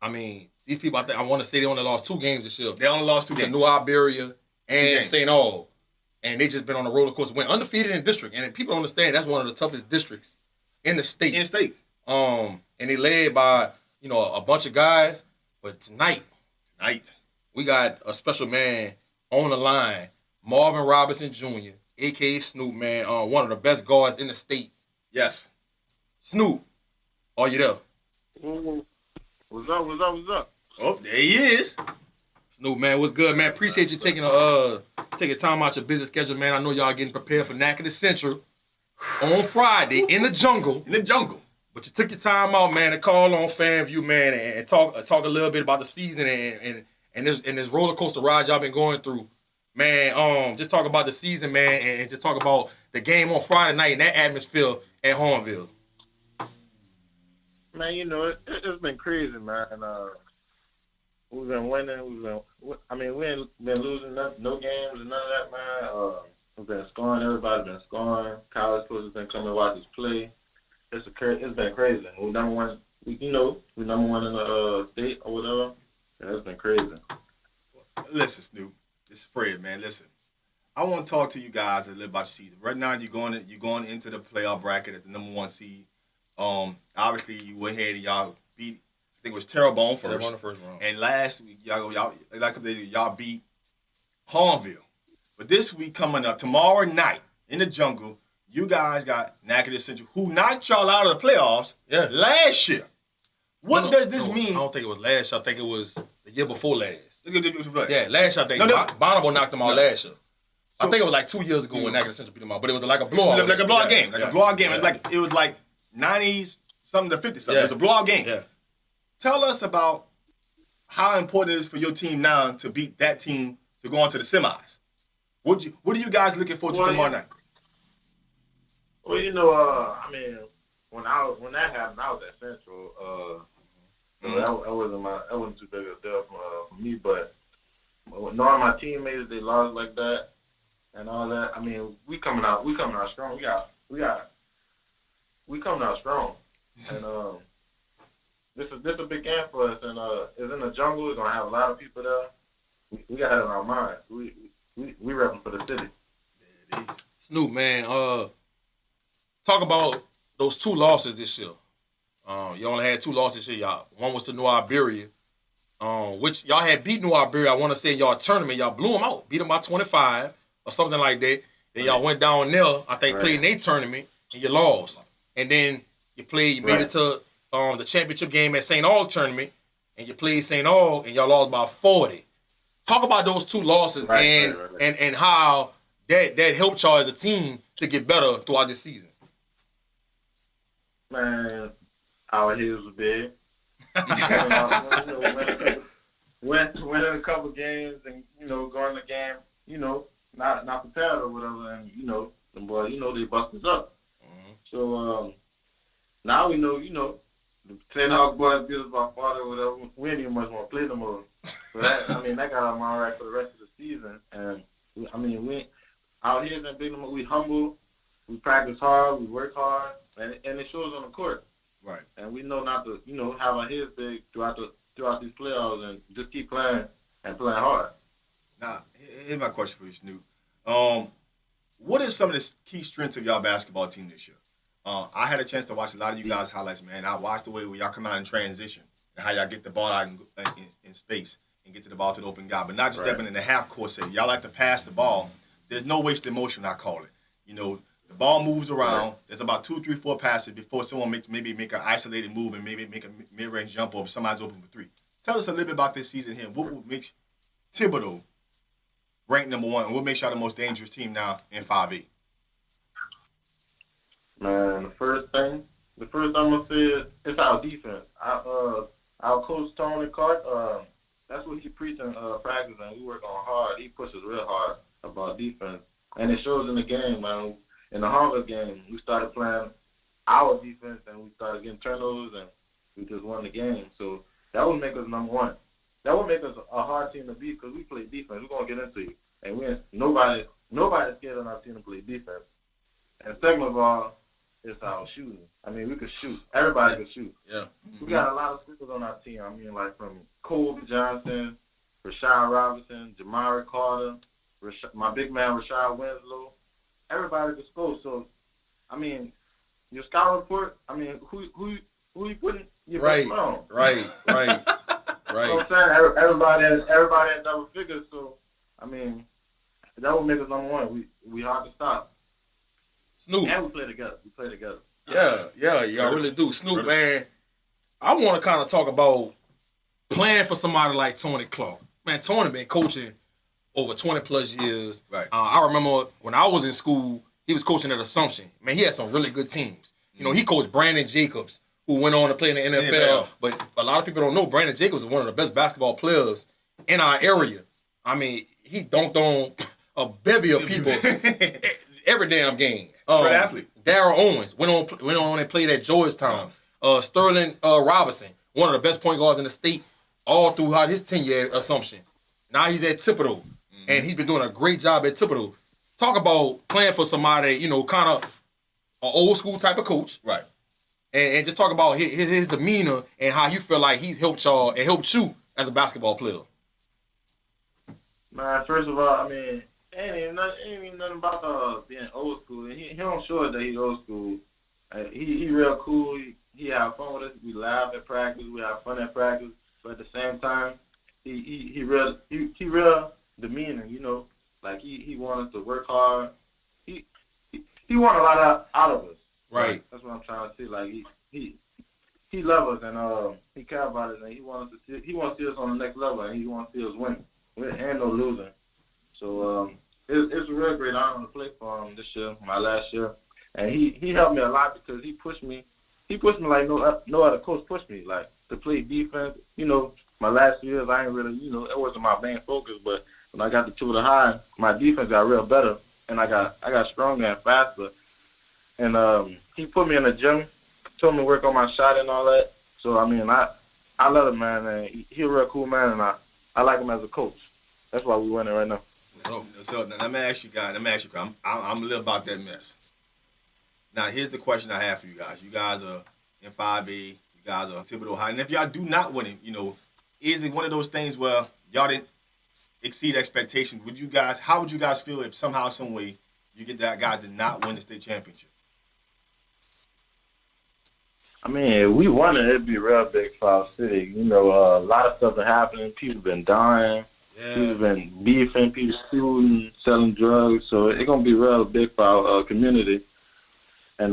I mean, these people, I want to say they only lost 2 games this year. They only lost 2 to games. New Iberia and St. Aug. And they just been on a roller coaster. Went undefeated in district. And people don't understand that's one of the toughest districts in the state. And they led by, a bunch of guys. But tonight, we got a special man on the line, Marvin Robertson Jr., A.K.A. Snoop, man, one of the best guards in the state. Yes. Snoop, are you there? What's up? Oh, there he is. Snoop, man, what's good, man? Appreciate you taking time out your busy schedule, man. I know y'all getting prepared for NAC of the Central on Friday in the jungle. But you took your time out, man, to call on FanView, man, and talk a little bit about the season and this roller coaster ride y'all been going through. Man, just talk about the season, man, and just talk about the game on Friday night and that atmosphere at Hornville. Man, it's been crazy, man. We've been winning. We ain't been losing no games and none of that, man. We've been scoring. Everybody's been scoring. College coaches been coming to watch us play. It's been crazy. We're number one. We're number one in the state or whatever. Yeah, it's been crazy. Listen, Snoop. This is Fred, man. Listen, I want to talk to you guys a little about your season. Right now, you're going into the playoff bracket at the number 1 seed. Obviously, you went ahead and y'all beat. I think it was Terrebonne first. Terrebonne the first round. And last week, y'all beat Hornville. But this week coming up, tomorrow night in the jungle, you guys got NAC of the Central, who knocked y'all out of the playoffs last year. What does this mean? I don't think it was last year. I think it was the year before last. Yeah, last year I think Bonneville knocked them out last year. So, I think it was like 2 years ago when NAC of the Central beat them out, but it was like a blowout. Like a blowout game. A blowout game. It was like 90s something to 50 something. It was a blowout game. Yeah. Tell us about how important it is for your team now to beat that team to go on to the semis. What are you guys looking forward to tomorrow night? Well, when that happened, I was at Central. That wasn't too big a deal for me. But knowing my teammates, they lost like that and all that. I mean, we coming out strong. We coming out strong, and this is a big game for us. And it's in the jungle. We're gonna have a lot of people there. We got it in our minds. We repping for the city. Snoop, man, talk about those 2 losses this year. You only had 2 losses this year, y'all. One was to New Iberia, which y'all had beat New Iberia. I want to say in y'all tournament, y'all blew them out, beat them by 25 or something like that. Then y'all went down there, I think, played in their tournament, and you lost. And then you made it to the championship game at St. Aug tournament, and you played St. Aug, and y'all lost by 40. Talk about those 2 losses and how that helped y'all as a team to get better throughout this season. Man, our heels were big. Winning a couple games and going to the game, not prepared or whatever, and the boys, they bust us up. Mm-hmm. So now we know, the St. Hawk boys beat us by 40 or whatever. We ain't even much want to play them more. So that got our mind right for the rest of the season. And we out here in Big Number, we humble, we practice hard, we work hard, and it shows on the court. Right. And we know not to, have our heads big throughout these playoffs and just keep playing and playing hard. Now, here's my question for you, Snoop. What is some of the key strengths of y'all basketball team this year? I had a chance to watch a lot of you guys' highlights, man. I watched the way where y'all come out in transition and how y'all get the ball out in space and get to the ball to the open guy. But not just stepping in the half court setting. Y'all like to pass the ball. There's no wasted motion, I call it. The ball moves around. There's about 2, 3, 4 passes before someone make an isolated move and maybe make a mid-range jump or if somebody's open for 3. Tell us a little bit about this season here. What makes Thibodaux ranked number 1 and what makes y'all the most dangerous team now in 5A? Man, the first thing I'm gonna say is it's our defense. Our coach Tony Clark, that's what he preaching practice, and we work on hard. He pushes real hard about defense, and it shows in the game, man. In the Harvard game, we started playing our defense, and we started getting turnovers, and we just won the game. So that would make us number 1. That would make us a hard team to beat because we play defense. We're gonna get into you, and nobody's scared on our team to play defense. And second of all, It's our shooting. I mean, we could shoot. Everybody could shoot. Yeah. We got a lot of skills on our team. I mean, like from Kobe Johnson, Rashad Robinson, Jamari Carter, my big man Rashad Winslow. Everybody could score. So, I mean, your scouting report. I mean, who you putting your best on? Right. You know what I'm saying? Everybody has double figures. So, I mean, that would make us number one. We hard to stop. Snoop. And we play together. Yeah, I really do. Snoop, man, I want to kind of talk about playing for somebody like Tony Clark. Man, Tony been coaching over 20 plus years. Right. I remember when I was in school, he was coaching at Assumption. Man, he had some really good teams. You know, he coached Brandon Jacobs, who went on to play in the NFL. But a lot of people don't know Brandon Jacobs is one of the best basketball players in our area. I mean, he dunked on a bevy of people every damn game. Straight athlete. Darryl Owens went on and played at Georgetown. Sterling Robinson, one of the best point guards in the state, all throughout his tenure at Assumption. Now he's at Thibodaux, and he's been doing a great job at Thibodaux. Talk about playing for somebody, you know, kind of an old school type of coach, right? And just talk about his demeanor and how you feel like he's helped y'all and helped you as a basketball player. Man, first of all, I mean, ain't even nothing about being old school. He don't show it that he's old school. He real cool. He have fun with us. We laugh at practice. We have fun at practice. But at the same time, he real demeanor. You know, like he wants us to work hard. He want a lot out of us. Right. That's what I'm trying to say. Like he loves us and he care about us and he wants to see us on the next level and he wants to see us win. And no losing. So it's a real great honor to play for him this year, my last year. And he helped me a lot because he pushed me like no other coach pushed me, like to play defense. You know, my last years I ain't really, you know, it wasn't my main focus, but when I got to Thibodaux High, my defense got real better and I got stronger and faster. And he put me in the gym, told me to work on my shot and all that. So I mean I love him, man, and he a real cool man and I like him as a coach. That's why we winning right now. So let me ask you guys. I'm a little about that mess. Now here's the question I have for you guys. You guys are in 5A. You guys are Thibodaux High. And if y'all do not win it, you know, is it one of those things where y'all didn't exceed expectations? How would you guys feel if somehow, some way, you get that guy to not win the state championship? I mean, if we won it, it'd be real big for our city. You know, a lot of stuff been happening. People been dying. Yeah. People been beefing. People shooting, selling drugs. So it's gonna be real big for our community. And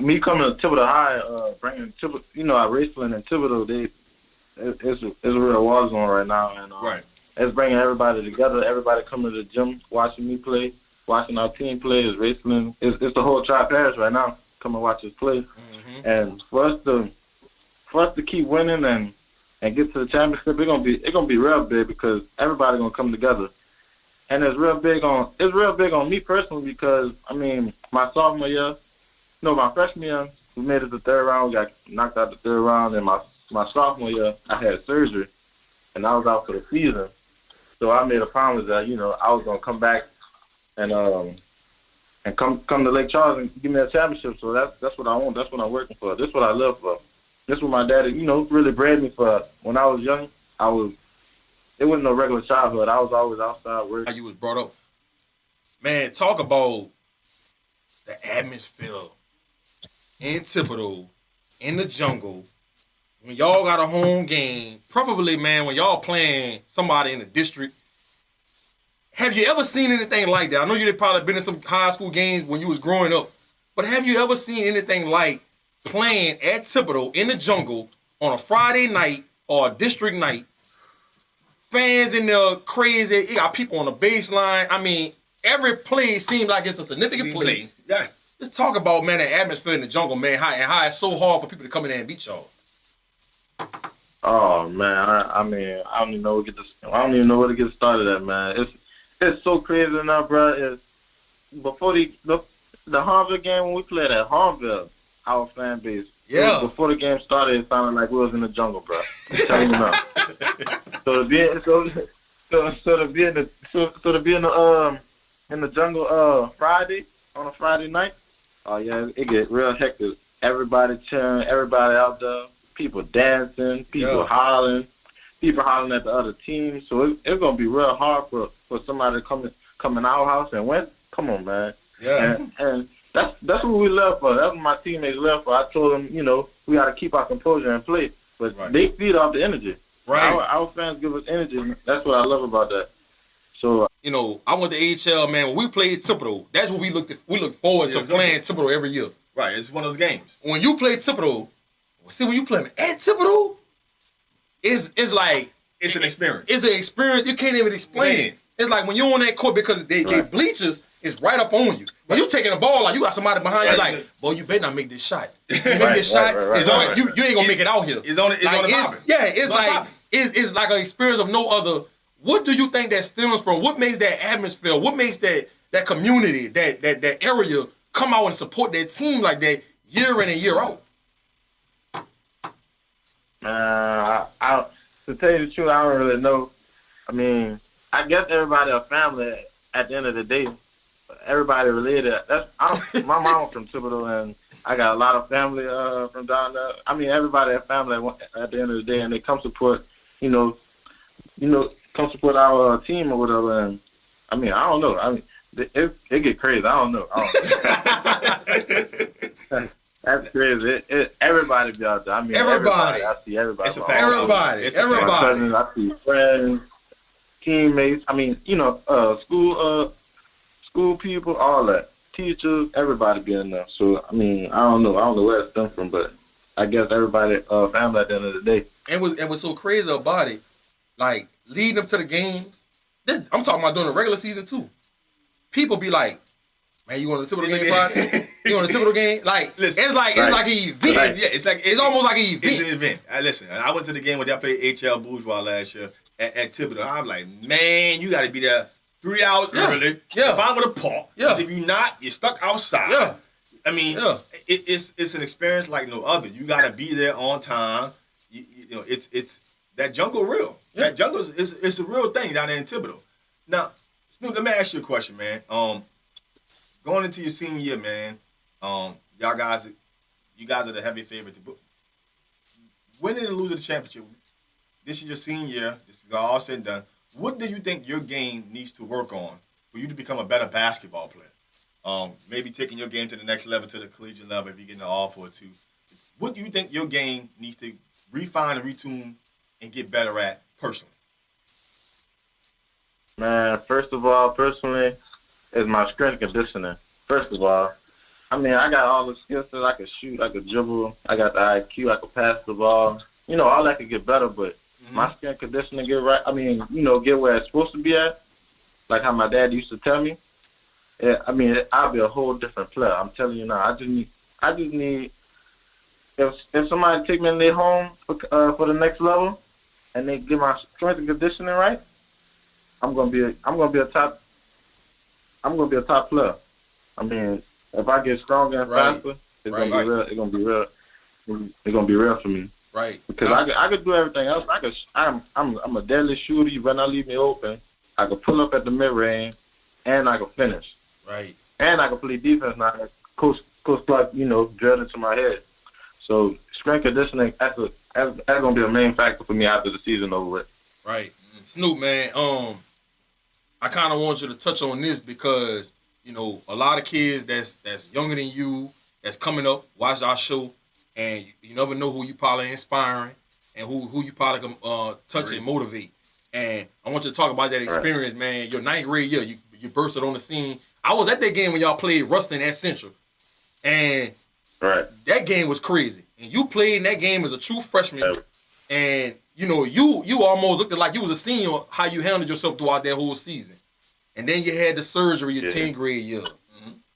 me coming to Thibodaux High, bringing Thibodaux, you know, our Raceland and Thibodaux, it's a real war zone right now. And right. It's bringing everybody together. Everybody coming to the gym, watching me play, watching our team play. It's Raceland. It's the whole Tri-Parish right now. Come and watch us play. Mm-hmm. And for us to keep winning and get to the championship, it's gonna be real big because everybody gonna come together. And it's real big on me personally because I mean my sophomore year, my freshman year we made it to the third round, we got knocked out the third round, and my sophomore year I had surgery and I was out for the season. So I made a promise that, you know, I was gonna come back and come to Lake Charles and give me a championship. So that's what I want. That's what I'm working for. This is what I live for. This is what my daddy, you know, really bred me for. When I was young, it wasn't no regular childhood. I was always outside working. How you was brought up. Man, talk about the atmosphere in Thibodaux, in the jungle. When y'all got a home game, preferably, man, when y'all playing somebody in the district, have you ever seen anything like that? I know you've probably been in some high school games when you was growing up, but have you ever seen anything like playing at Thibodaux in the jungle on a Friday night or a district night? Fans in there crazy. You got people on the baseline. I mean, every play seems like it's a significant play. Yeah. Let's talk about, man, the atmosphere in the jungle, man, how it's so hard for people to come in there and beat y'all. Oh man, I mean, I don't even know where to get started at, man. It's so crazy now, bro. It's before the Harville game when we played at Harville, our fan base. Yeah. Before the game started, it sounded like we was in the jungle, bro. I'm telling you now. So to be in the jungle Friday on a Friday night, Oh yeah, it get real hectic. Everybody cheering, everybody out there, people dancing, people hollering, people hollering at the other team. So it's gonna be real hard for somebody to come in our house and win. Come on, man. Yeah. And that's what we live for. That's what my teammates live for. I told them, we got to keep our composure and play, but they feed off the energy. Right. Our fans give us energy. And that's what I love about that. So I went to AHL, man. When we played Thibodaux, that's what we looked forward to playing Thibodaux every year. Right. It's one of those games. When you play Thibodaux, when you play at Thibodaux, it's like it's an experience. It's an experience you can't even explain it. It's like when you're on that court because they bleachers is right up on you. When you taking the ball, like you got somebody behind you, like, boy, you better not make this shot. You make this shot, you ain't gonna make it out here. It's on the it's like an experience of no other. What do you think that stems from? What makes that atmosphere? What makes that community, that area come out and support their team like that year in and year out? To tell you the truth, I don't really know. I mean, I guess everybody a family at the end of the day. Everybody related. My mom from Thibodaux, and I got a lot of family from down there. I mean, everybody a family at the end of the day, and they come support, come support our team or whatever. And I mean, I don't know. I mean, it get crazy. I don't know. That's crazy. Everybody be out there. I mean, everybody. I see everybody. It's everybody. My cousins, I see friends, teammates. I mean, school people, all that. Teachers, everybody be in there. So, I mean, I don't know where it stems from, but I guess everybody family at the end of the day. And what's so crazy about it, like, leading up to the games, I'm talking about during the regular season, too. People be like, man, you going to the Thibodaux game Friday? You going to the Thibodaux game? Like, listen, it's like an event. It's almost like an event. It's an event. Listen, I went to the game when they played HL Bourgeois last year at Thibodaux. I'm like, man, you got to be there 3 hours early. Yeah. If I'm with a park. Yeah. Because if you're not, you're stuck outside. Yeah. I mean, it's an experience like no other. You got to be there on time. It's that jungle real. Yeah. That jungle is a real thing down there in Thibodaux. Now, Snoop, let me ask you a question, man. Going into your senior year, man, you guys are the heavy favorite. Winning and losing the championship, this is your senior year. This is all said and done. What do you think your game needs to work on for you to become a better basketball player? Maybe taking your game to the next level, to the collegiate level, if you're getting an offer or two. What do you think your game needs to refine and retune and get better at personally? Man, first of all, personally, is my strength conditioning. First of all, I mean, I got all the skills that I can shoot, I can dribble, I got the IQ, I can pass the ball. All that could get better, but my strength conditioning get right. I mean, get where it's supposed to be at, like how my dad used to tell me. I'll be a whole different player. I'm telling you now. I just need. If somebody take me in their home for the next level, and they get my strength and conditioning right, I'm gonna be a top player. I mean, if I get stronger and faster, it's gonna be real. It's gonna be real. It's gonna be real for me. Right. Because I could do everything else. I'm a deadly shooter. You better not leave me open. I could pull up at the mid range, and I could finish. Right. And I could play defense now. Coach Clark, drilled into my head. So strength conditioning, that's gonna be a main factor for me after the season over with. Right. Snoop, man. I kind of want you to touch on this because a lot of kids that's younger than you, that's coming up, watch our show. And you never know who you probably inspiring and who you probably can touch and motivate. And I want you to talk about that experience, man. Your ninth grade year, you bursted on the scene. I was at that game when y'all played Ruston at Central. And that game was crazy. And you played in that game as a true freshman. And, you almost looked like you was a senior, how you handled yourself throughout that whole season. And then you had the surgery your 10th grade year.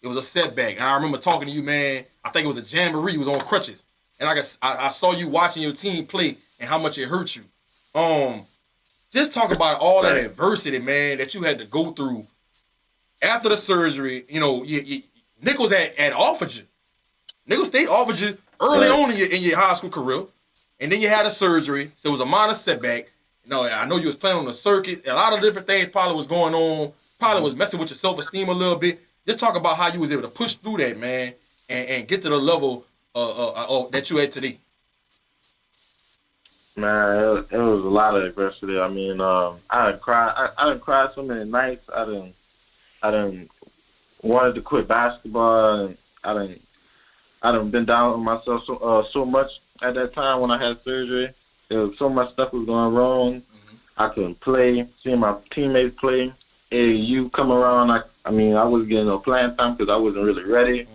It was a setback. And I remember talking to you, man. I think it was a jamboree. You was on crutches. And I saw you watching your team play and how much it hurt you. Just talk about all that adversity, man, that you had to go through after the surgery. Nichols had offered you. Nichols State offered you early on in your high school career. And then you had a surgery. So it was a minor setback. I know you was playing on the circuit. A lot of different things probably was going on. Probably was messing with your self-esteem a little bit. Just talk about how you was able to push through that, man. and get to the level that you at today? Man, it was a lot of adversity. I mean, I didn't cry. I didn't cry so many nights. I didn't wanted to quit basketball, and I didn't been down on myself so much at that time when I had surgery. There was so much stuff was going wrong. I couldn't play. Seeing my teammates play, AAU come around. I mean, I wasn't getting no playing time because I wasn't really ready.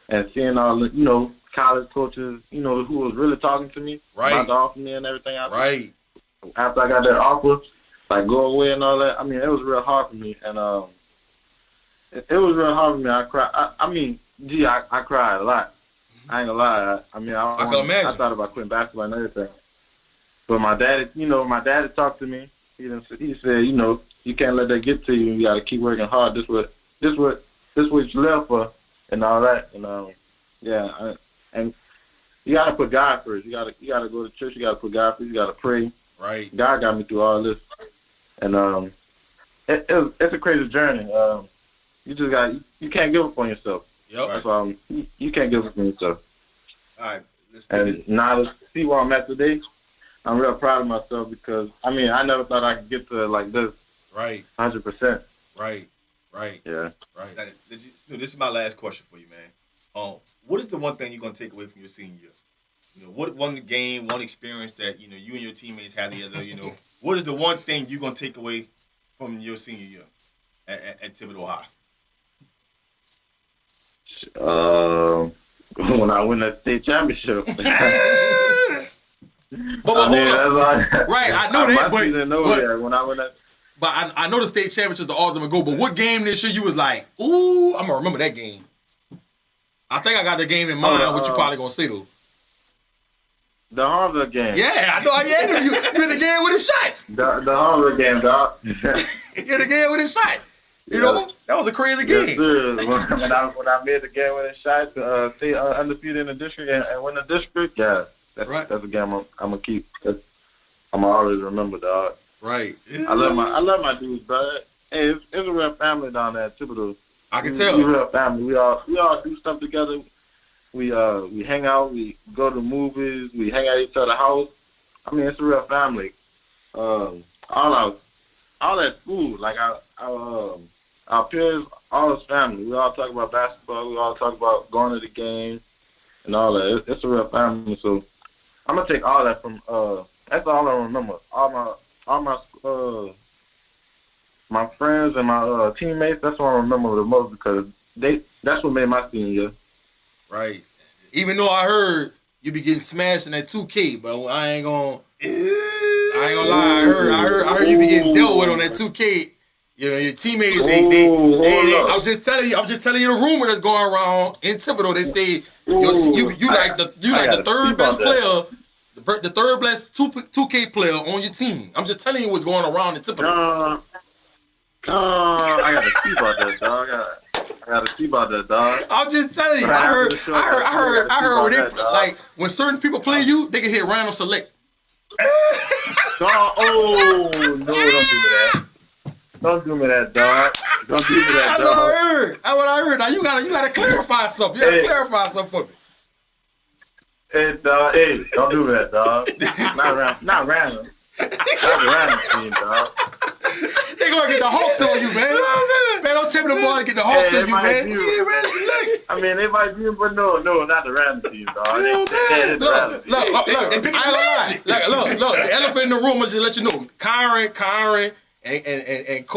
And seeing all the, college coaches, who was really talking to me, about to offer me and everything else. Right. After I got that offer, like go away and all that. I mean, it was real hard for me, and it was real hard for me. I cried. I cried a lot. I ain't gonna lie. I mean, I can imagine. I thought about quitting basketball and everything. But my daddy talked to me. He said, you can't let that get to you. You gotta keep working hard. This what you live for, and all that. And and you gotta put God first. You gotta go to church. You gotta put God first. You gotta pray. Right. God got me through all this, and it's a crazy journey. You can't give up on yourself. Yep. You can't give up on yourself. All right. And now to see where I'm at today, I'm real proud of myself because I never thought I could get to like this. Right. 100%. Right. Yeah. Right. This is my last question for you, man. What is the one thing you're gonna take away from your senior year? What one game, one experience that you and your teammates had together? What is the one thing you're gonna take away from your senior year at Thibodaux High? When I win that state championship. But right, I know that, but when I win that. But I know the state championship is the ultimate goal. But what game this year you was like, ooh, I'm gonna remember that game. I think I got the game in mind. What you probably gonna say though? The Harvard game. Yeah, I know. Yeah, you hit the game with a shot. The Harvard game, dog. You hit the game with a shot. That was a crazy game. Yes, when I made the game with a shot to stay undefeated in the district and win the district, that's a game I'm gonna keep. I'm gonna always remember, dog. Right. I love my dudes, bro. Hey, it's a real family down there at Thibodaux. I can tell. We're a real family. We all do stuff together. We hang out. We go to movies. We hang out at each other's house. I mean, it's a real family. All that school, like our peers, all his family. We all talk about basketball. We all talk about going to the game and all that. It's a real family. So I'm gonna take all that from. That's all I remember. My friends and my teammates. That's what I remember the most because that's what made my senior year. Right. Even though I heard you be getting smashed in that 2K, but I ain't gonna lie. I heard you be getting dealt with on that 2K. Your teammates, I'm just telling you the rumor that's going around in Thibodaux. They say you like the third best player, the third best 2K player on your team. I'm just telling you what's going around in Thibodaux. I gotta see about that, dog. I gotta see about that, dog. I'm just telling you. I heard when they like when certain people play you, they can hit random select. No, don't do that. Don't do me that, dog. Don't do me that, dog. That's what I heard. Now you gotta clarify something. You gotta clarify something for me. Hey, dog. Hey, don't do that, dog. Not random. Not random team, dog. They gonna get the Hawks on you, man. Man, don't tell me the boys get the Hawks on you, man. I mean, they might be, but no, not the random team, dog. Look, the elephant in the room. I'll just let you know. Kyron, and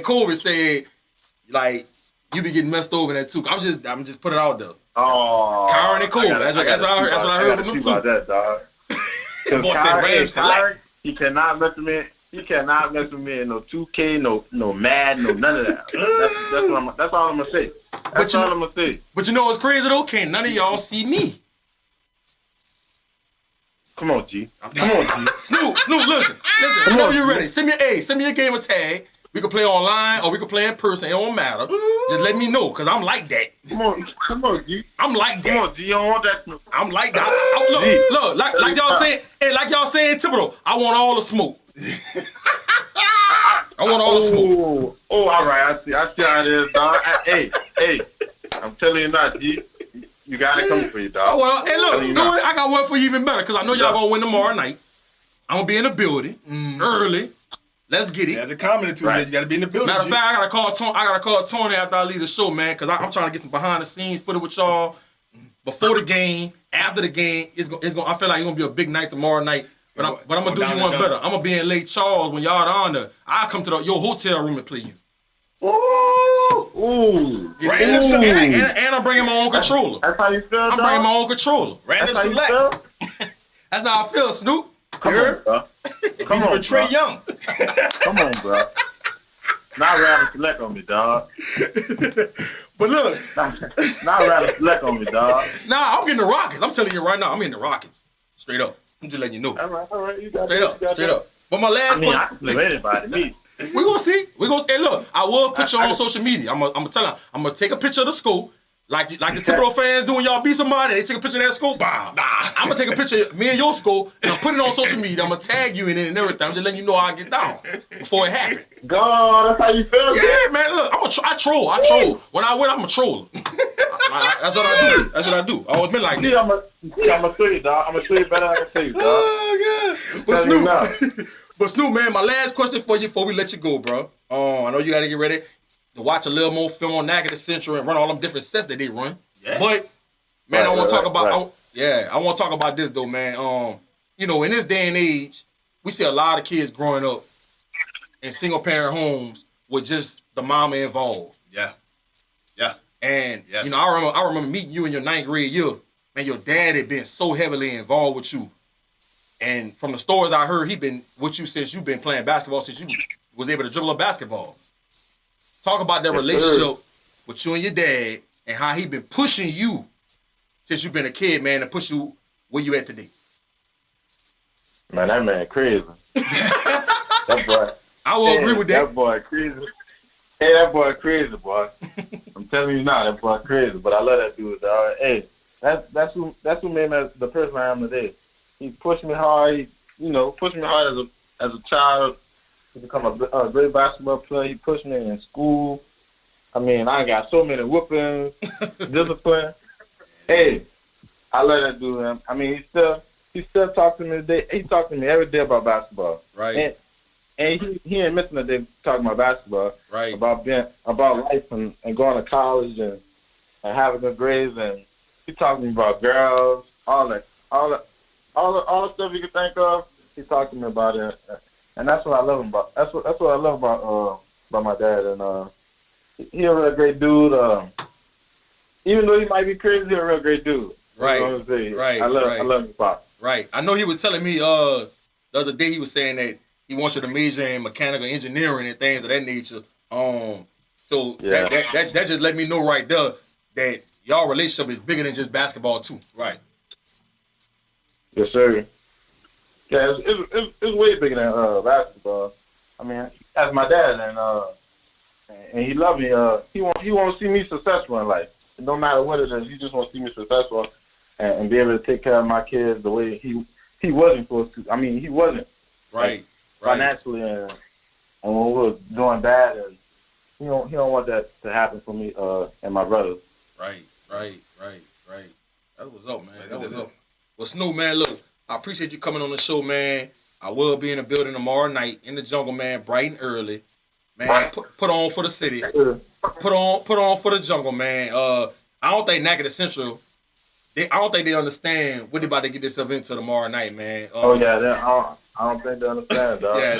Kobe said, like, you be getting messed over in that too. I'm just put it out there. Oh, Kyron and Kobe. That's what I heard from them too. About that, dog. Kyron, he cannot mess with me. He cannot mess with me in no 2K, no Madden, no none of that. That's all I'm gonna say. That's all I'm gonna say. But you know what's crazy though? Can't none of y'all see me. Come on, G. Snoop, listen. Whenever you're ready, send me a game of tag. We can play online or we can play in person. It don't matter. Just let me know, cause I'm like that. Come on, G. I'm like that. Come on, G. You don't want that. I'm like that. Look, like y'all saying, Thibodaux, I want all the smoke. I want all the smoke. Oh, all right. I see how it is, dog. Hey, I'm telling you now, G. You got it coming for you, dog. Oh, well, hey, look, You know. I got one for you even better because I know y'all gonna win tomorrow night. I'm gonna be in the building early. Let's get it. There's a comment or two that you got to be in the building. Matter of fact, I gotta call Tony after I leave the show, man, because I'm trying to get some behind the scenes footage with y'all before the game, after the game. It's gonna. I feel like it's gonna be a big night tomorrow night. But I'm gonna do you one better. I'm gonna be in Lake Charles when y'all are on there. I'll come to your hotel room and play you. Ooh. Random select. And I'm bringing my own controller. That's how you feel, I'm bringing my own controller. Random That's how you select. feel? That's how I feel, Snoop. Come on, bro. Come on, Trey bro. Young. Come on, bro. Not random select on me, dog. But look, Not random select on me, dog. nah, I'm getting the Rockets. I'm telling you right now, I'm in the Rockets. Straight up. I'm just letting you know. All right. You got Straight up. But my last I question. can play anybody, me. We gonna see. Hey, look, I will put you on social media. I'm gonna tell you. I'm gonna take a picture of the school, like the Thibodaux fans do when y'all beat somebody. They take a picture of that school. Nah. I'm gonna take a picture of me and your school and I'm put it on social media. I'm gonna tag you in it and everything. I'm just letting you know how I get down before it happened. God, that's how you feel. Yeah, man. Look, I troll. When I win, I'm a troller. That's what I do. I always been like that. I'm gonna show you, dog. I'm gonna show you better than I can tell you, dog. Oh God. But Snoop, man, my last question for you before we let you go, bro. I know you got to get ready to watch a little more film on Nagga the Central and run all them different sets that they run. Yeah. But man, I want to talk about. I want to talk about this though, man. In this day and age, we see a lot of kids growing up in single parent homes with just the mama involved. Yeah. And I remember meeting you in your 9th grade year, man. Your dad had been so heavily involved with you. And from the stories I heard, he been with you since you've been playing basketball, since you was able to dribble a basketball. Talk about that relationship with you and your dad and how he been pushing you since you've been a kid, man, to push you where you at today. Man, that man crazy. That boy. I will agree with that. That boy crazy. Hey, that boy crazy, boy. I'm telling you now, that boy crazy. But I love that dude, dog. Hey, that's who made me the person I am today. He pushed me hard. Pushed me hard as a child to become a great basketball player. He pushed me in school. I mean, I got so many whoopings, discipline. Hey, I love that dude, man. I mean, he still talks to me today. He talks to me every day about basketball. Right. And he ain't missing a day talking about basketball. Right. About life and going to college and having good grades, and he talking to me about girls, all the stuff you can think of. He talked to me about it, and that's what I love him about. That's what I love about my dad. And he a real great dude. Even though he might be crazy, he a real great dude. Right. You know what I'm saying? Right. I love him, Pop. Right. I know he was telling me the other day. He was saying that he wants you to major in mechanical engineering and things of that nature. So Yeah. that just let me know right there that y'all relationship is bigger than just basketball too. Right. Yes, sir. Yeah, it's way bigger than basketball. I mean, as my dad, and he loved me. He want to see me successful in life. No matter what it is, he just want to see me successful and be able to take care of my kids the way he wasn't supposed to. I mean, he wasn't. Right. Financially, and when we were doing bad, and he don't want that to happen for me and my brothers. Right. That was up, man. That was up. Well, Snoop, man, look, I appreciate you coming on the show, man. I will be in the building tomorrow night in the jungle, man, bright and early. Man, put on for the city. Put on for the jungle, man. I don't think Nagga the Central, I don't think they understand what they about to get themselves into tomorrow night, man. I don't think they understand, dog. Yeah,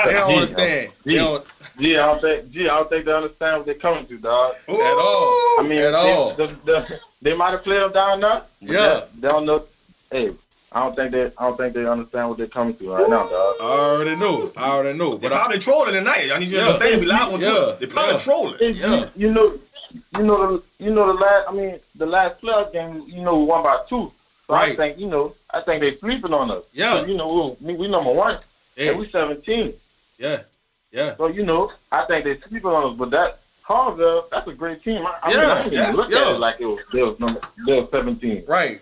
they don't understand. I don't think they understand what they're coming to, dog. At all. I mean, at all. They might have played them down there. Yeah. They don't know. Hey, I don't think they understand what they're coming to right now, dog. I already know. They're probably trolling tonight. I need you to understand. We live on Twitter. They're probably trolling. You know the last playoff game. We won by 2. So right. I think they sleeping on us. Yeah. So, we number 1. Yeah. And we 17. Yeah. So I think they sleeping on us. But that Harville, that's a great team. I didn't look at it like they was 17. Right.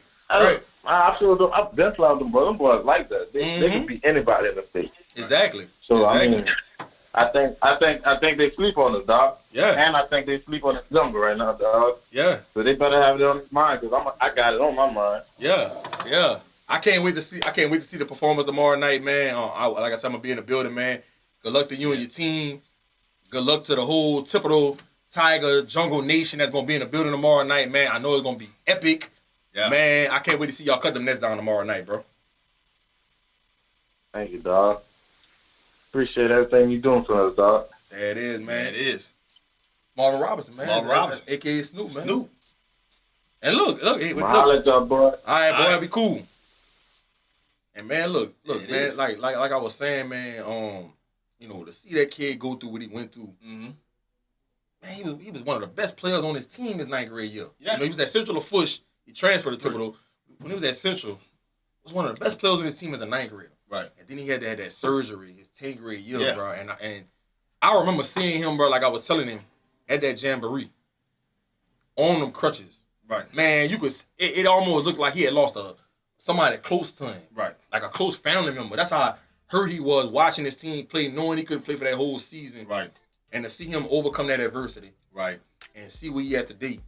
I feel them. I've been around them, but them boys like that. They can beat anybody in the state. Exactly. So I mean, I think they sleep on us, dog. Yeah. And I think they sleep on this number right now, dog. Yeah. So they better have it on their mind because I got it on my mind. Yeah. I can't wait to see the performance tomorrow night, man. Like I said, I'm gonna be in the building, man. Good luck to you and your team. Good luck to the whole Thibodaux Tiger Jungle Nation that's gonna be in the building tomorrow night, man. I know it's gonna be epic. Yeah. Man, I can't wait to see y'all cut them nets down tomorrow night, bro. Thank you, dog. Appreciate everything you're doing for us, dog. There it is, man. It is. Marvin Robertson, man. Marvin Robertson. A.K.A. Snoop, man. Snoop. And look. Hey, I'll let y'all, boy. All right, boy, be cool. And man, look, man, like I was saying, man, you know, to see that kid go through what he went through, man, he was one of the best players on his team his 9th grade year. Yeah. You know, he was at Central of Fush. He transferred to Thibodaux. When he was at Central, he was one of the best players on his team as a 9th grader. Right. And then he had that surgery his 10th grade year, bro. And I remember seeing him, bro, like I was telling him, at that jamboree, on them crutches. Right. Man, you could. It almost looked like he had lost somebody close to him. Right. Like a close family member. That's how hurt he was watching his team play, knowing he couldn't play for that whole season. Right. And to see him overcome that adversity. Right. And see where he at today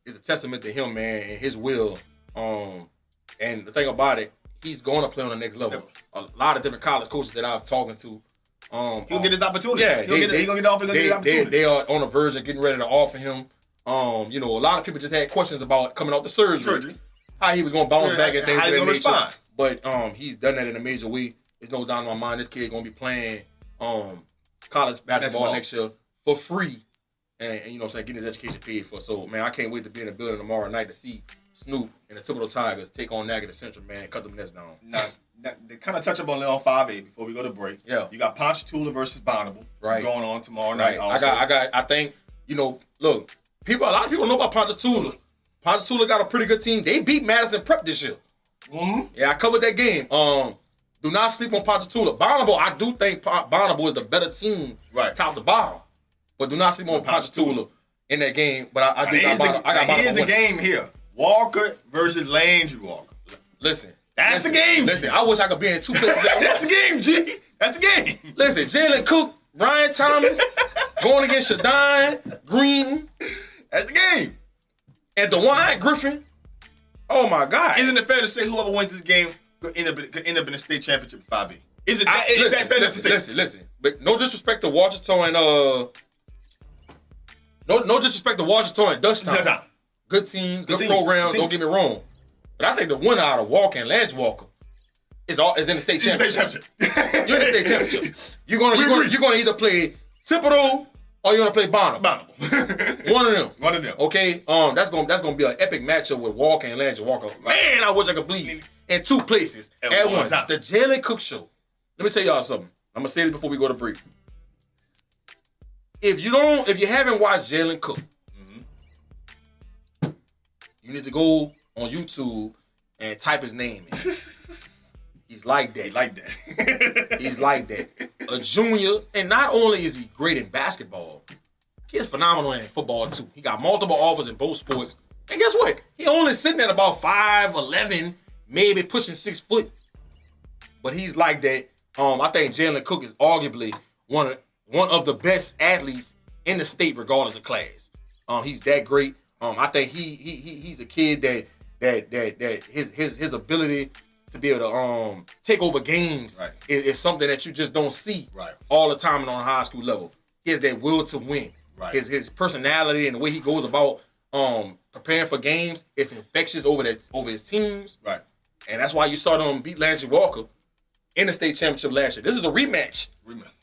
is a testament to him, man, and his will. And the thing about it, he's going to play on the next level. A lot of different college coaches that I've talked to. He'll get his opportunity. Yeah, he's gonna get off. He'll get his opportunity. They are on the verge of getting ready to offer him. You know, a lot of people just had questions about coming out the surgery. How he was going to bounce back and things of that nature. Respond. But he's done that in a major way. There's no doubt in my mind this kid going to be playing college basketball next year for free. And you know what I'm saying, getting his education paid for. So, man, I can't wait to be in the building tomorrow night to see Snoop and the Thibodaux Tigers take on Natchitoches Central, man, and cut them nets down. Now, they kind of touch up on 5A before we go to break. Yeah. You got Ponchatoula versus Bonneville going on tomorrow night. Also. I think, you know, look, a lot of people know about Ponchatoula. Ponchatoula got a pretty good team. They beat Madison Prep this year. Mm-hmm. Yeah, I covered that game. Do not sleep on Ponchatoula. Bonneville, I do think Bonneville is the better team, top to bottom. But do not sleep on Ponchatoula in that game. But I do got Bonneville. Here's the game here. Walker versus Landry Walker. Listen. That's the game. Listen, I wish I could be in two places at once. That's the game, G. That's the game. Listen, Jalen Cook, Ryan Thomas, going against Shadine, Green. That's the game. And DeWine Griffin. Oh, my God. Isn't it fair to say whoever wins this game could end up in the state championship 5B? Is that fair to say? Listen. But no disrespect to Washington and no disrespect to Washington and Dutchtown. Good team, good program. Don't get me wrong. But I think the winner out of Walker and Landry Walker is in the state championship. You're in the state championship. You're gonna either play Thibodaux or you're gonna play Bonneville. One of them. Okay. That's gonna be an epic matchup with Walker and Landry Walker. Man, I wish I could believe in two places at one time. The Jalen Cook Show. Let me tell y'all something. I'm gonna say this before we go to break. If you haven't watched Jalen Cook, you need to go on YouTube and type his name in. He's like that. He's like that. A junior, and not only is he great in basketball, he's phenomenal in football too. He got multiple offers in both sports. And guess what? He only sitting at about 5'11", maybe pushing 6 foot. But he's like that. I think Jalen Cook is arguably one of the best athletes in the state, regardless of class. He's that great. I think he's a kid that his ability to be able to take over games is something that you just don't see all the time on a high school level. He has that will to win. Right. His personality and the way he goes about preparing for games, it's infectious over his teams. Right. And that's why you saw them beat Landry Walker in the state championship last year. This is a rematch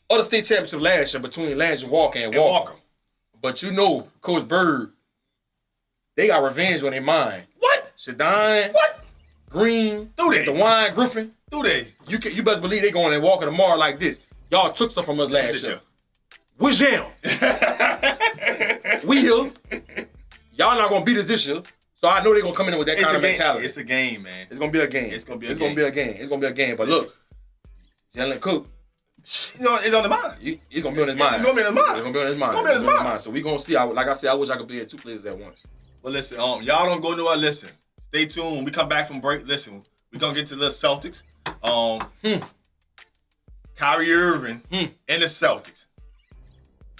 of the state championship last year between Landry Walker and Walker. But you know, Coach Bird, they got revenge on their mind. What? Shadine. What? Green. Do they? DeWine Griffin. Do they? You best believe they going and Walker tomorrow like this. Y'all took some from us last year. We jam. We here. Y'all not gonna beat us this year. So I know they're gonna come in with that kind of mentality. It's a game, man. It's gonna be a game. It's gonna be a game. But look, Jalen Cook, it's on the mind. He's gonna be on his mind. It's gonna be on his mind. It's gonna be on his mind. It's gonna be on his mind. So we gonna see. Like I said, I wish I could be in two places at once. Well, listen, y'all don't go nowhere. Listen, stay tuned. When we come back from break, listen, we're gonna get to the Celtics. Kyrie Irving and the Celtics.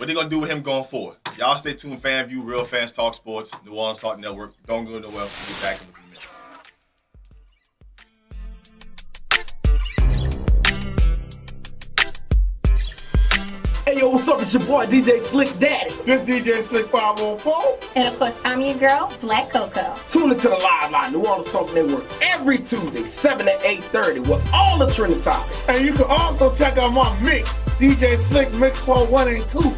What they gonna do with him going forward? Y'all stay tuned. FanView, Real Fans Talk Sports, New Orleans Talk Network. Don't go nowhere. We'll be back in a few minutes. Hey yo, what's up? It's your boy DJ Slick Daddy. This DJ Slick 514. And of course, I'm your girl, Black Coco. Tune into the Live Line, New Orleans Talk Network, every Tuesday, 7 to 8:30, with all the trending topics. And you can also check out my mix, DJ Slick Mix Part 1 and 2.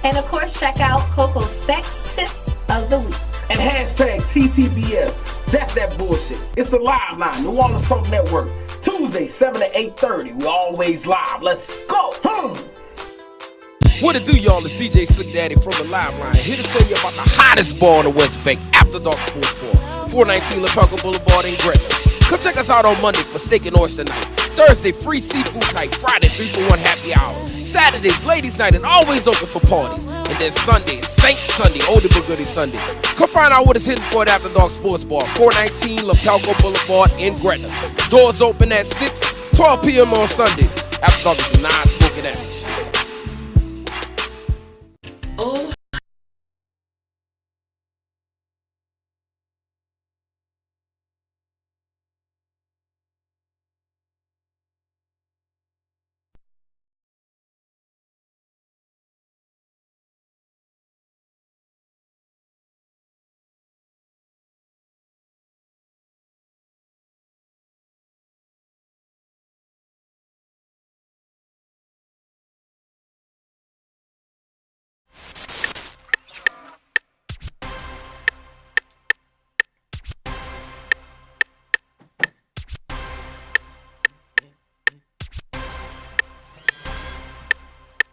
And of course, check out Coco's Sex Tips of the Week. And hashtag TTBS. That's that bullshit. It's the Live Line, New Orleans Talk Network, Tuesday, 7 to 8:30. We always live. Let's go. What it do, y'all? It's DJ Slick Daddy from the Live Line, here to tell you about the hottest bar on the West Bank, After Dark Sports Bar, 419 LaPelco Boulevard in Gretna. Come check us out on Monday for steak and oyster night. Thursday, free seafood night. Friday, 3-for-1 happy hour. Saturdays, ladies night, and always open for parties. And then Sunday, Saint Sunday, oldie but goodie Sunday. Come find out what is hidden for at After Dark Sports Bar, 419 LaPelco Boulevard in Gretna. Doors open at 6, 12 p.m. on Sundays. After Dark is a non-smoking atmosphere. Oh.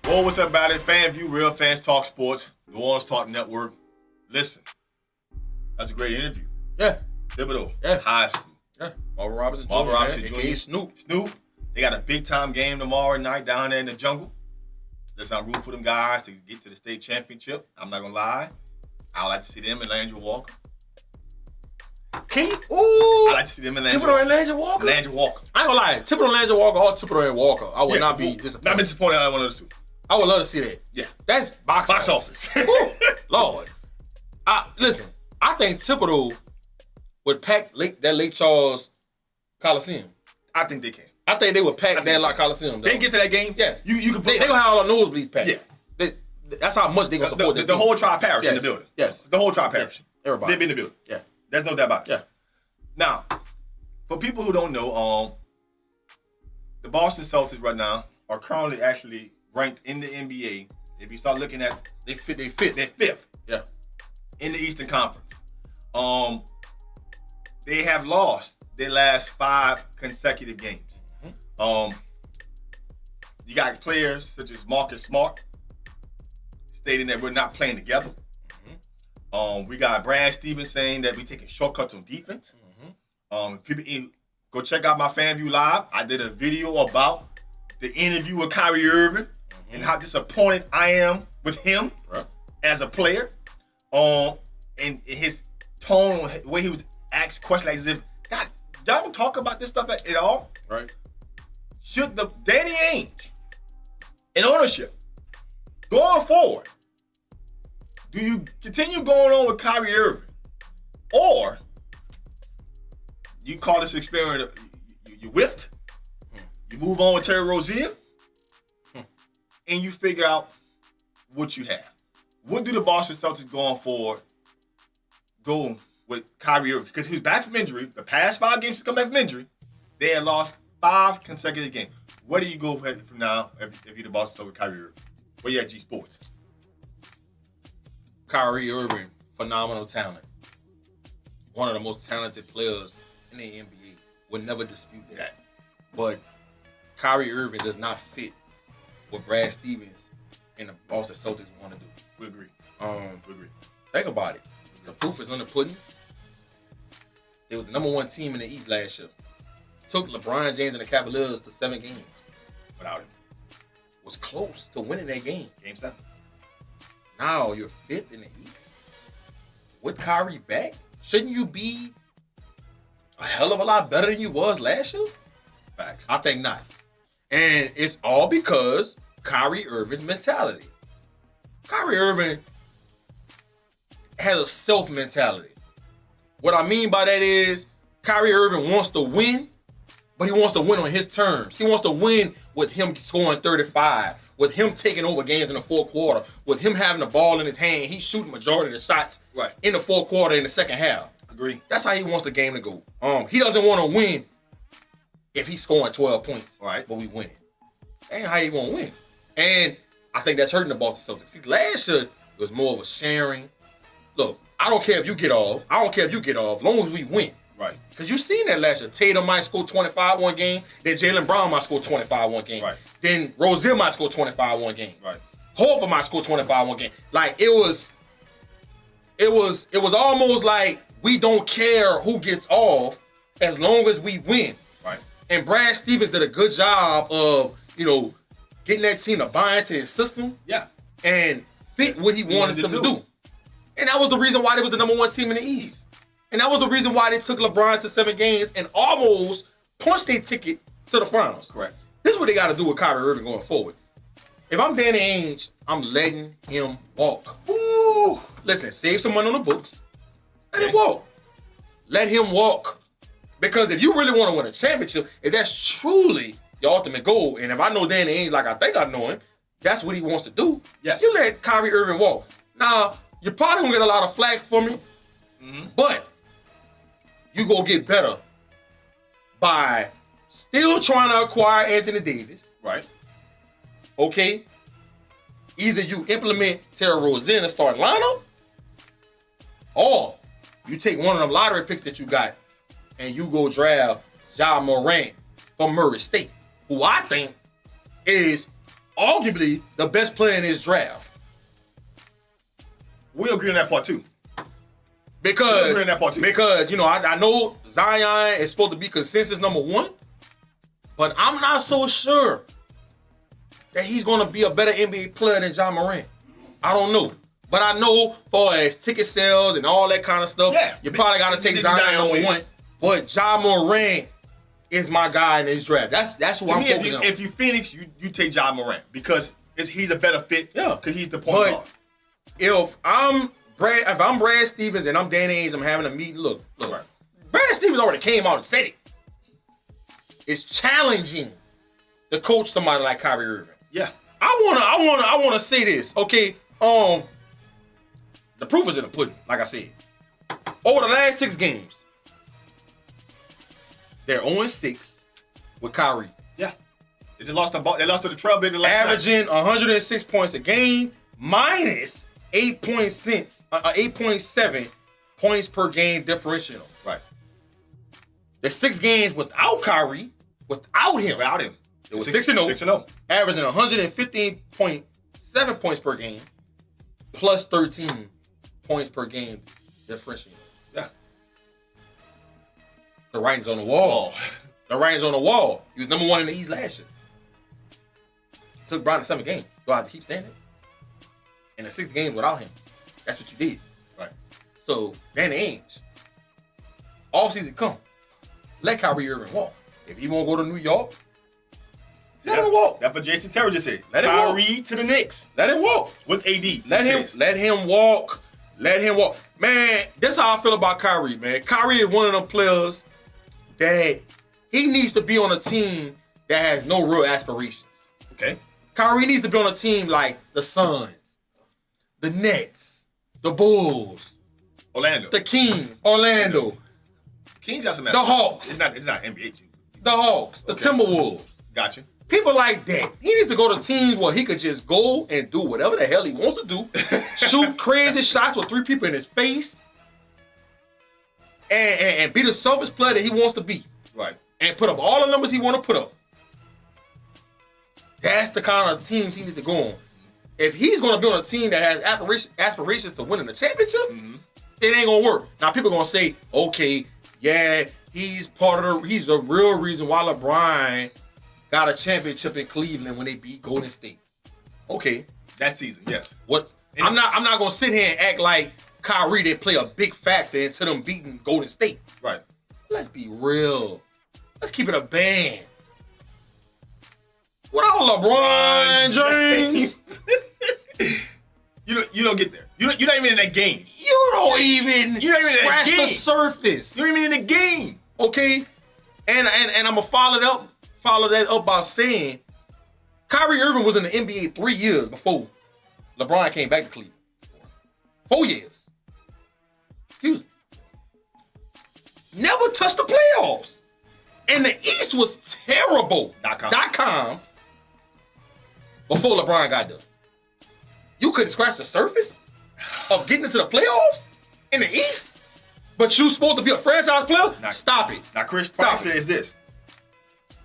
Well, what's up, about it? FanView, Real Fans Talk Sports, New Orleans Talk Network. Listen, that's a great interview. Yeah. Thibodaux, Yeah. high school. Yeah. Marvin Robertson Jr. Marvin Robertson Jr. A.K.A. Snoop. They got a big-time game tomorrow night down there in the jungle. Listen, I'm rooting for them guys to get to the state championship. I'm not going to lie. I like to see them and Landry Walker. Can you? Ooh. I like to see them and Landry Thibodeaux and Landry Walker? Landry Walker. I ain't gonna lie. Thibodeaux and Landry Walker or Thibodeaux and Walker. I would not be Not disappointed. disappointed in one of those two. I would love to see that. Yeah. That's box office. Ooh, Lord. Listen, I think Thibodeaux would pack that Lake Charles Coliseum. I think they can. I think they would pack that like Coliseum. They get to that game. Yeah. You can They gonna have all the nosebleeds packed. Yeah. That's how much they gonna support the whole tri-parish in the Yes. building. Yes. The whole tri-parish. Yes. Everybody. They be in the building. Yeah. There's no doubt about it. Yeah. Now, for people who don't know, the Boston Celtics right now are currently actually ranked in the NBA. If you start looking at, They fit. they're fifth Yeah. in the Eastern Conference. They have lost their last 5 consecutive games. You got players such as Marcus Smart stating that we're not playing together. We got Brad Stevens saying that we taking shortcuts on defense. People go check out my FanView Live. I did a video about the interview with Kyrie Irving and how disappointed I am with him as a player. And his tone, the way he was asked questions like as if, God, y'all don't talk about this stuff at all. Right. Should the Danny Ainge and ownership going forward, do you continue going on with Kyrie Irving, or you call this experiment you whiffed, you move on with Terry Rozier, and you figure out what you have? What do the Boston Celtics going forward go with Kyrie Irving? Because he's back from injury. The past 5 games he's come back from injury. They had lost 5 consecutive games. Where do you go from now if you're the Boston Celtics with Kyrie Irving? Where you at GSportz? Kyrie Irving, phenomenal talent. One of the most talented players in the NBA. Would never dispute that. But Kyrie Irving does not fit what Brad Stevens and the Boston Celtics want to do. We agree. We agree. Think about it. The proof is in the pudding. They was the number 1 team in the East last year. Took LeBron James and the Cavaliers to 7 games Without him. Was close to winning that game. Game 7. Now you're 5th in the East. With Kyrie back, shouldn't you be a hell of a lot better than you was last year? Facts. I think not. And it's all because Kyrie Irving's mentality. Kyrie Irving has a self mentality. What I mean by that is Kyrie Irving wants to win, but he wants to win on his terms. He wants to win with him scoring 35, with him taking over games in the fourth quarter, with him having the ball in his hand. He's shooting majority of the shots in the fourth quarter in the second half. Agree. That's how he wants the game to go. He doesn't want to win if he's scoring 12 points, but we winning. That ain't how he want to win. And I think that's hurting the Boston Celtics. See, last year, it was more of a sharing. Look, I don't care if you get off. I don't care if you get off, as long as we win. Right. Because you seen that last year. Tatum might score 25 one game. Then Jaylen Brown might score 25 one game. Right. Then Rozier might score 25 one game. Right. Horford might score 25 one game. Like, it was almost like we don't care who gets off as long as we win. Right. And Brad Stevens did a good job of, getting that team to buy into his system. Yeah. And fit what he wanted them to do. And that was the reason why they was the number one team in the East. And that was the reason why they took LeBron to 7 games and almost punched their ticket to the finals. Correct. This is what they got to do with Kyrie Irving going forward. If I'm Danny Ainge, I'm letting him walk. Ooh. Listen, save some money on the books. Let him walk. Let him walk. Because if you really want to win a championship, if that's truly your ultimate goal, and if I know Danny Ainge like I think I know him, that's what he wants to do. Yes. You let Kyrie Irving walk. Now, you're probably going to get a lot of flack for me, but you go get better by still trying to acquire Anthony Davis. Right. Okay? Either you implement Terry Rozier in the starting lineup, or you take one of them lottery picks that you got and you go draft Ja Morant from Murray State, who I think is arguably the best player in this draft. We agree on that part too. Because I know Zion is supposed to be consensus number 1, but I'm not so sure that he's going to be a better NBA player than Ja Morant. I don't know. But I know far as ticket sales and all that kind of stuff, you probably got to take Zion number 1. But Ja Morant is my guy in this draft. That's who I'm focusing on. If you Phoenix, you take Ja Morant because he's a better fit. Yeah. Because he's the point guard. If I'm Brad Stevens and I'm Danny Ainge, I'm having a meeting. Look. Right. Brad Stevens already came out and said it. It's challenging to coach somebody like Kyrie Irving. Yeah. I wanna say this. Okay. The proof is in the pudding, like I said. Over the last 6 games, they're 0-6 with Kyrie. Yeah. They just lost the ball. They lost to the Trailblazers last averaging 106 points a game, minus 8.7 points per game differential. Right. The 6 games without Kyrie, without him. It was 6-0. 6-0. Averaging 115.7 points per game, plus 13 points per game differential. Yeah. The writing's on the wall. The writing's on the wall. He was number 1 in the East last year. Took Brown to 7 games. Do I have to keep saying it? And the 6 games without him. That's what you did. Right. So, Danny Ainge, all season come, let Kyrie Irving walk. If he won't go to New York, let him walk. That's what Jason Terry just said. Let him walk. Kyrie to the Knicks. Let him walk. With AD. Let him walk. Let him walk. Man, that's how I feel about Kyrie, man. Kyrie is one of them players that he needs to be on a team that has no real aspirations. Okay. Kyrie needs to be on a team like the Suns, the Nets, the Bulls, Orlando, the Kings, Orlando. Kings got some. The Hawks. It's not NBA team. The Hawks, the Timberwolves. Gotcha. People like that. He needs to go to teams where he could just go and do whatever the hell he wants to do. Shoot crazy shots with 3 people in his face. And be the selfish player that he wants to be. Right. And put up all the numbers he want to put up. That's the kind of teams he needs to go on. If he's going to be on a team that has aspirations to winning the championship, it ain't going to work. Now, people are going to say, okay, yeah, he's the real reason why LeBron got a championship in Cleveland when they beat Golden State. Okay. That season, yes. What? I'm not going to sit here and act like Kyrie didn't play a big factor into them beating Golden State. Right. Let's be real. Let's keep it a band. What up, LeBron James? You don't get there. You're not even in that game. You don't even scratch the surface. You're not even in the game. Okay? And I'm gonna follow that up by saying Kyrie Irving was in the NBA 3 years before LeBron came back to Cleveland. 4 years. Excuse me. Never touched the playoffs. And the East was terrible. .com. Before LeBron got done. You couldn't scratch the surface of getting into the playoffs in the East, but you supposed to be a franchise player? Stop it. Now, Chris Price says this.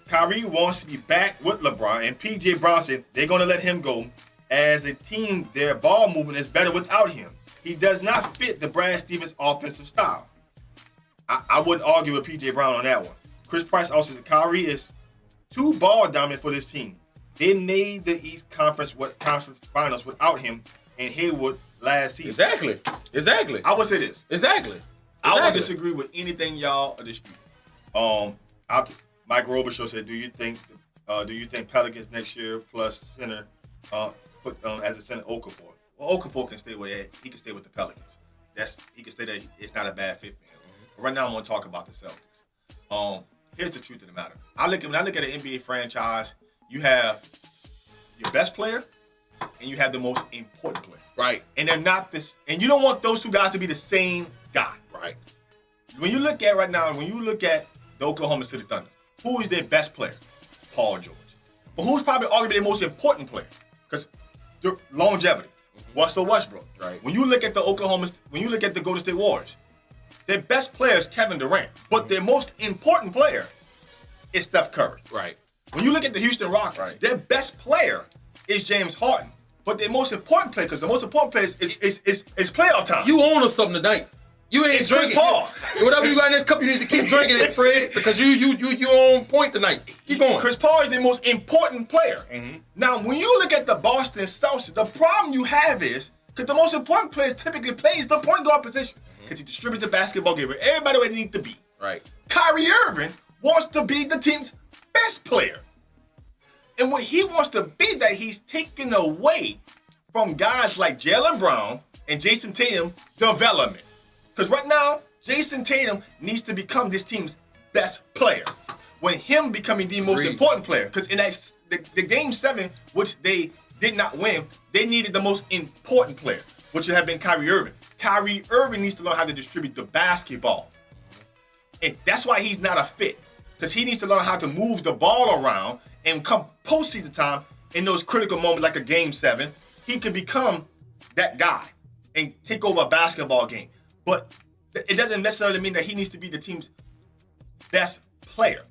Kyrie wants to be back with LeBron, and P.J. Bronson, they're going to let him go. As a team, their ball movement is better without him. He does not fit the Brad Stevens offensive style. I wouldn't argue with P.J. Brown on that one. Chris Price also says Kyrie is too ball dominant for this team. They made the East Conference Finals without him and Hayward last season. Exactly. I would say this. Exactly. I would disagree with anything y'all are disputing. Mike Robertson said, "Do you think Pelicans next year plus center put as a center Okafor? Well, Okafor can stay with he can stay with the Pelicans. He can stay there. It's not a bad fit for him. But right now, I'm going to talk about the Celtics. Here's the truth of the matter. When I look at an NBA franchise, you have your best player and you have the most important player. Right. And they're not this. And you don't want those two guys to be the same guy. Right. When you look at the Oklahoma City Thunder, who is their best player? Paul George. But who's probably arguably their most important player? Because longevity. Russell Westbrook. Right. When you look at the Golden State Warriors, their best player is Kevin Durant, but their most important player is Steph Curry. Right. When you look at the Houston Rockets, their best player is James Harden, but their most important player, because the most important player is playoff time. You own us something tonight. You ain't drinking. Paul. Whatever you got in this cup, you need to keep drinking it, Fred, because you on point tonight. Keep going. Chris Paul is the most important player. Mm-hmm. Now, when you look at the Boston Celtics, the problem you have is because the most important player typically plays the point guard position because he distributes the basketball game where everybody where they need to be. Right. Kyrie Irving wants to be the team's best player. And when he wants to be that, he's taken away from guys like Jaylen Brown and Jason Tatum development. Because right now, Jason Tatum needs to become this team's best player. When him becoming the most important player. Because in the Game 7, which they did not win, they needed the most important player, which would have been Kyrie Irving. Kyrie Irving needs to learn how to distribute the basketball. And that's why he's not a fit. Because he needs to learn how to move the ball around and come postseason time in those critical moments like a Game 7. He could become that guy and take over a basketball game. But it doesn't necessarily mean that he needs to be the team's best player.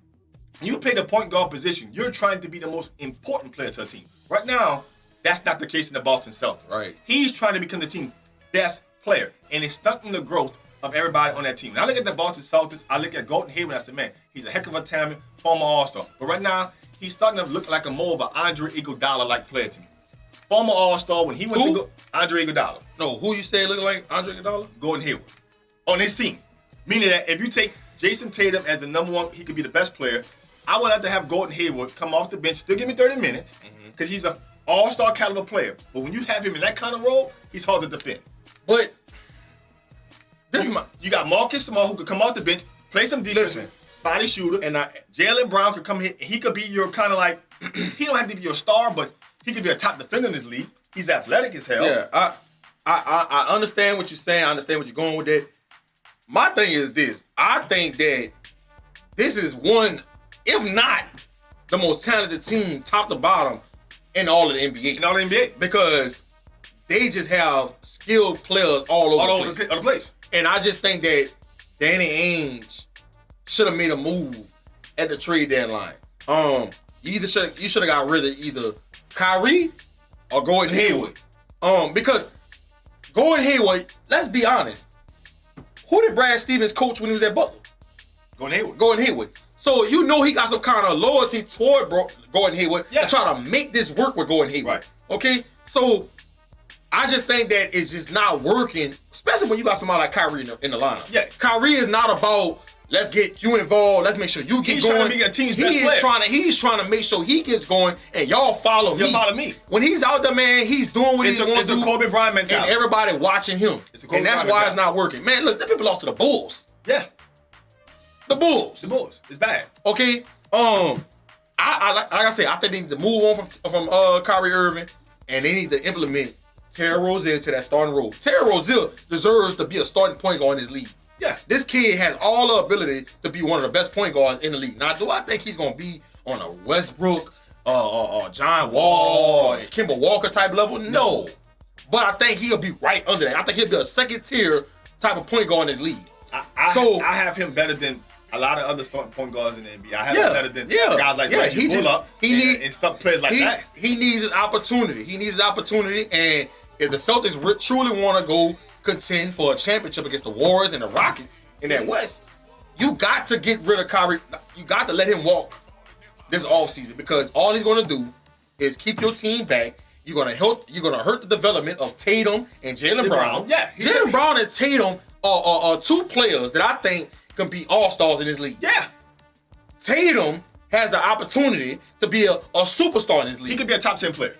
When you play the point guard position, you're trying to be the most important player to a team. Right now, that's not the case in the Boston Celtics. Right. He's trying to become the team's best player, and it's stunting the growth of everybody on that team. When I look at the Boston Celtics, I look at Gordon Hayward, and I say, man, he's a heck of a talent, former All-Star. But right now, he's starting to look like more of an Andre Iguodala-like player to me. Former All-Star, when he went to Andre Iguodala. No, who you say look like Andre Iguodala? Gordon Hayward. On his team. Meaning that if you take Jason Tatum as the number one, he could be the best player. I would have to have Gordon Hayward come off the bench, still give me 30 minutes, because he's an all-star caliber player. But when you have him in that kind of role, he's hard to defend. But you got Marcus Smart who could come off the bench, play some defense, body shooter, and Jaylen Brown could come here. He could be your kind of like, he don't have to be your star, but he could be a top defender in this league. He's athletic as hell. Yeah, I understand what you're saying. I understand what you're going with that. My thing is this. I think that this is one, if not the most talented team, top to bottom, in all of the NBA. In all the NBA. Because they just have skilled players all over the place. And I just think that Danny Ainge should have made a move at the trade deadline. You should have got rid of either Kyrie or Gordon Hayward. Because Gordon Hayward, let's be honest, who did Brad Stevens coach when he was at Butler? Gordon Hayward. So you know he got some kind of loyalty toward Gordon Hayward to try to make this work with Gordon Hayward. Right. Okay? So I just think that it's just not working, especially when you got somebody like Kyrie in the lineup. Yeah. Kyrie is not about Let's get you involved. Let's make sure you get He's going. trying to be a team's best player. He's trying to make sure he gets going, and y'all follow me. Y'all follow me. When he's out there, man, he's doing what he's going to do. It's a Kobe Bryant mentality. And everybody watching him. And that's why it's not working. Man, look, the people lost to the Bulls. Yeah. The Bulls. The Bulls. It's bad. Okay. Like I said, I think they need to move on from Kyrie Irving, and they need to implement Terry Rozier to that starting role. Terry Rozier deserves to be a starting point guard in this league. Yeah. This kid has all the ability to be one of the best point guards in the league. Now, do I think he's going to be on a Westbrook, John Wall, Kemba Walker type level? No. But I think he'll be right under that. I think he'll be a second tier type of point guard in this league. I have him better than a lot of other starting point guards in the NBA. I have him better than guys like Reggie Bullock and stuff players like that. He needs his opportunity. And if the Celtics truly want to go contend for a championship against the Warriors and the Rockets in that West, you got to get rid of Kyrie. You got to let him walk this offseason, because all he's going to do is keep your team back. You're gonna hurt the development of Tatum and Jaylen Brown. Yeah, Jaylen Brown and Tatum are two players that I think can be all-stars in this league. Yeah. Tatum has the opportunity to be a superstar in this league. He could be a top 10 player.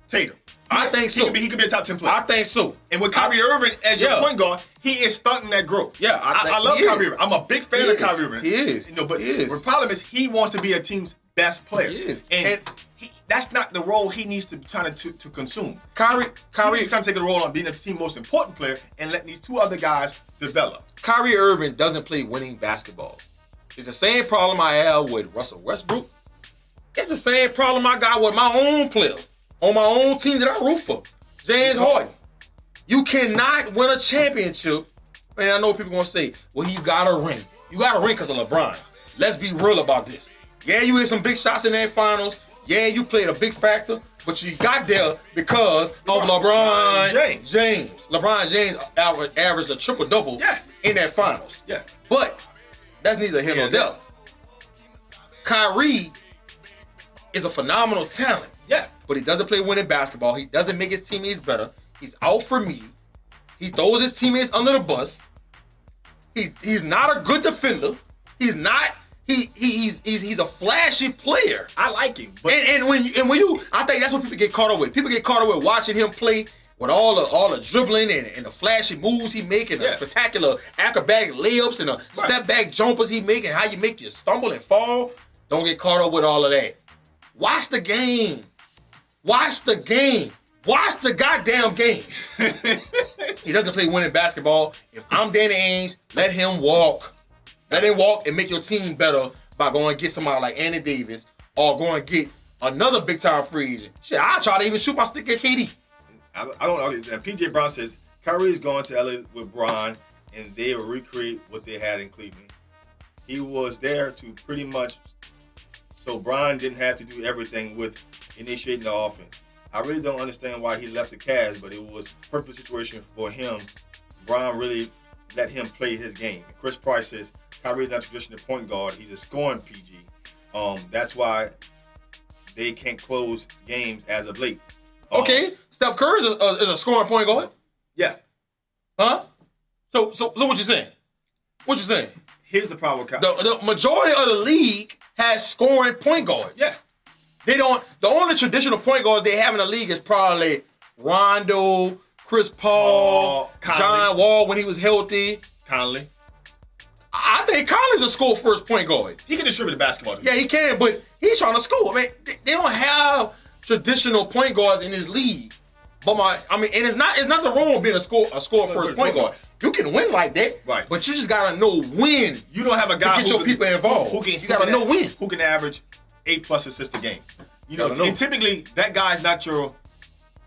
Tatum. I think so. He could be a top 10 player. I think so. And with Kyrie Irving as your point guard, he is stunting that growth. Yeah, I love Kyrie Irving. I'm a big fan of Kyrie Irving. He is. But the problem is he wants to be a team's best player. He is. And that's not the role he needs to try to consume. Kyrie is trying to take the role on being the team's most important player and letting these two other guys develop. Kyrie Irving doesn't play winning basketball. It's the same problem I have with Russell Westbrook. It's the same problem I got with my own player on my own team that I root for, James Harden. You cannot win a championship. And I know people going to say, well, you got a ring. You got a ring because of LeBron. Let's be real about this. Yeah, you hit some big shots in that finals. Yeah, you played a big factor, but you got there because of LeBron James. LeBron James averaged a triple-double in that finals. Yeah. But that's neither here nor there. Kyrie is a phenomenal talent. Yeah. But he doesn't play winning basketball. He doesn't make his teammates better. He's out for me. He throws his teammates under the bus. He's not a good defender. He's not. He's a flashy player. I like him. But and when you I think that's what people get caught up with. People get caught up with watching him play with all the dribbling and the flashy moves he making, the spectacular acrobatic layups and the step back jumpers he making, how you make you stumble and fall. Don't get caught up with all of that. Watch the game. Watch the game. Watch the goddamn game. He doesn't play winning basketball. If I'm Danny Ainge, let him walk. Let him walk and make your team better by going and get somebody like Anthony Davis or going and get another big-time free agent. Shit, I'll try to even shoot my stick at KD. I don't know. And P.J. Brown says Kyrie is going to LA with Bron, and they will recreate what they had in Cleveland. He was there to pretty much, so Bron didn't have to do everything with initiating the offense. I really don't understand why he left the Cavs, but it was a perfect situation for him. Bron really let him play his game. Chris Price says Kyrie is not a traditional point guard. He's a scoring PG. That's why they can't close games as of late. Okay, Steph Curry is a scoring point guard. Yeah. Huh? So what you saying? What you saying? Here's the problem with Kyrie. The majority of the league has scoring point guards. Yeah. They don't. The only traditional point guards they have in the league is probably Rondo, Chris Paul, John Wall when he was healthy. Conley. I think Conley's a score first point guard. He can distribute the basketball. Yeah, he can, but he's trying to score. I mean, they don't have traditional point guards in this league. But and it's nothing wrong with being a score first point guard. You can win like that, right? But you just gotta know when. You don't have a guy to get your people involved. You gotta know when. Who can average 8+ assists a game? You know, and typically that guy is not your.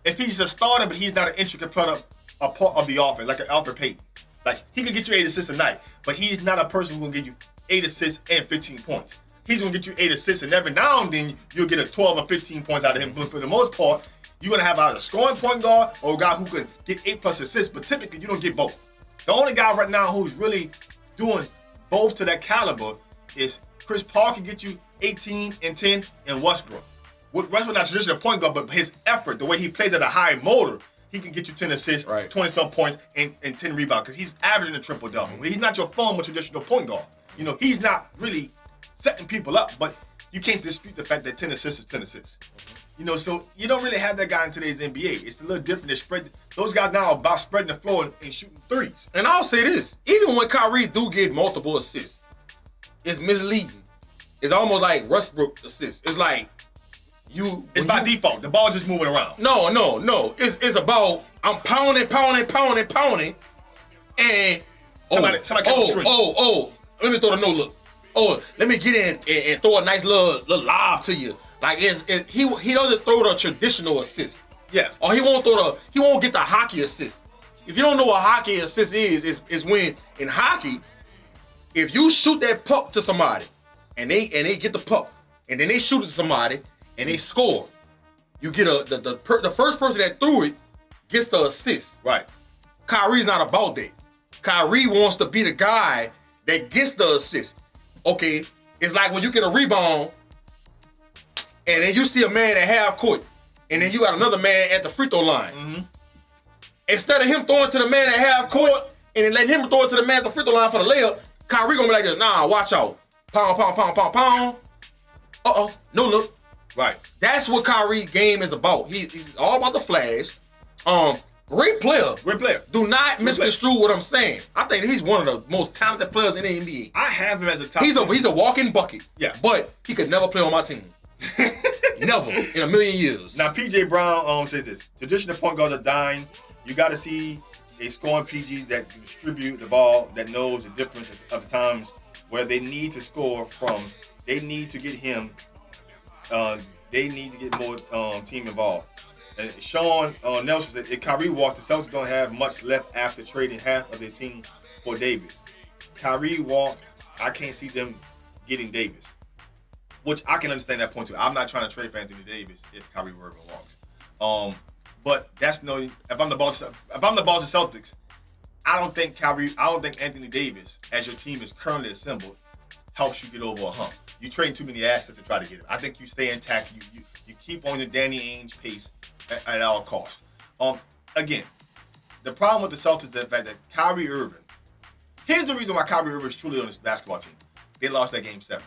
If he's a starter, but he's not an intricate part of the offense, like an Alfred Payton. Like he could get you 8 assists a night, but he's not a person who will get you 8 assists and 15 points. He's gonna get you 8 assists, and every now and then you'll get a 12 or 15 points out of him. But for the most part, you're gonna have either a scoring point guard or a guy who can get 8+ assists. But typically, you don't get both. The only guy right now who's really doing both to that caliber is Chris Paul can get you 18 and 10, and Westbrook. Westbrook not traditional point guard, but his effort, the way he plays at a high motor, he can get you 10 assists, 20-some points, and 10 rebounds because he's averaging a triple-double. He's not your former traditional point guard. You know, he's not really setting people up, but you can't dispute the fact that 10 assists is 10 assists. You know, so you don't really have that guy in today's NBA. It's a little different. They spread. Those guys now are about spreading the floor and shooting threes. And I'll say this: even when Kyrie do get multiple assists, it's misleading. It's almost like Westbrook assists. It's like It's by default. The ball's just moving around. No. It's about I'm pounding, and somebody let me throw the no look. Oh, let me get in and throw a nice little lob to you. Like he doesn't throw the traditional assist. Yeah. Or he won't get the hockey assist. If you don't know what hockey assist is when in hockey, if you shoot that puck to somebody and they get the puck and then they shoot it to somebody and they score, you get the first person that threw it gets the assist. Right. Kyrie's not about that. Kyrie wants to be the guy that gets the assist. Okay, it's like when you get a rebound and then you see a man at half court and then you got another man at the free throw line. Mm-hmm. Instead of him throwing to the man at half court and then letting him throw it to the man at the free throw line for the layup, Kyrie gonna be like this, nah, watch out. Pound. Uh-oh, no look. Right. That's what Kyrie game is about. He's all about the flash. Great player. Do not misconstrue what I'm saying. I think he's one of the most talented players in the NBA. I have him as a top. He's a walking bucket. Yeah. But he could never play on my team. Never in a million years. Now PJ Brown says this: traditional point guards are dying. You got to see a scoring PG that can distribute the ball, that knows the difference of the times where they need to score from. They need to get him. They need to get more team involved. And Sean Nelson said, if Kyrie walked, the Celtics don't have much left after trading half of their team for Davis. Kyrie walked, I can't see them getting Davis. Which I can understand that point too. I'm not trying to trade for Anthony Davis if Kyrie Irving walks. But that's no. If I'm the Boston Celtics, I don't think Anthony Davis, as your team is currently assembled, helps you get over a hump. You trade too many assets to try to get it. I think you stay intact. You keep on your Danny Ainge pace at all costs. Again, the problem with the Celtics is the fact that Kyrie Irving. Here's the reason why Kyrie Irving is truly on this basketball team. They lost that game 7.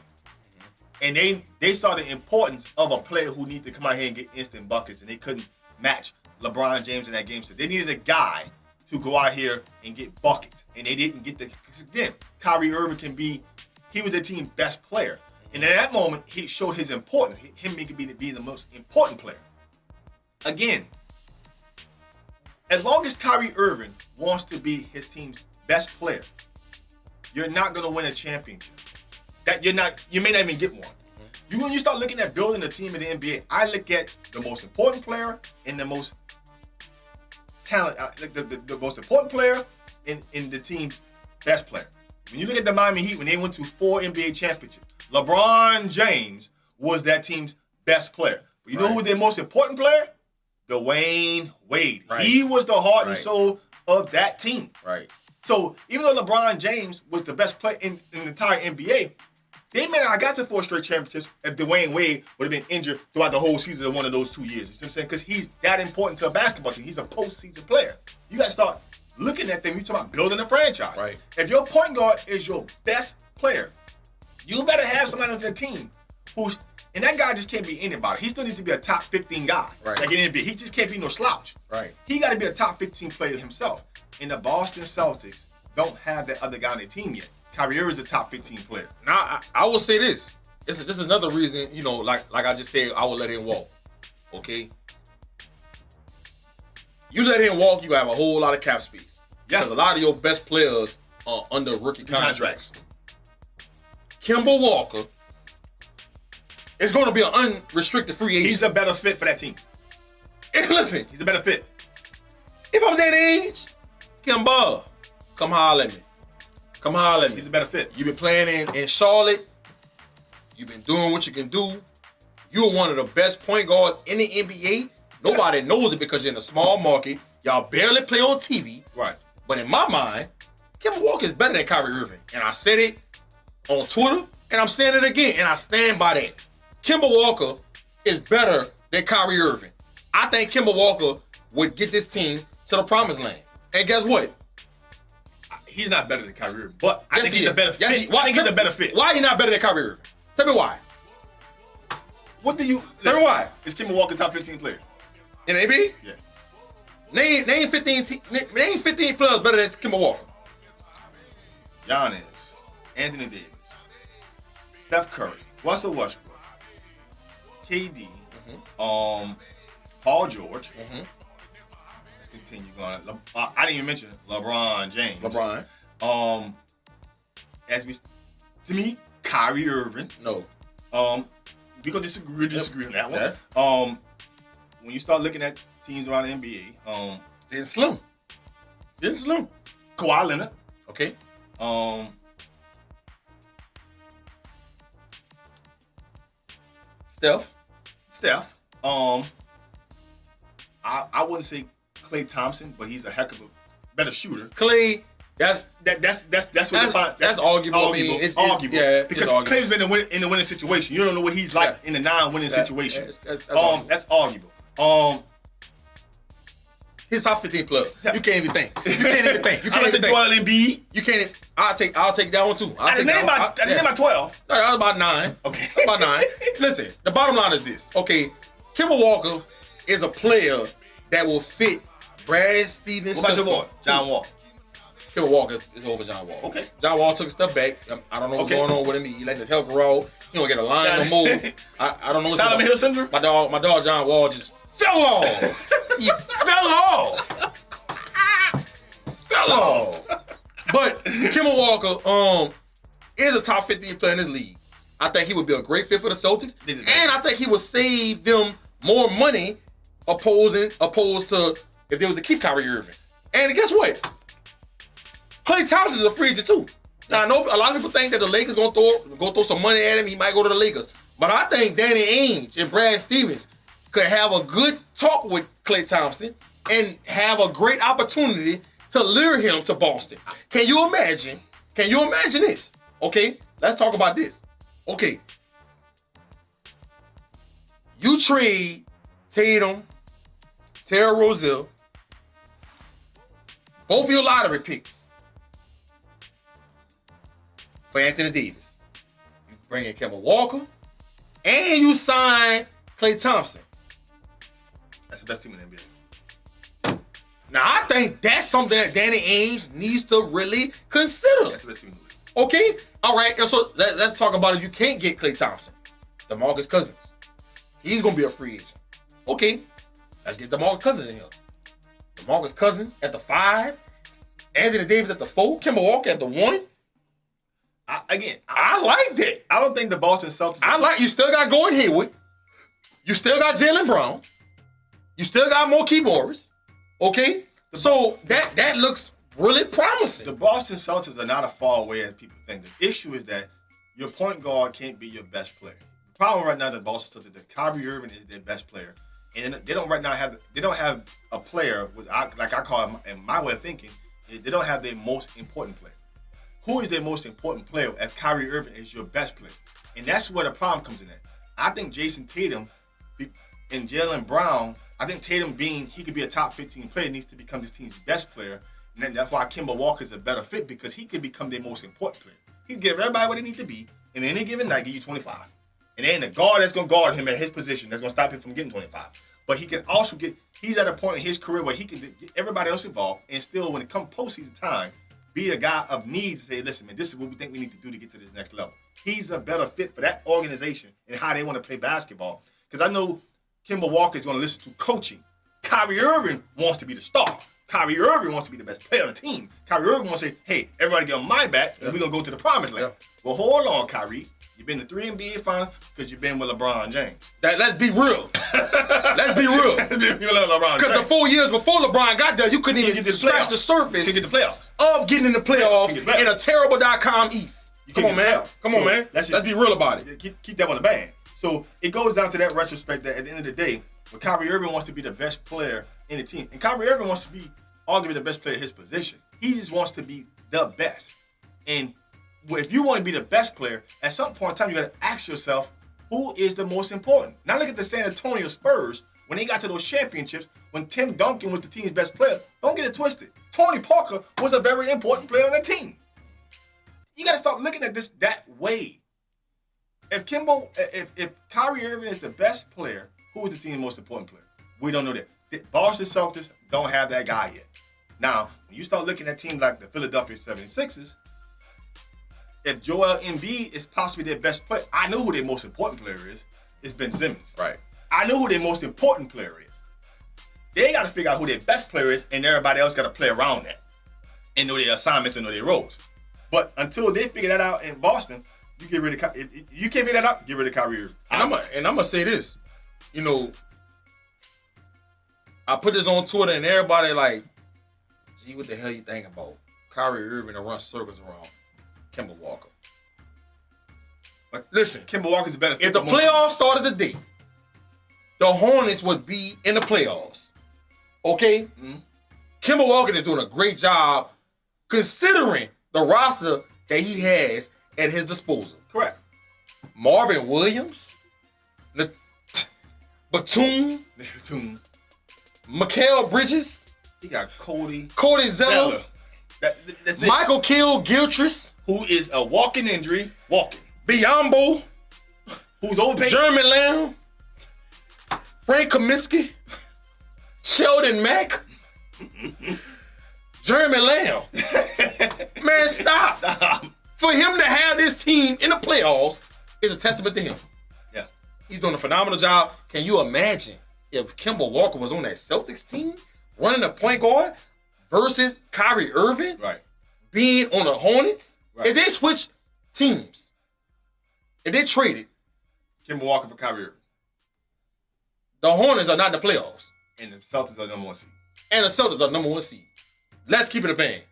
And they saw the importance of a player who needed to come out here and get instant buckets, and they couldn't match LeBron James in that game. So they needed a guy to go out here and get buckets, and they didn't get again, Kyrie Irving he was the team's best player. And at that moment, he showed his importance, him being the most important player. Again, as long as Kyrie Irving wants to be his team's best player, you're not going to win a championship. You may not even get one. When you start looking at building a team in the NBA, I look at the most important player and the most talent, the most important player in the team's best player. When you look at the Miami Heat, when they went to 4 NBA championships, LeBron James was that team's best player. But you know who was their most important player? Dwayne Wade. Right. He was the heart and soul of that team. Right. So even though LeBron James was the best player in the entire NBA, they may not have got to 4 straight championships if Dwayne Wade would have been injured throughout the whole season of one of those 2 years. You see what I'm saying? Because he's that important to a basketball team. He's a postseason player. You got to start looking at them. You're talking about building a franchise. Right. If your point guard is your best player, you better have somebody on the team who's, and that guy just can't be anybody. He still needs to be a top 15 guy. Right. Like in NBA. He just can't be no slouch. Right. He got to be a top 15 player himself. And the Boston Celtics don't have that other guy on their team yet. Kyrie Irving is a top 15 player. Now, I will say this. This is another reason, like I just said, I will let him walk. Okay? You let him walk, you have a whole lot of cap space. Yeah. Because a lot of your best players are under rookie contracts. Kemba Walker is going to be an unrestricted free agent. He's a better fit for that team. And listen, he's a better fit. If I'm that age, Kemba, come holler at me. Come holler at me. He's a better fit. You've been playing in Charlotte. You've been doing what you can do. You're one of the best point guards in the NBA. Nobody knows it because you're in a small market. Y'all barely play on TV. Right. But in my mind, Kemba Walker is better than Kyrie Irving. And I said it on Twitter, and I'm saying it again, and I stand by that. Kemba Walker is better than Kyrie Irving. I think Kemba Walker would get this team to the promised land. And guess what? He's not better than Kyrie Irving, but I Yes, think he he's a is. better fit. Yes, I think he's a better fit. Why he not better than Kyrie Irving? Tell me why. What do you? Tell me why. Is Kemba Walker top 15 player? In AB? Yeah. Name 15 players better than Kemba Walker. Giannis, Anthony Davis, Steph Curry, Russell Westbrook, KD, Paul George. Let's continue going. I didn't even mention LeBron James. To me, Kyrie Irving. No. We gonna disagree on that one. Yeah. When you start looking at teams around the NBA, It's slim. Kawhi Leonard. Okay. Steph. I wouldn't say Klay Thompson, but he's a heck of a better shooter. Clay. That's what That's arguable. I mean, Arguable. it's Arguable. yeah, Because it's arguable. Clay's been in the winning situation. You don't know what he's like in the non-winning situation. That's arguable. That's arguable. His top 15 plus. You can't even think. You can't even think. You I can't like even the think. Joel Embiid. You can't. I'll take that one too. That's his name by 12. No, that was about 9. Okay. That's about 9. Listen, the bottom line is this. Okay, Kemba Walker is a player that will fit Brad Stevens' What about system. your boy, John Wall? Kemba Walker is over John Wall. Okay. John Wall took a step back. I don't know what's going on with him. He let his health grow. He don't get a line no more. I don't know what's Solomon Hill syndrome? My dog John Wall just fell off. He fell off. But Kemba Walker is a top 15 player in this league. I think he would be a great fit for the Celtics. And I think he would save them more money opposed to if they was to keep Kyrie Irving. And guess what? Klay Thompson is a free agent too. Now I know a lot of people think that the Lakers gonna throw some money at him. He might go to the Lakers. But I think Danny Ainge and Brad Stevens could have a good talk with Klay Thompson and have a great opportunity to lure him to Boston. Can you imagine this? Okay, let's talk about this. Okay. You trade Tatum, Terry Rozier, both of your lottery picks for Anthony Davis. You bring in Kemba Walker, and you sign Klay Thompson. That's the best team in the NBA. Now, I think that's something that Danny Ainge needs to really consider. That's the best team in the league. Okay? All right. So let's talk about if you can't get Klay Thompson. DeMarcus Cousins. He's going to be a free agent. Okay. Let's get DeMarcus Cousins in here. DeMarcus Cousins at the 5. Anthony Davis at the 4. Kemba Walker at the 1. I like that. I don't think the Boston Celtics... You still got Gordon Hayward. You still got Jaylen Brown. You still got Mookie Morris. Okay? So that looks really promising. The Boston Celtics are not as far away as people think. The issue is that your point guard can't be your best player. The problem right now is that Boston Celtics, that Kyrie Irving is their best player. And they don't have a player, like I call it in my way of thinking, they don't have their most important player. Who is their most important player if Kyrie Irving is your best player? And that's where the problem comes in at. I think Jason Tatum and Jaylen Brown, I think Tatum he could be a top 15 player, needs to become this team's best player. And then that's why Kemba Walker is a better fit, because he could become their most important player. He can give everybody what they need to be, and any given night give you 25. And there ain't a guard that's going to guard him at his position that's going to stop him from getting 25. But he can also he's at a point in his career where he can get everybody else involved, and still, when it comes postseason time, be a guy of need to say, listen, man, this is what we think we need to do to get to this next level. He's a better fit for that organization and how they want to play basketball. Because I know Kemba Walker is going to listen to coaching. Kyrie Irving wants to be the star. Kyrie Irving wants to be the best player on the team. Kyrie Irving wants to say, hey, everybody get on my back, and we're going to go to the promised land. Yeah. Well, hold on, Kyrie. You've been to 3 NBA finals because you've been with LeBron James. Let's be real. Let's be real. Because the 4 years before LeBron got there, you couldn't even scratch the surface to get the playoffs. Of getting in the playoffs in a terrible .com East. Come on, man. Come on, man. Let's be real about it. Keep that on the band. So it goes down to that retrospect that at the end of the day, when Kyrie Irving wants to be the best player in the team, and Kyrie Irving wants to be arguably the best player in his position. He just wants to be the best. And if you want to be the best player, at some point in time, you got to ask yourself, who is the most important? Now look at the San Antonio Spurs, when they got to those championships, when Tim Duncan was the team's best player, don't get it twisted. Tony Parker was a very important player on the team. You got to start looking at this that way. If Kyrie Irving is the best player, who is the team's most important player? We don't know that. The Boston Celtics don't have that guy yet. Now, when you start looking at teams like the Philadelphia 76ers, if Joel Embiid is possibly their best player, I know who their most important player is. It's Ben Simmons. Right. I know who their most important player is. They got to figure out who their best player is, and everybody else got to play around that and know their assignments and know their roles. But until they figure that out in Boston, you get rid of. If you can't figure that out, get rid of Kyrie Irving. And I'm gonna say this, you know, I put this on Twitter and everybody like, gee, what the hell you think about Kyrie Irving to run circles around Kemba Walker? But listen, Kemba Walker's a better. If the playoffs started today, the Hornets would be in the playoffs. Okay? Mm-hmm. Kemba Walker is doing a great job considering the roster that he has at his disposal. Correct. Marvin Williams, Batum, Mikal Bridges. He got Cody Zeller. That's it. Michael Gilchrist, who is a walking injury, Biyombo, who's overpaid. Jeremy Lamb, Frank Kaminsky, Sheldon Mack, Jeremy Lamb. Man, stop. For him to have this team in the playoffs is a testament to him. Yeah. He's doing a phenomenal job. Can you imagine if Kemba Walker was on that Celtics team running the point guard versus Kyrie Irving being on the Hornets? Right. If they switched teams, if they traded Kemba Walker for Kyrie Irving, the Hornets are not in the playoffs. And the Celtics are number 1 seed. And the Celtics are number 1 seed. Let's keep it a bang.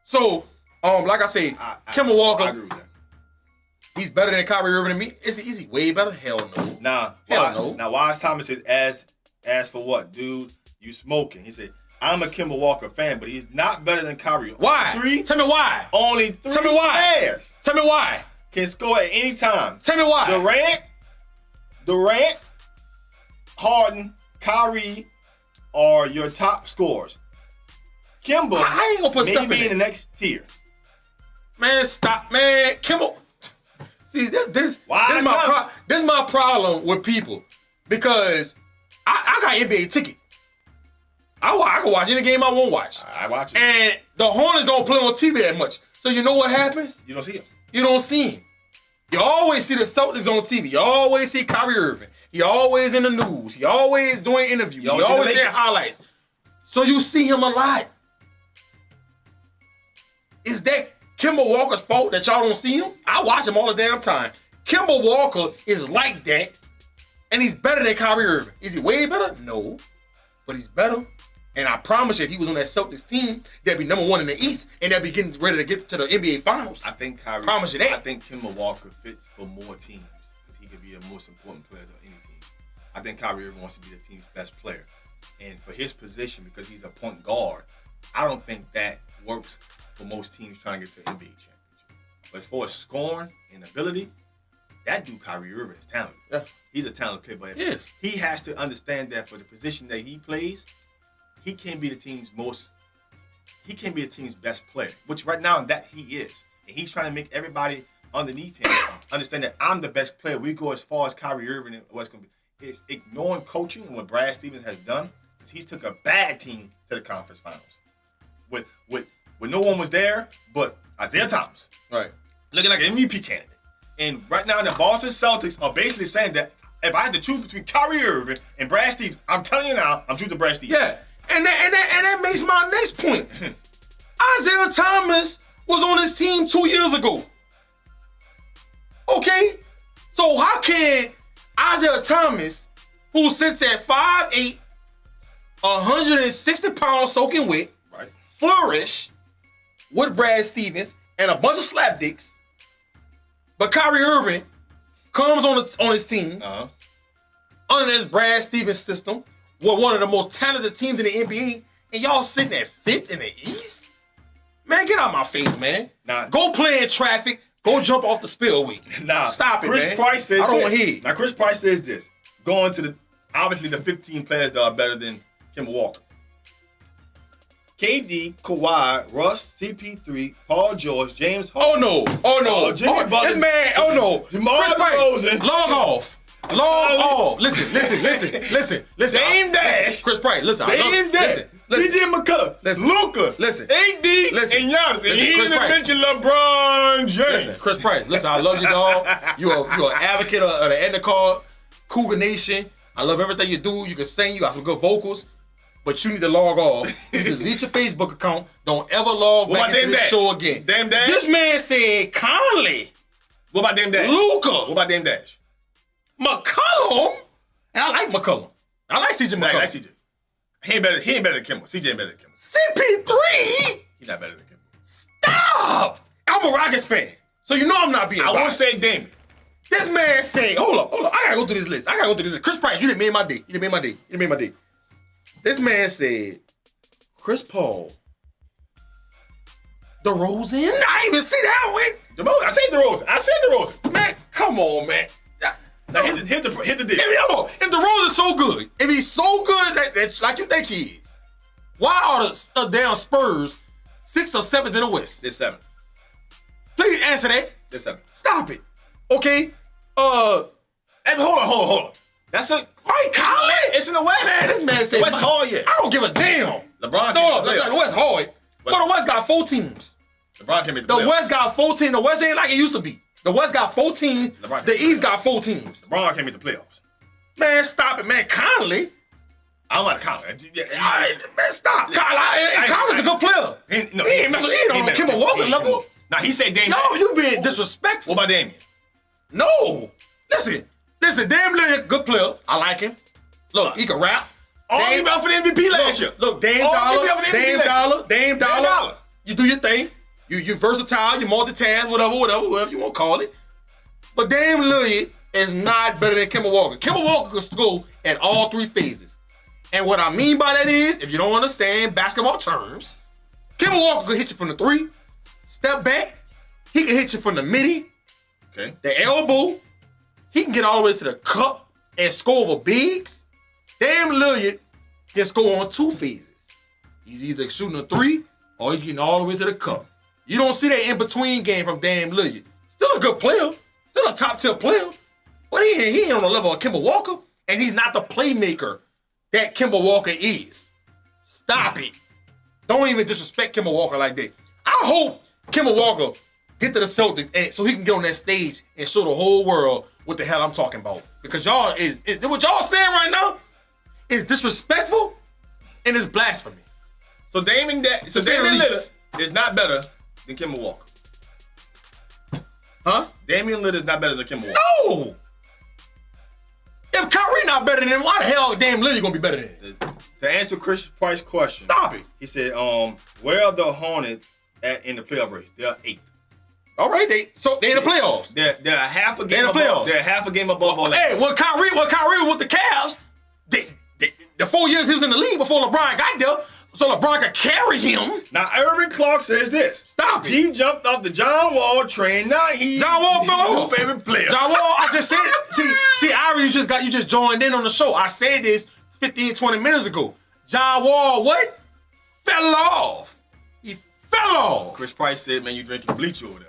So, like I say, Kemba Walker, I agree with that. He's better than Kyrie Irving to me. Is he way better? Hell no. Now, Wise Thomas says, as for what, dude? You smoking. He said, I'm a Kemba Walker fan, but he's not better than Kyrie. Why? Tell me why. Only 3 Tell me why. players. Tell me why. Can score at any time. Tell me why. Durant, Harden, Kyrie are your top scorers. Kemba, I ain't gonna put stuff in the next tier. Man, stop, man. Kemba. See, this is my problem with people because I got NBA ticket. I can watch any game I want to watch. I watch it. And the Hornets don't play on TV that much. So you know what happens? You don't see him. You don't see him. You always see the Celtics on TV. You always see Kyrie Irving. He always in the news. He always doing interviews. He always saying highlights. So you see him a lot. Is that Kemba Walker's fault that y'all don't see him? I watch him all the damn time. Kemba Walker is like that, and he's better than Kyrie Irving. Is he way better? No, but he's better. And I promise you, if he was on that Celtics team, they'd be number 1 in the East, and they'd be getting ready to get to the NBA Finals. I think Kyrie. Promise you that. I think Kemba Walker fits for more teams because he could be the most important player of any team. I think Kyrie Irving wants to be the team's best player, and for his position, because he's a point guard, I don't think that works for most teams trying to get to the NBA championship. But as far as scoring and ability, that dude Kyrie Irving is talented. Yeah. He's a talented player, but yes. He has to understand that for the position that he plays, he can't be the team's best player, which right now that he is. And he's trying to make everybody underneath him understand that I'm the best player. We go as far as Kyrie Irving and what's going to be. It's ignoring coaching and what Brad Stevens has done. He's took a bad team to the conference finals. With no one was there but Isaiah Thomas. Right. Looking like an MVP candidate. And right now the Boston Celtics are basically saying that if I had to choose between Kyrie Irving and Brad Stevens, I'm telling you now, I'm choosing Brad Stevens. Yeah. And that makes my next point. Isaiah Thomas was on his team 2 years ago. Okay? So how can Isaiah Thomas, who sits at 5'8", 160 pounds soaking wet, flourish with Brad Stevens and a bunch of slapdicks, but Kyrie Irving comes on his team under this Brad Stevens system with one of the most talented teams in the NBA, and y'all sitting at 5th in the East? Man, get out my face, man. Go play in traffic. Go jump off the spillway. Stop it, Chris man. Price says I don't this. want to hear it. Now, Chris Price says this. obviously the 15 players that are better than Kemba Walker. KD, Kawhi, Russ, CP3, Paul George, James Harden. Oh no! Jimmy Butler. This man! Oh no! DeMar DeRozan. Log off! Listen. Dame Dash. Chris Price, listen. Dame Dash. Listen. TJ McCullough. Listen. Luka. Listen. AD. Listen. And Giannis. And Listen, he Chris didn't Price. mention LeBron James. Listen, Chris Price. Listen, I love you, dog. You're an advocate of the end of card, Cougar Nation. I love everything you do. You can sing. You got some good vocals. But you need to log off. Delete your Facebook account. Don't ever log back into this show again. Dame Dash? This man said Conley. What about Dame Dash? Luka. What about Dame Dash? McCollum. And I like McCollum. I like CJ McCollum. I like CJ. He ain't better than Kemba. CJ ain't better than Kemba. CP3. He's not better than Kemba. Stop. I'm a Rockets fan. So you know I'm not being I won't biased. say Dame. This man say, hold up. I gotta go through this list. Chris Price, you done made my day. This man said, Chris Paul, DeRozan. I didn't even see that one. I said DeRozan. Man, come on, man. Now hit the deal. If DeRozan's so good, if he's so good that like you think he is, why are the damn Spurs 6th or 7th in the West? They're 7th. Please answer that. They're 7th. Stop it. Okay. Hey, hold on. That's a Mike Conley. It's in the West. Man, this man said West hard yet. I don't give a damn. LeBron No, can't make the the playoffs. West hard. But the West got 4 teams. LeBron can't make the The playoffs. West got 14. The West ain't like it used to be. The West got 14. LeBron The can't East make got 4 teams. LeBron can't make the playoffs. Man, stop it, man. Conley. I'm not Conley. Man, stop. Conley's a good player. He ain't on Kemba Walker level. Nah, he said Dame. No, you being disrespectful. What about Damian? No. Listen. Dame Lillard, good player. I like him. Look, he can rap. He up for the MVP last year. Look, Dame Dollar. You do your thing. You versatile. You multitask. Whatever you want to call it. But Dame Lillard is not better than Kemba Walker. Kemba Walker could score at all 3 phases. And what I mean by that is, if you don't understand basketball terms, Kemba Walker could hit you from the 3, step back. He can hit you from the midi, Okay. the elbow. He can get all the way to the cup and score over bigs. Dame Lillard can score on 2 phases. He's either shooting a 3 or he's getting all the way to the cup. You don't see that in-between game from Dame Lillard. Still a good player. Still a top-tier player. But he ain't on the level of Kemba Walker. And he's not the playmaker that Kemba Walker is. Stop it. Don't even disrespect Kemba Walker like that. I hope Kemba Walker get to the Celtics and so he can get on that stage and show the whole world what the hell I'm talking about. Because y'all is what y'all saying right now is disrespectful and it's blasphemy. So Damian Lillard is not better than Kemba Walker. Huh? Damian Lillard is not better than Kemba Walker. No! If Kyrie not better than him, why the hell Dame Lillard gonna be better than him? To answer Chris Price's question, Stop it. he said, where are the Hornets at in the playoff race? They're 8th. All right, they in the playoffs. They're a half a game in the above. playoffs. They're half a game above. Hey, when Kyrie was with the Cavs, the 4 years he was in the league before LeBron got there, so LeBron could carry him. Now, Irvin Clark says this. Stop it. He jumped off the John Wall train. Now he's John Wall fell your off. favorite player. John Wall, I just said, see, Irie, you just joined in on the show. I said this 15, 20 minutes ago. John Wall, what? Fell off. He fell off. Chris Price said, man, you drinking bleach over there.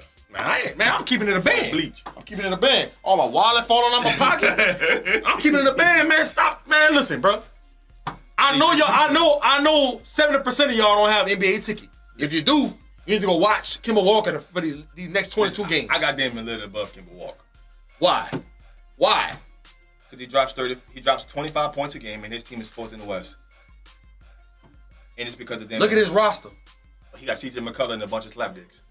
Man, I'm keeping it a band. Bleach. I'm keeping it a band. All my wallet falling out my pocket. I'm keeping it a band, man. Stop, man. Listen, bro. I know 70% of y'all don't have NBA ticket. If you do, you need to go watch Kemba Walker for these next 22 games. I got Damian Lillard above Kemba Walker. Why? Because he drops 25 points a game, and his team is 4th in the West. And it's because of Damian. Look at his roster. He got CJ McCullough and a bunch of slapdicks.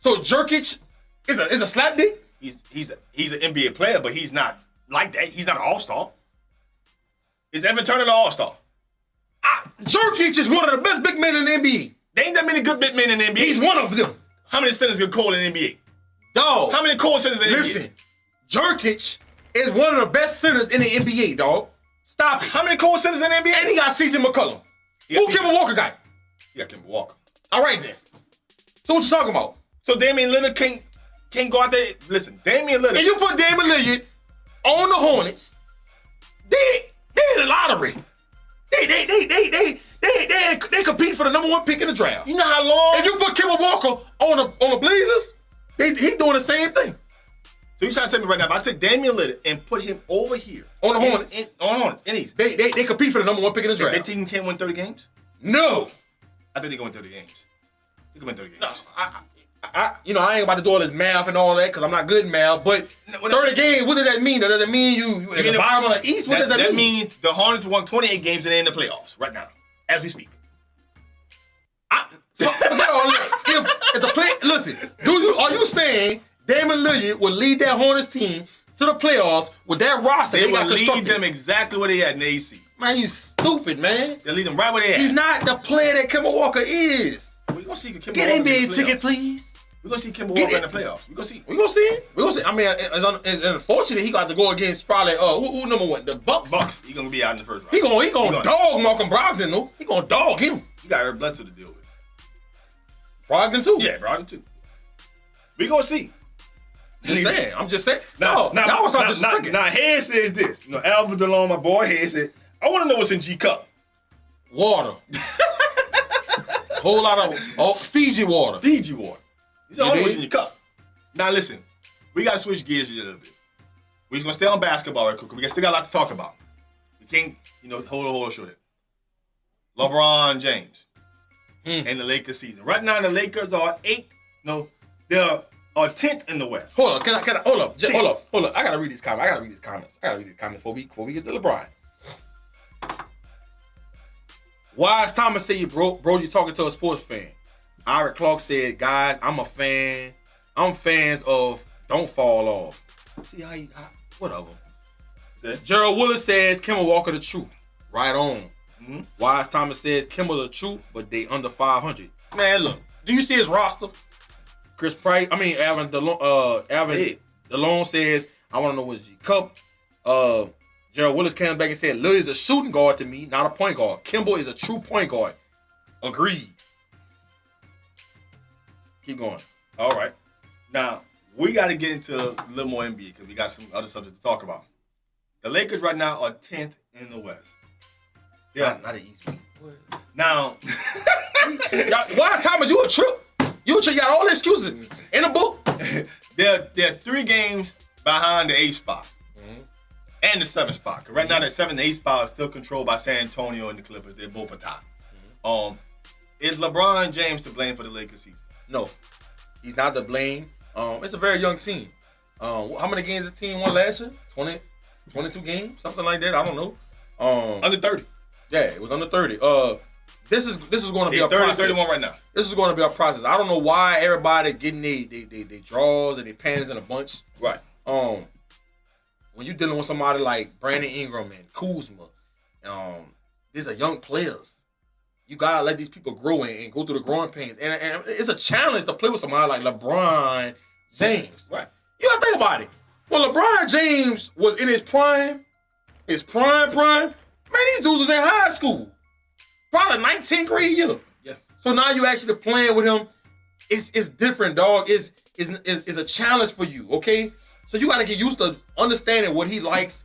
So Jerkic is a slap dick? He's an NBA player, but he's not like that. He's not an all-star. Is Evan Turner an all-star? Jerkic is one of the best big men in the NBA. There ain't that many good big men in the NBA. He's one of them. How many centers get called in the NBA? Dog. How many core centers in the NBA? Listen, Jerkic is one of the best centers in the NBA, dog. Stop it. How many core centers in the NBA? And he got CJ McCollum. Who Kemba Walker got? He got Kemba Walker. All right then. So what you talking about? So Damian Lillard can't go out there. Listen, Damian Lillard. If you put Damian Lillard on the Hornets, They in the lottery. They compete for the number 1 pick in the draft. You know how long? If you put Kemba Walker on the Blazers, he doing the same thing. So you trying to tell me right now, if I took Damian Lillard and put him over here on the Hornets, in East, they compete for the number 1 pick in the draft. Their team can't win 30 games? No. I think they can win 30 games. They can win 30 games. No, I ain't about to do all this math and all that because I'm not good in math. But 30 games, what does that mean? Does that mean you at the bottom of the East? What does that mean? That means the Hornets won 28 games and they're in the playoffs right now, as we speak. Forget all that. If the play, listen, are you saying Damian Lillard will lead that Hornets team to the playoffs with that roster? They will lead them exactly where they at in the AC. Man, you stupid, man. They'll lead them right where they at. He's not the player that Kemba Walker is. We're gonna see Kemba Get Walker NBA ticket, please. We're gonna see Kemba Walker in the playoffs. We're gonna see. We're gonna see. I mean, it's unfortunate he got to go against probably who number 1? The Bucks. He's gonna be out in the first round. He gonna dog Malcolm Brogdon though. He gonna dog him. You got Eric Bledsoe to deal with. Brogdon too. Yeah, Brogdon too. We gonna see. I'm just saying. Now, Head says this. Albert DeLong, my boy, Head said, I want to know what's in G Cup. Water. Whole lot of Fiji water. Fiji water. You don't know what's in your cup. Now listen, we gotta switch gears a little bit. We're just gonna stay on basketball right quick. We still got a lot to talk about. We can't, hold on, show that. LeBron James and the Lakers season. Right now, the Lakers are 8th. No, they're 10th in the West. Hold on, can I hold up. I gotta read these comments. Before we get to LeBron. Wise Thomas say bro, you talking to a sports fan. Ira Clark said, guys, I'm a fan. I'm fans of Don't Fall Off. See how whatever. Good. Gerald Willis says Kemba Walker the truth. Right on. Mm-hmm. Wise Thomas says Kemba the truth, but they under 500. Man, look, do you see his roster? Chris Price, Alvin DeLone says, I want to know what's G Cup. Gerald Willis came back and said, Lillard is a shooting guard to me, not a point guard. Kemba is a true point guard. Agreed. Keep going. All right. Now, we got to get into a little more NBA because we got some other subjects to talk about. The Lakers right now are 10th in the West. Yeah. Not an easy. Now, Wise Thomas, you a trip. You got all the excuses in the book. They're 3 games behind the 8th spot and the 7th spot. Cause right now, the 7th and 8th spot is still controlled by San Antonio and the Clippers. They're both atop. Is LeBron James to blame for the Lakers season? No, he's not to blame. It's a very young team. How many games the team won last year? 20, 22 games, something like that. I don't know. Under 30. Yeah, it was under 30. This is going to be a 30, process. 31 right now. This is going to be a process. I don't know why everybody getting they draws and they pans in a bunch. Right. When you're dealing with somebody like Brandon Ingram and Kuzma, these are young players. You gotta let these people grow and go through the growing pains. And it's a challenge to play with somebody like LeBron James. Right. You gotta think about it. When LeBron James was in his prime, man, these dudes was in high school. Probably 19th grade year. Yeah. So now you actually playing with him. It's different, dog. It's a challenge for you, okay? So you gotta get used to understanding what he likes.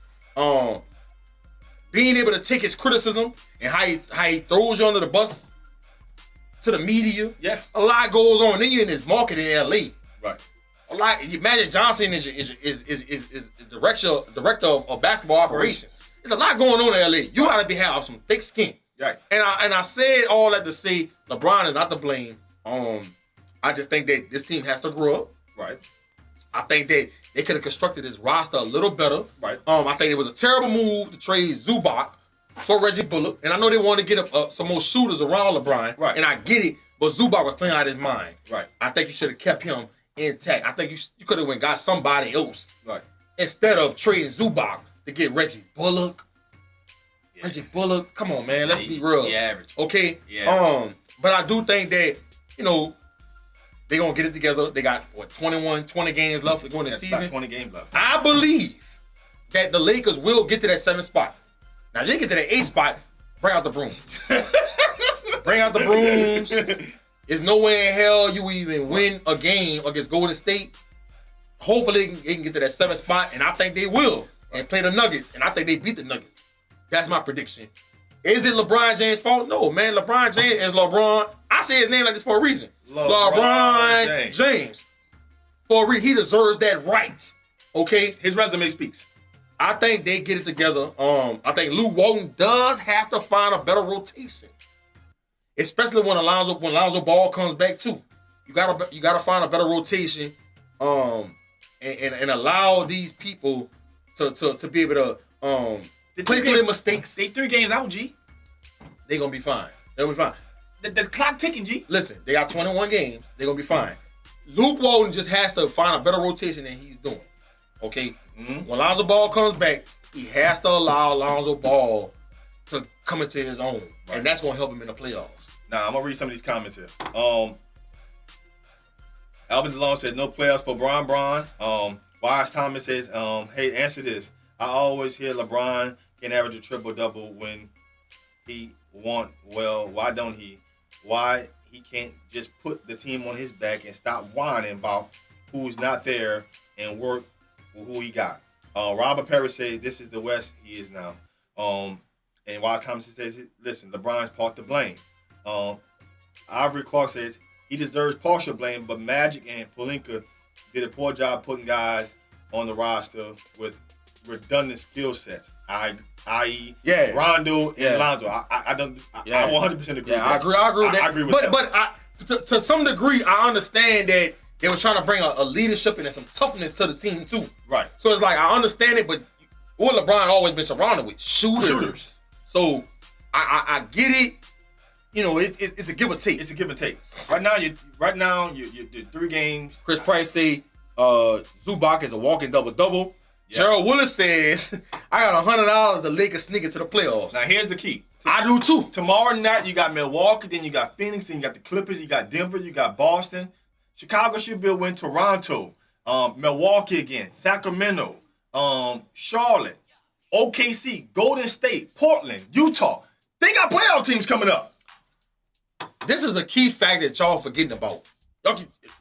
Being able to take his criticism and how he throws you under the bus to the media. Yeah. A lot goes on. Then you're in this market in LA. Right. A lot. Magic Johnson is director of basketball operations. There's a lot going on in LA. You gotta have some thick skin. Right. And I said all that to say LeBron is not to blame. I just think that this team has to grow up. Right. I think that they could have constructed this roster a little better. Right. I think it was a terrible move to trade Zubac for Reggie Bullock. And I know they wanted to get some more shooters around LeBron. Right. And I get it, but Zubac was playing out of his mind. Right. I think you should have kept him intact. I think you could have went got somebody else. Right. Instead of trading Zubac to get Reggie Bullock. Yeah. Reggie Bullock, come on, man. Let's be real. Yeah, average. Okay? Yeah. But I do think that, they're going to get it together. They got, 20 games left to go in the season. About 20 games left. I believe that the Lakers will get to that 7th spot. Now, they get to that 8th spot, bring out the brooms. Bring out the brooms. There's no way in hell you even win a game against Golden State. Hopefully, they can get to that 7th spot, and I think they will. And play the Nuggets, and I think they beat the Nuggets. That's my prediction. Is it LeBron James' fault? No, man. LeBron James is LeBron. I say his name like this for a reason. LeBron James. For a reason. He deserves that right. Okay? His resume speaks. I think they get it together. I think Luke Walton does have to find a better rotation. Especially when Alonzo Ball comes back too. You gotta find a better rotation. And allow these people to be able to play through their mistakes. They 3 games out, G. They're gonna be fine. They're gonna be fine. The clock ticking, G. Listen, they got 21 games. They're gonna be fine. Luke Walton just has to find a better rotation than he's doing. Okay? Mm-hmm. When Alonzo Ball comes back, he has to allow Alonzo Ball to come into his own. Right. And that's gonna help him in the playoffs. Now, I'm gonna read some of these comments here. Alvin DeLong said no playoffs for Bron. Wise Thomas says, hey, answer this. I always hear LeBron can average a triple-double when he want. Well, why don't he? Why he can't just put the team on his back and stop whining about who's not there and work with who he got? Robert Perry says, this is the West he is now. And Wise Thomas says, listen, LeBron's part to blame. Ivory Clark says, he deserves partial blame, but Magic and Pelinka did a poor job putting guys on the roster with redundant skill sets, i.e. Rondo and Lonzo. I 100% agree with that. I agree with that. I agree with that. But to some degree, I understand that they were trying to bring a leadership and some toughness to the team too. Right. So it's like, I understand it, but what LeBron always been surrounded with? Shooters. So I get it. You know, it's a give or take. It's a give and take. Right now, you're 3 games. Chris Price say Zubac is a walking double-double. Yep. Gerald Willis says, I got $100 to Lakers sneak into the playoffs. Now, here's the key. I do too. Tomorrow night, you got Milwaukee, then you got Phoenix, then you got the Clippers, you got Denver, you got Boston. Chicago should be able to win Toronto. Milwaukee again. Sacramento. Charlotte. OKC. Golden State. Portland. Utah. They got playoff teams coming up. This is a key factor that y'all forgetting about.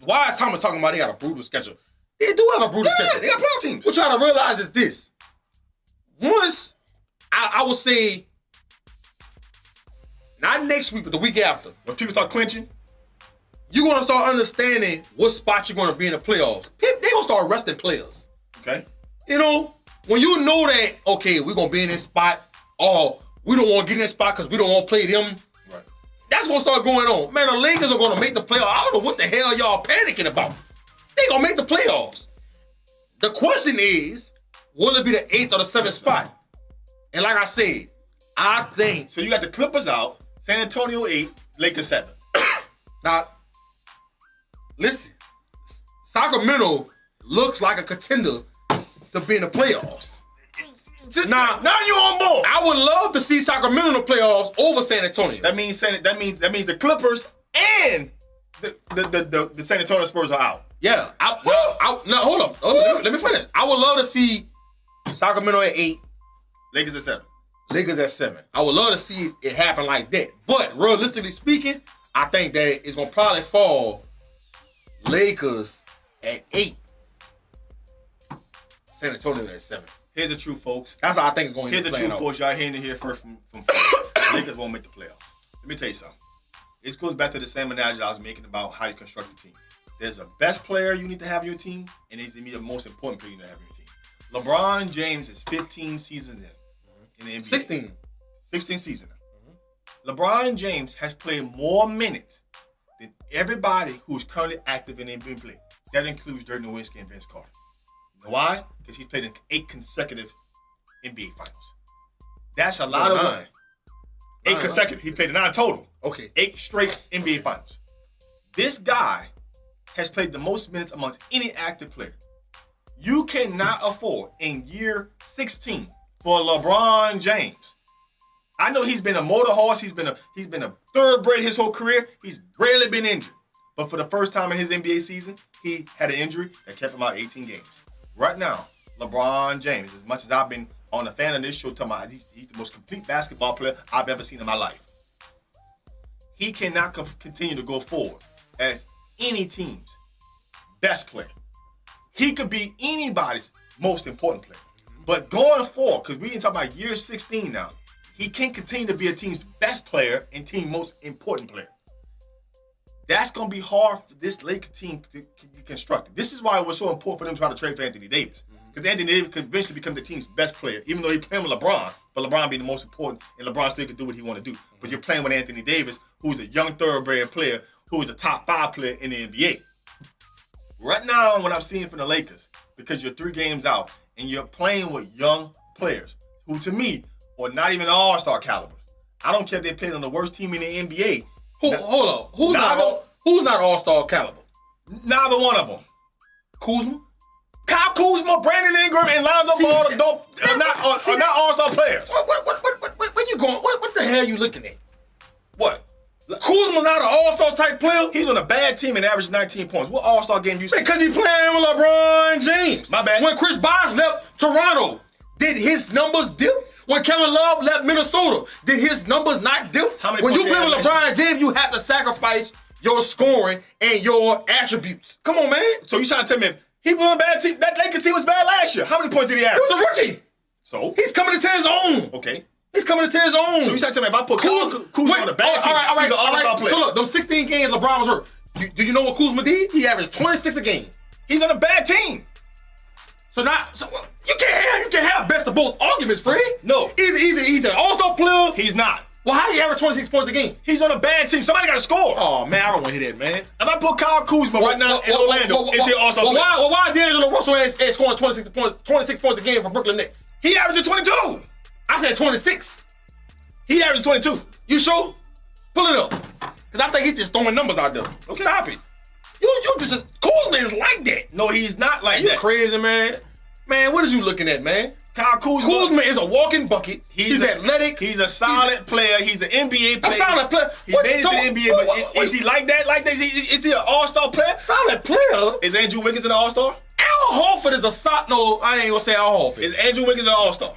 Why is Thomas talking about they got a brutal schedule? They do have a brutal schedule. They got playoff teams. What y'all to realize is this. Once, I would say, not next week, but the week after. When people start clinching, you're going to start understanding what spot you're going to be in the playoffs. They're going to start resting players. Okay. You know, when you know that, okay, we're going to be in this spot, or we don't want to get in this spot because we don't want to play them. Right. That's going to start going on. Man, the Lakers are going to make the playoffs. I don't know what the hell y'all panicking about. They going to make the playoffs. The question is, will it be the 8th or the 7th spot? And like I said, I think... So you got the Clippers out, San Antonio 8, Lakers 7. Now, listen, Sacramento looks like a contender to be in the playoffs. Now you're on board. I would love to see Sacramento in the playoffs over San Antonio. That means the Clippers and the San Antonio Spurs are out. Yeah. Now hold on. Let me finish. I would love to see Sacramento at 8, Lakers at 7. Lakers at 7. I would love to see it happen like that. But realistically speaking, I think that it's gonna probably fall Lakers at 8, San Antonio at 7. Here's the truth, folks. That's how I think it's going to Here's the truth, folks. Y'all hearing it here first from Lakers won't make the playoffs. Let me tell you something. This goes back to the same analogy I was making about how you construct a team. There's a best player you need to have in your team, and it's the most important player you need to have in your team. LeBron James is 15 seasons in the NBA. 16 seasons. LeBron James has played more minutes than everybody who's currently active in NBA play. That includes Dirk Nowitzki and Vince Carter. You know why? Because he's played in 8 consecutive NBA finals. That's a lot of work. 8 consecutive. He played in 9 total. Okay. 8 straight NBA finals. This guy has played the most minutes amongst any active player. You cannot afford in year 16 for LeBron James. I know he's been a motor horse. He's been a thoroughbred his whole career. He's rarely been injured. But for the first time in his NBA season, he had an injury that kept him out 18 games. Right now, LeBron James, as much as I've been on a fan of this show talking about he's the most complete basketball player I've ever seen in my life. He cannot continue to go forward as any team's best player. He could be anybody's most important player. But going forward, because we ain't talking about year 16 now, he can't continue to be a team's best player and team most important player. That's going to be hard for this Lakers team to be constructed. This is why it was so important for them to try to trade for Anthony Davis. Because Anthony Davis could eventually become the team's best player, even though he's playing with LeBron. But LeBron being the most important, and LeBron still can do what he want to do. But you're playing with Anthony Davis, who's a young thoroughbred player, who is a top 5 player in the NBA. Right now, what I'm seeing from the Lakers, because you're 3 games out, and you're playing with young players, who to me are not even all-star calibers. I don't care if they're playing on the worst team in the NBA. Hold on. Who's not all-star caliber? Neither one of them. Kuzma? Kyle Kuzma, Brandon Ingram, and Lonzo Ball are not all-star players. Where you going? What the hell are you looking at? What? Kuzma not an all-star type player? He's on a bad team and averaged 19 points. What all-star game you see? Because he's playing with LeBron James. My bad. When Chris Bosh left Toronto, did his numbers dip? When Kevin Love left Minnesota, did his numbers not dip? How many when you points play they with had LeBron James, you have to sacrifice your scoring and your attributes. Come on, man. So you trying to tell me if he was on a bad team? That Lakers team was bad last year. How many points did he have? He was a rookie. So? He's coming into his own. Okay. He's coming into his own. So you trying to tell me if I put Kuzma on a bad team, he's an all-star player? So look, them 16 games LeBron was hurt. Do you know what Kuzma did? He averaged 26 a game. He's on a bad team. So you can't have best of both arguments, Fred. No. Either he's an all-star player. He's not. Well, how do you average 26 points a game? He's on a bad team. Somebody got to score. Oh man, I don't want to hear that, man. If I put Kyle Kuzma right now in Orlando, is he an all-star player? Why D'Angelo Russell ain't scoring 26 points a game for Brooklyn Nets? He averaged 22. I said 26. He averaged 22. You sure? Pull it up. Because I think he's just throwing numbers out there. Okay. Stop it. You just Kuzma is like that. No, he's not like You that. crazy, man. Man, what is you looking at, man? Kyle Kuzma. Kuzma is a walking bucket. He's athletic. He's a solid player. He's an NBA player. A solid player. He made it to the NBA, but is he like that? Like that? Is he an all-star player? Solid player. Is Andrew Wiggins an all-star? Al Horford is a no, I ain't gonna say Al Horford. Is Andrew Wiggins an all-star?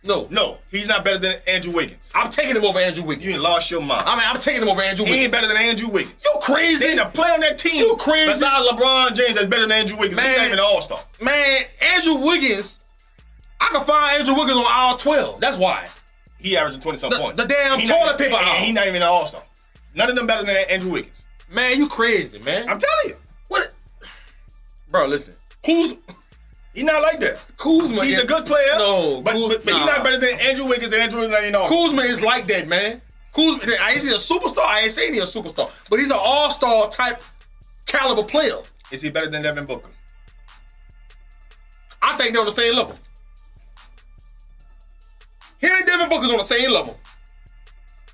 No, he's not better than Andrew Wiggins. I'm taking him over Andrew Wiggins. You ain't lost your mind. I'm taking him over Andrew Wiggins. He ain't better than Andrew Wiggins. You crazy? They ain't a player on that team. You crazy? Besides LeBron James, that's better than Andrew Wiggins. Man, He's not even an all-star. Man, Andrew Wiggins, I can find Andrew Wiggins on aisle 12. That's why. He averaging 20-some points. The damn toilet paper aisle. He's not even an all-star. None of them better than Andrew Wiggins. Man, you crazy, man. I'm telling you. What? Bro, listen. He's not like that. Kuzma He's a good player. No, but he's not better than Andrew Wiggins, and Andrew Wiggins ain't all. Kuzma is like that, man. Kuzma, is he a superstar? I ain't saying he's a superstar, but he's an all-star type caliber player. Is he better than Devin Booker? I think they're on the same level. Him and Devin Booker's on the same level.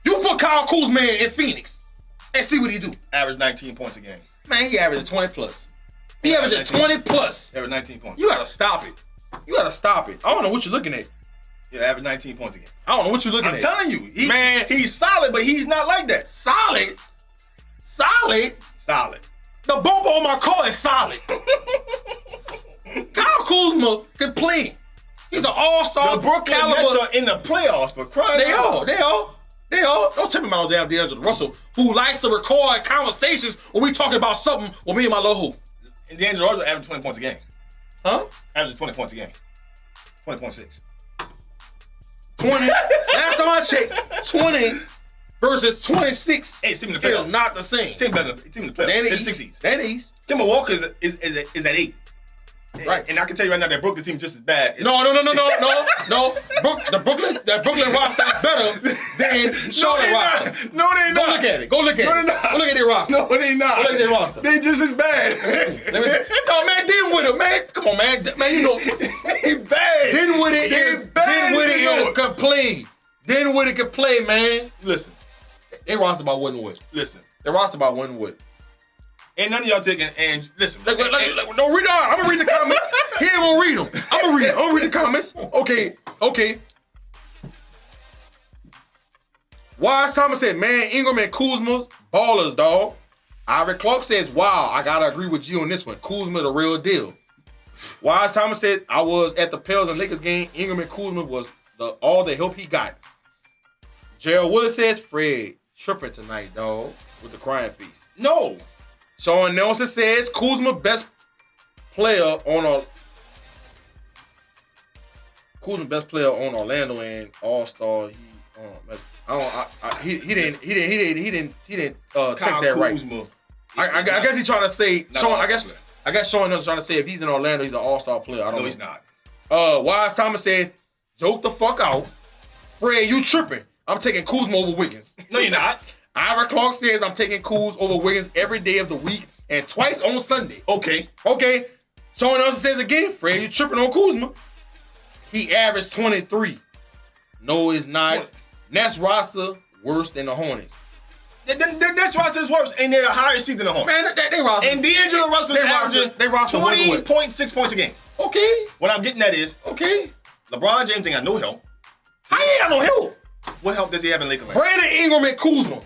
You put Kyle Kuzma in Phoenix and see what he do. Average 19 points a game. Man, he averaged 20 plus. He averaged 20 plus. Average 19 points. You gotta stop it. You gotta stop it. I don't know what you're looking at. Yeah, average 19 points a game. I don't know what you're looking at. I'm telling you, he's solid, but he's not like that. Solid. Solid. The bumper on my car is solid. Kyle Kuzma can play. He's an all-star. The Brooklyn Nets are in the playoffs for crying out loud. They are. Don't tell me about damn D'Angelo Russell, who likes to record conversations when we talking about something with me and my little hoop. And D'Angelo Russell averaged 20 points a game. Huh? Averaged 20 points a game. 20.6. 20. Last time I checked, 20 versus 26 is not the same. Team better. Team in the playoffs. That is. Tim Milwaukee is at 8. Right. And I can tell you right now that Brooklyn team just as bad. No. The Brooklyn roster is better than Charlotte roster. No, they not. Go look at it. Go look at it. Go look at their roster. No, they not. Go look at their roster. They just as bad. Let me see. No, man, Dinwiddie, man. Come on, man. Man, you know. He bad. Dinwiddie is bad. Dinwiddie can play. Dinwiddie can play, man. Listen. They roster about winning with. Listen. They roster about winning with. Ain't none of y'all taking and listen. Don't read on. I'm gonna read the comments. He ain't gonna read them. I'm gonna read the comments. Okay. Wise Thomas said, man, Ingram and Kuzma, ballers, dog. Ivory Clark says, wow, I gotta agree with you on this one. Kuzma the real deal. Wise Thomas said, I was at the Pels and Lakers game. Ingram and Kuzma was all the help he got. Gerald Willis says, Fred tripping tonight, dog, with the crying face. No. Sean Nelson says Kuzma best player on a Kuzma best player on Orlando and All-Star. He didn't text that right. Kuzma. I guess he's trying to say. I guess Sean is trying to say if he's in Orlando, he's an All-Star player. I don't know. He's not. Wise Thomas said, "Joke the fuck out, Fred. You tripping? I'm taking Kuzma over Wiggins." No, you're not. Ira Clark says I'm taking Kuz over Wiggins every day of the week and twice on Sunday. Okay. Sean Nelson says again, Fred, you tripping on Kuzma. He averaged 23. No, it's not. 20. Nets roster worse than the Hornets. The Nets roster is worse, and they're a higher seed than the Hornets. Man, they roster. And D'Angelo Russell is averaging they roster 20.6 points a game. Okay. What I'm getting at is, Okay. LeBron James ain't got no help. How you got no help? What help does he have in Lakeland? Brandon Ingram and Kuzma.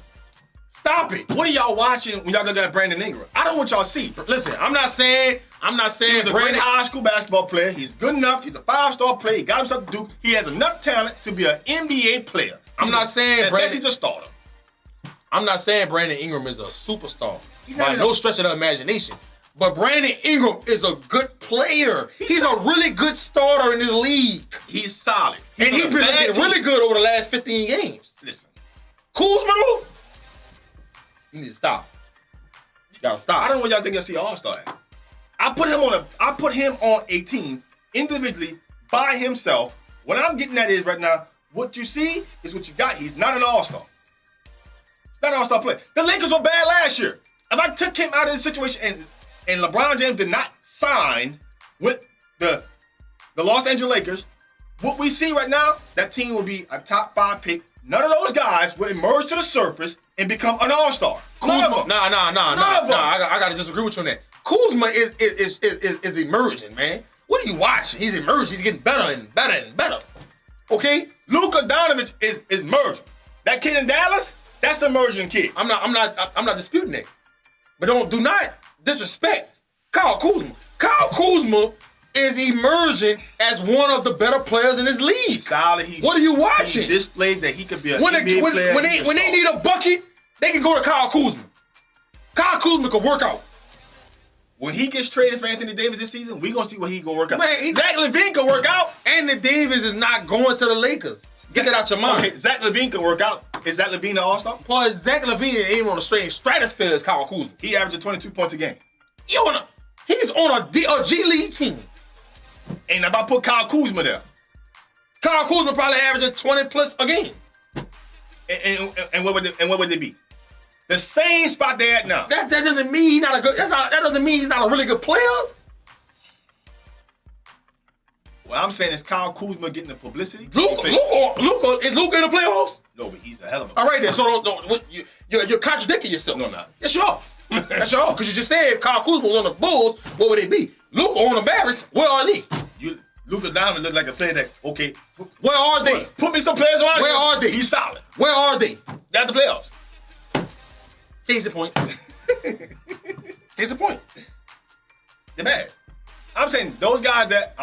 Stop it. What are y'all watching when y'all look at Brandon Ingram? I don't want y'all to see. Listen, I'm not saying He's a great high school basketball player. He's good enough. He's a 5-star player. He got himself to Duke. He has enough talent to be an NBA player. I'm not saying unless he's a starter. I'm not saying Brandon Ingram is a superstar. He's By not no stretch of the imagination. But Brandon Ingram is a good player. He's a really good starter in this league. He's solid. And he's been looking really good over the last 15 games. Listen. Kuzma, though, you need to stop. You gotta stop. I don't know what y'all think you'll see All-Star at. I put him on a team individually by himself. What I'm getting at is right now, what you see is what you got. He's not an All-Star. He's not an All-Star player. The Lakers were bad last year. If I took him out of this situation and LeBron James did not sign with the Los Angeles Lakers, what we see right now, that team will be a top 5 pick. None of those guys will emerge to the surface and become an All-Star. Kuzma, nah. I gotta disagree with you on that. Kuzma is emerging, man. What are you watching? He's emerging. He's getting better and better and better. Okay? Luka Doncic is merging. That kid in Dallas, that's a merging kid. I'm not disputing that. But do not disrespect Kyle Kuzma. Kyle Kuzma is emerging as one of the better players in this league. Solid. What are you watching? He displayed that he could be an when NBA player. When they need a bucket, they can go to Kyle Kuzma. Kyle Kuzma can work out. When he gets traded for Anthony Davis this season, we're going to see what he's going to work out. Man, Zach LaVine can work out. Anthony Davis is not going to the Lakers. Get that out your mind. Okay, Zach LaVine can work out. Is Zach LaVine an All-Star? Plus, Zach LaVine ain't on the straight stratosphere as Kyle Kuzma. He averages 22 points a game. He's on a G League team. And if I put Kyle Kuzma there, Kyle Kuzma probably averaging 20 plus a game. And what would they be? The same spot they're at now. That doesn't mean he's not a good. That doesn't mean he's not a really good player. What I'm saying is Kyle Kuzma getting the publicity. Is Luka in the playoffs? No, but he's a hell of a. All right then. So you're contradicting yourself. No, not. Yes, you are. That's all. Because you just said if Kyle Kuzma was on the Bulls, what would they be? Luka on the Mavericks, where are they? Luka Doncic look like a player that, okay. Where are they? Put me some players around. Where are they? He's solid. Where are they? They're at the playoffs. Case in point. Case in point. They're bad. I'm saying those guys that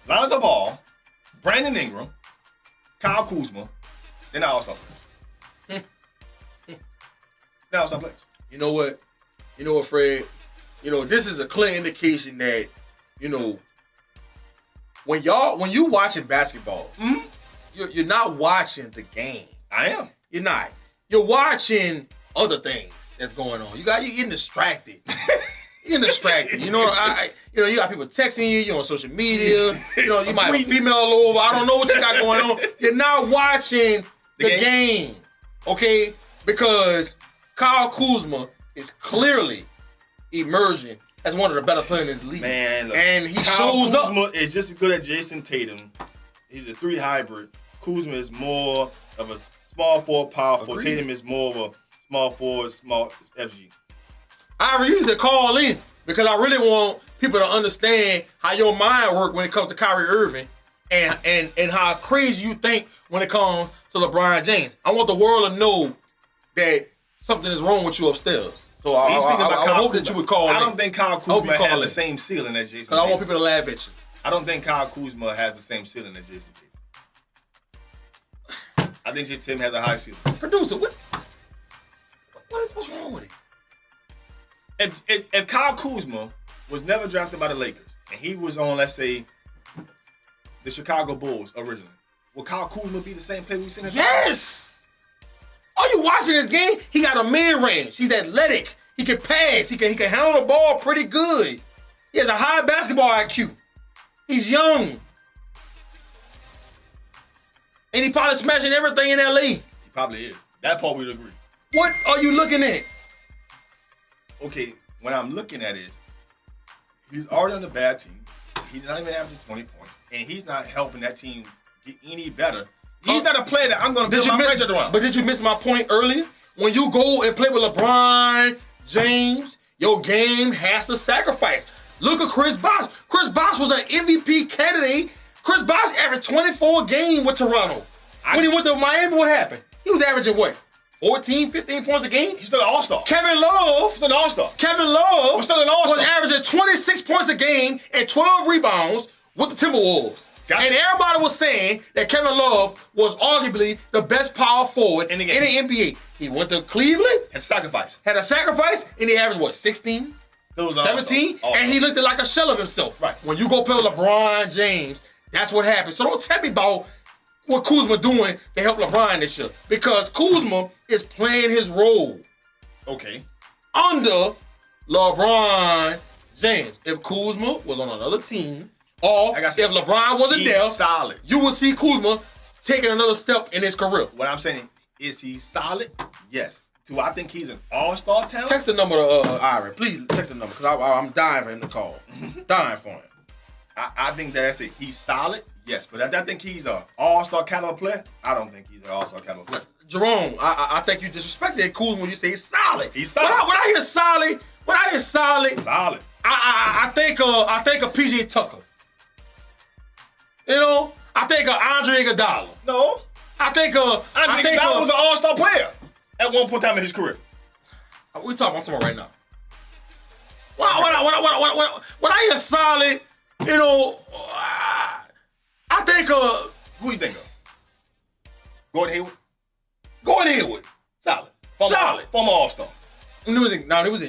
Lonzo Ball, Brandon Ingram, Kyle Kuzma, they're not All-Star players. They're not All-Star players. You know what, Fred? This is a clear indication that, when you watching basketball, you're not watching the game. I am. You're not. You're watching other things that's going on. You're getting distracted. You're getting distracted. You got people texting you. You're on social media. You might have a female all over. I don't know what you got going on. You're not watching the game. Okay? Because Kyle Kuzma is clearly emerging as one of the better players in this league. Man, look, and he Kyle shows Kuzma up. is just as good as Jason Tatum. He's a 3 hybrid. Kuzma is more of a small forward, power forward. Tatum is more of a small forward, small FG. I need to call in because I really want people to understand how your mind works when it comes to Kyrie Irving and how crazy you think when it comes to LeBron James. I want the world to know that something is wrong with you upstairs. So I hope that you would call in. I don't think Kyle Kuzma has the same ceiling as Jason Tatum. I want people to laugh at you. I don't think Kyle Kuzma has the same ceiling as Jason Tatum. I think Jason Tatum has a high ceiling. Producer, what's wrong with it? If Kyle Kuzma was never drafted by the Lakers and he was on, let's say, the Chicago Bulls originally, will Kyle Kuzma be the same player we've seen in Yes! Are you watching this game? He got a mid-range. He's athletic. He can pass. He can handle the ball pretty good. He has a high basketball IQ. He's young. And he probably smashing everything in LA. He probably is. That part we'd agree. What are you looking at? Okay, what I'm looking at is he's already on a bad team. He's not even averaging 20 points. And he's not helping that team get any better. He's not a player that I'm going to build my franchise around. But did you miss my point earlier? When you go and play with LeBron James, your game has to sacrifice. Look at Chris Bosh. Chris Bosh was an MVP candidate. Chris Bosh averaged 24 a game with Toronto. When he went to Miami, what happened? He was averaging what? 14, 15 points a game? He's still an all-star. Kevin Love. Still an all-star. Kevin Love was still an all-star. Was averaging 26 points a game and 12 rebounds with the Timberwolves. And everybody was saying that Kevin Love was arguably the best power forward in the NBA. He went to Cleveland. Had a sacrifice. And he averaged what, 16? 17? And he looked like a shell of himself. Right. When you go play with LeBron James, that's what happens. So don't tell me about what Kuzma doing to help LeBron this year. Because Kuzma is playing his role. Okay. Under LeBron James. If Kuzma was on another team, or if LeBron wasn't there, solid. You will see Kuzma taking another step in his career. What I'm saying is he solid? Yes. Do I think he's an all-star talent? Text the number to Ira. Please text the number because I'm dying for him to call. Dying for him. I think that's it. He's solid? Yes. But I think he's an all-star caliber player. I don't think he's an all-star caliber player. Jerome, I think you disrespected Kuzma when you say he's solid. He's solid. When I hear solid, solid. I think of PJ Tucker. You know, I think of Andre Iguodala. No. Andre Iguodala was an all-star player at one point in time in his career. I'm talking about right now. When I hear solid, you know, I think of... Who do you think of? Gordon Hayward? Gordon Hayward. Solid. Former all-star. He was in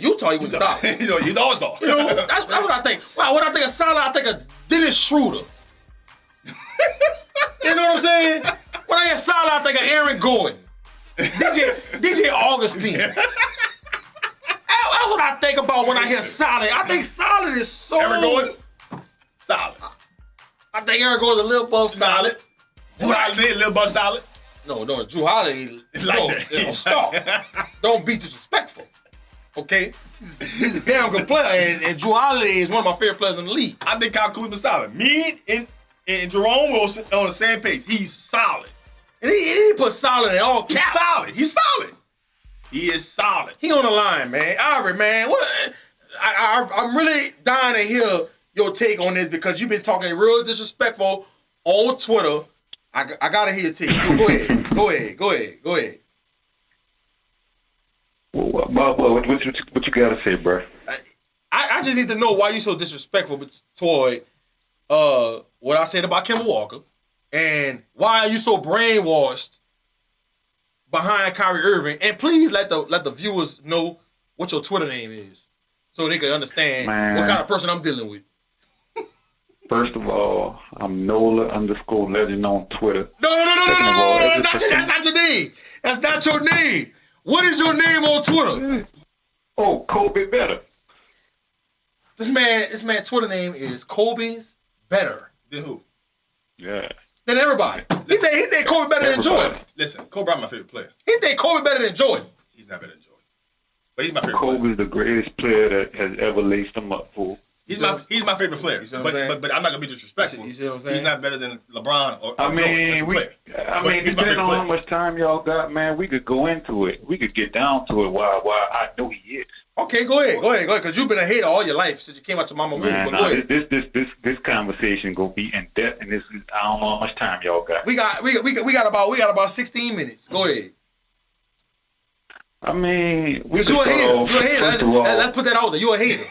Utah. He was solid. You know, he's all-star. You know, that's what I think. Well, when I think of solid, I think of Dennis Schroeder. You know what I'm saying? When I hear solid, I think of Aaron Gordon. DJ Augustine. That's what I think about when I hear solid. I think solid is so... Aaron Gordon? Solid. I think Aaron Gordon's a little above solid. Drew Holiday a little above solid? No, Drew Holiday... Don't stop. Don't be disrespectful. Okay? He's a damn good player, and Drew Holiday is one of my favorite players in the league. I think Kyle Kuzma's solid. Me and Jerome Wilson on the same page. He's solid. And he put solid in all caps. He's solid. He is solid. He on the line, man. Ivory, man. What? I'm really dying to hear your take on this because you've been talking real disrespectful on Twitter. I gotta hear your take. Go ahead. What you gotta say, bro? I just need to know why you so disrespectful toward what I said about Kemba Walker, and why are you so brainwashed behind Kyrie Irving? And please let the viewers know what your Twitter name is, so they can understand what kind of person I'm dealing with. First of all, I'm Nola_legend on Twitter. No, that's not your name. That's not your name. What is your name on Twitter? Oh, Kobe Better. This man's Twitter name is Kobe's Better. Than who? Yeah. Than everybody. He think Kobe better than Jordan. Listen, Kobe Bryant my favorite player. He think Kobe better than Jordan. He's not better than Jordan. But he's my favorite player. Kobe's the greatest player that has ever laced him up, fool. He's my favorite player. You see what I'm saying? But I'm not gonna be disrespectful. You see what I'm saying? He's not better than LeBron or Jordan as a player. Depending on how much time y'all got, man, we could go into it. We could get down to it while I know he is. Okay, go ahead, because you've been a hater all your life since you came out to Mama Moo. But go ahead. This conversation gonna be in depth, and I don't know how much time y'all got. We got about 16 minutes. Go ahead. I mean, because you're a hater. Let's put that out there. You're a hater.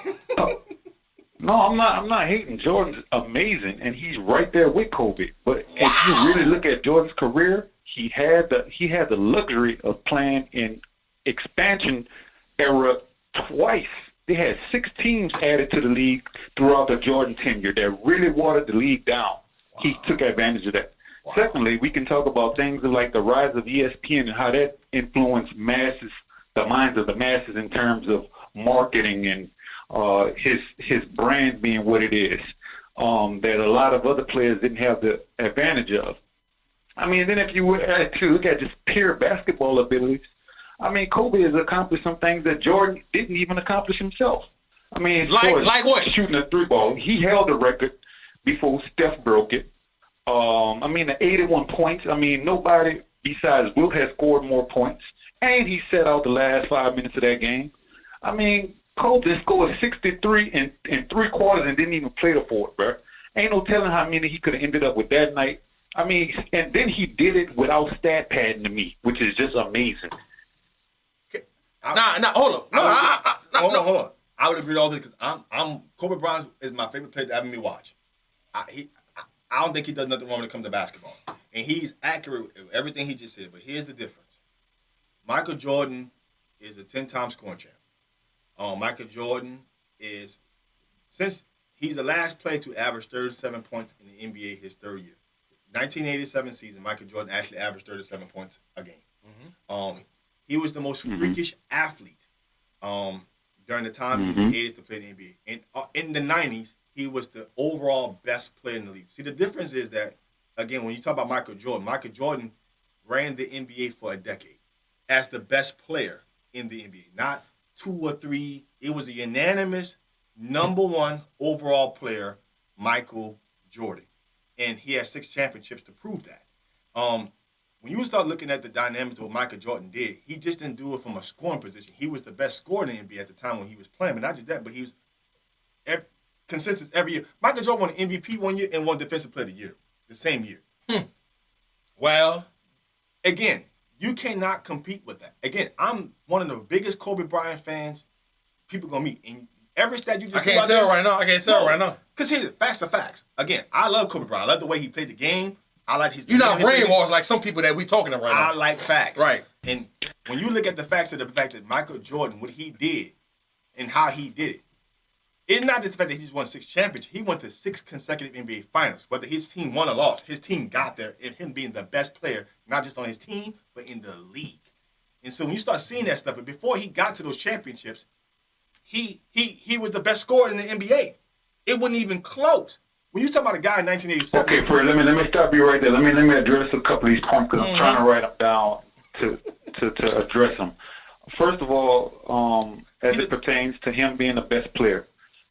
No, I'm not hating. Jordan's amazing, and he's right there with Kobe. But if you really look at Jordan's career, he had the luxury of playing in expansion era twice. They had 6 teams added to the league throughout the Jordan tenure that really watered the league down. He took advantage of that. Wow. Secondly, we can talk about things like the rise of ESPN and how that influenced the minds of the masses in terms of marketing and his brand being what it is, that a lot of other players didn't have the advantage of. I mean, then if you were to look at just pure basketball abilities, I mean, Kobe has accomplished some things that Jordan didn't even accomplish himself. I mean, like what? Shooting a 3-ball. He held the record before Steph broke it. I mean, the 81 points. I mean, nobody besides Wilt has scored more points. And he set out the last 5 minutes of that game. I mean, Kobe scored 63 in 3 quarters and didn't even play the fourth, bro. Ain't no telling how many he could have ended up with that night. I mean, and then he did it without stat padding to me, which is just amazing. Hold on. I would agree with all this because I'm Kobe Bryant is my favorite player to ever me watch. I don't think he does nothing wrong when it comes to basketball, and he's accurate with everything he just said. But here's the difference: Michael Jordan is a 10-time scoring champ. Michael Jordan is, since he's the last player to average 37 points in the NBA his third year. 1987 season, Michael Jordan actually averaged 37 points a game. Mm-hmm. He was the most freakish athlete during the time he created to play in the NBA. And in the 90s, he was the overall best player in the league. See, the difference is that, again, when you talk about Michael Jordan ran the NBA for a decade as the best player in the NBA. Not 2 or 3. It was a unanimous number 1 overall player, Michael Jordan. And he has 6 championships to prove that. When you start looking at the dynamics of what Michael Jordan did, he just didn't do it from a scoring position. He was the best scorer in the NBA at the time when he was playing. But not just that, but he was consistent every year. Michael Jordan won MVP one year and won Defensive Player of the Year the same year. Well, again, you cannot compete with that. Again, I'm one of the biggest Kobe Bryant fans people going to meet. And every stat you just I can't tell right now. Because here, facts are facts. Again, I love Kobe Bryant. I love the way he played the game. I like his. You're not brainwashed like some people that we talking about right now. I like facts. Right. And when you look at the facts of the fact that Michael Jordan, what he did and how he did it, it's not just the fact that he's won 6 championships. He went to 6 consecutive NBA finals. Whether his team won or lost, his team got there, and him being the best player, not just on his team, but in the league. And so when you start seeing that stuff, but before he got to those championships, he was the best scorer in the NBA. It wasn't even close. When you talk about a guy in 1987. Okay, Fred, let me stop you right there. Let me address a couple of these points because I'm trying to write them down to address them. First of all, as it pertains to him being the best player,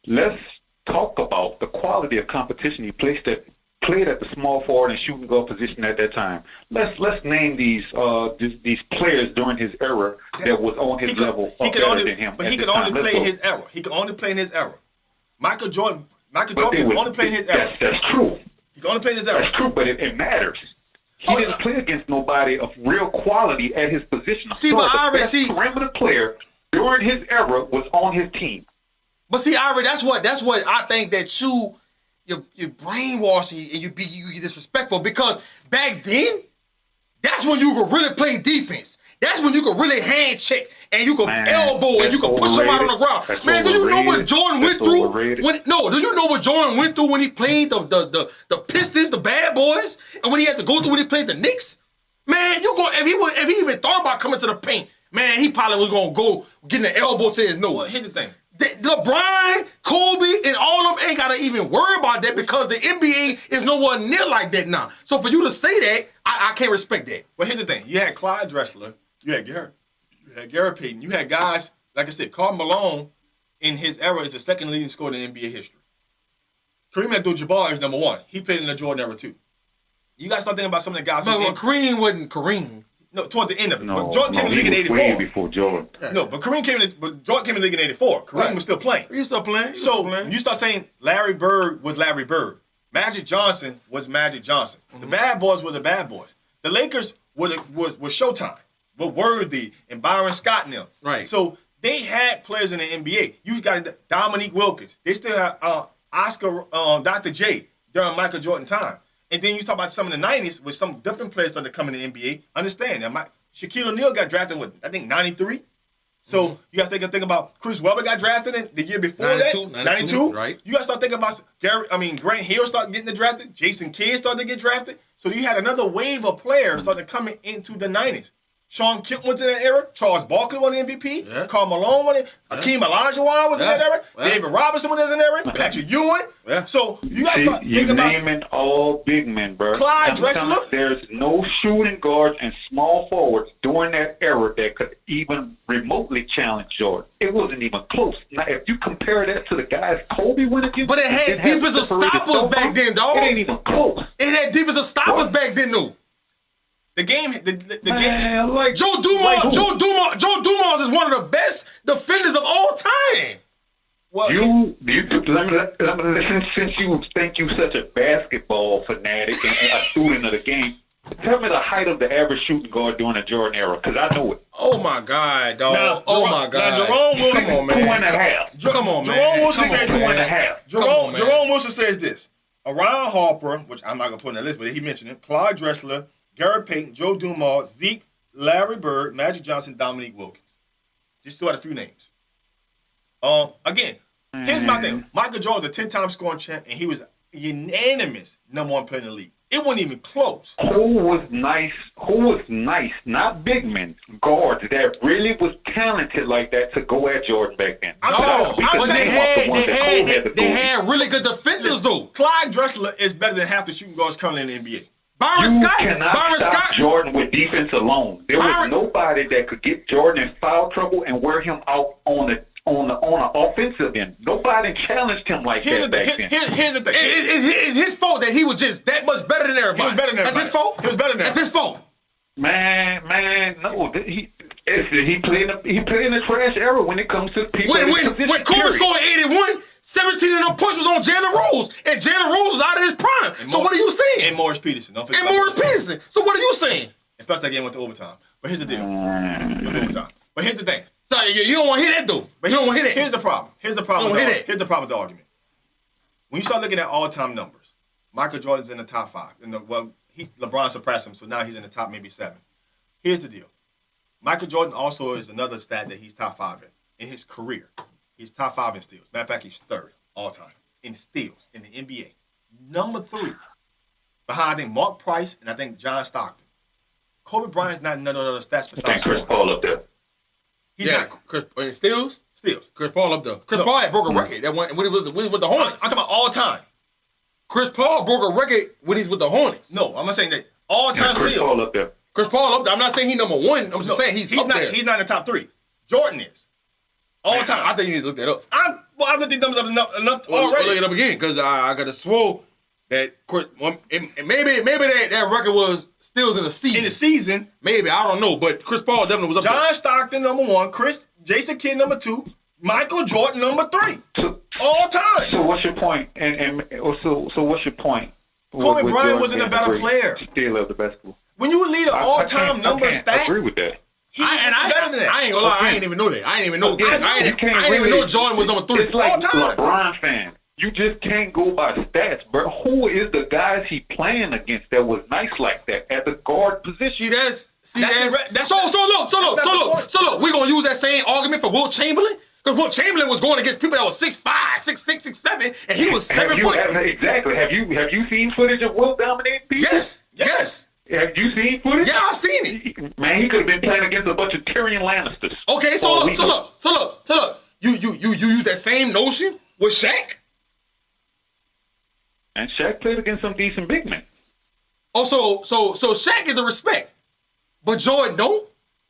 let's talk about the quality of competition he played at the small forward and shooting guard position at that time. Let's name these players during his era that was on his level or better than him. But he could only play in his era. He could only play in his era. Michael Jordan could only play in his era. That's true. He could only play in his era. That's true, but it matters. He didn't play against nobody of real quality at his position. The best perimeter player during his era was on his team. But see, Ivory, that's what I think that you're brainwashing and you disrespectful because back then, that's when you could really play defense. That's when you could really hand check and you could elbow and you could push him out on the ground. Man, do you know what Jordan went through? Do you know what Jordan went through when he played the Pistons, the Bad Boys, and when he had to go through when he played the Knicks? Man, if he even thought about coming to the paint, man, he probably was gonna go getting an elbow to his nose. Well, here's the thing. LeBron, Kobe, and all of them ain't gotta even worry about that because the NBA is nowhere near like that now. So for you to say that, I can't respect that. Well, here's the thing. You had Clyde Drexler. You had Gary Payton. You had guys, like I said, Karl Malone in his era is the second leading scorer in NBA history. Kareem Abdul-Jabbar is number 1. He played in the Jordan era too. You got to start thinking about some of the guys. But Kareem wasn't Kareem. No, toward the end of it. No, but Jordan came in the league in 84. Way before Jordan. No, but Jordan came in the league in 84. Kareem was still playing. He was still playing. When you start saying Larry Bird was Larry Bird, Magic Johnson was Magic Johnson. Mm-hmm. The Bad Boys were the Bad Boys. The Lakers were Showtime, were Worthy and Byron Scott and them. Right. So they had players in the NBA. You got Dominique Wilkins. They still had Oscar, Dr. J during Michael Jordan time. And then you talk about some in the 90s with some different players started coming in the NBA. Understand that Shaquille O'Neal got drafted with, I think, 93. So you got to think about Chris Webber got drafted in the year before 92, right? You got to start thinking about Grant Hill started getting drafted. Jason Kidd started to get drafted. So you had another wave of players starting coming into the 90s. Sean Kemp was in that era. Charles Barkley won the MVP. Yeah. Karl Malone won it. Hakeem Olajuwon was in that era. Yeah. David Robinson was in that era. Patrick Ewing. Yeah. So you got to start thinking about... You're naming all big men, bro. Clyde Drexler. There's no shooting guards and small forwards during that era that could even remotely challenge Jordan. It wasn't even close. Now, if you compare that to the guys Kobe went against... But it had defensive stoppers back then, dog. It ain't even close. It had defensive stoppers back then, though. The game, the game. Like, Joe Dumars is one of the best defenders of all time. Well, let me listen. Since you think you're such a basketball fanatic and a student of the game, tell me the height of the average shooting guard during the Jordan era, because I know it. Oh my God, dog! My God! Now Jerome Wilson, come on, man. 2.5. Come on, man. Jerome Wilson says 2.5. Jerome Wilson says this: Orion Harper, which I'm not gonna put in the list, but he mentioned it. Clyde Drexler, Gary Payton, Joe Dumars, Zeke, Larry Bird, Magic Johnson, Dominique Wilkins. Just to add a few names. Again, here's my thing. Michael Jordan was a 10-time scoring champ, and he was unanimous #1 player in the league. It wasn't even close. Who was nice, not big men, guards that really was talented like that to go at Jordan back then. But they had really good defenders, though. Clyde Drexler is better than half the shooting guards currently in the NBA. Byron Scott Jordan with defense alone. There was nobody that could get Jordan in foul trouble and wear him out on the offensive end. Nobody challenged him like that back then. Here's the thing. It's his fault that he was just that much better than everybody. He was better than everybody. That's his fault. He was better than That's his fault. Man, no. He played in the trash era when it comes to people. When Kobe scored 81, 17 of them points was on Jalen Rose, and Jalen Rose was out of his prime. So what are you saying? And Morris Peterson. Don't forget Morris Peterson. So what are you saying? And plus that game went to overtime. But here's the deal. But here's the thing. So you don't want to hear that, though. But you don't want to hear that. Here's the problem. Here's the problem with the argument. When you start looking at all-time numbers, Michael Jordan's in the top 5. LeBron surpassed him, so now he's in the top maybe 7. Here's the deal. Michael Jordan also is another stat that he's top 5 in his career. He's top 5 in steals. Matter of fact, he's 3rd all-time in steals in the NBA. Number 3, behind, I think, Mark Price and I think John Stockton. Kobe Bryant's not none of those stats besides Chris Paul up there. He's not. Chris in steals? Steals. Chris Paul up there. Chris Paul had broke a record that when he was with the Hornets. I'm talking about all-time. Chris Paul broke a record when he's with the Hornets. No, I'm not saying that all-time steals. Chris Paul up there. Chris Paul up there. I'm not saying he's number 1. I'm just saying he's up there. He's not in the top 3. Jordan is. All time. I think you need to look that up. I've looked these numbers up enough already. Look it up again, because I got to swore that maybe that record was steals in the season. In the season. Maybe, I don't know, but Chris Paul definitely was up there. John Stockton, number 1. Jason Kidd, number 2. Michael Jordan, number 3. All time. So what's your point? So what's your point? Kobe Bryant wasn't a better player. Still of the basketball. When you lead an all-time number stat. I agree with that. Better than that. I ain't gonna lie, I ain't even know that. I ain't even know Jordan was number 3. It's like LeBron fan. You just can't go by stats, bro. Who is the guys he playing against that was nice like that at the guard position? So look, we gonna use that same argument for Wilt Chamberlain? Because Wilt Chamberlain was going against people that was 6'5", 6'6", 6'7", and he was 7 foot. Exactly. Have you seen footage of Wilt dominating people? Yes. Have you seen footage? Yeah, I've seen it. Man, he could have been playing against a bunch of Tyrion Lannisters. Okay, so look. You use that same notion with Shaq? And Shaq played against some decent big men. Oh, so Shaq is the respect, but Jordan don't?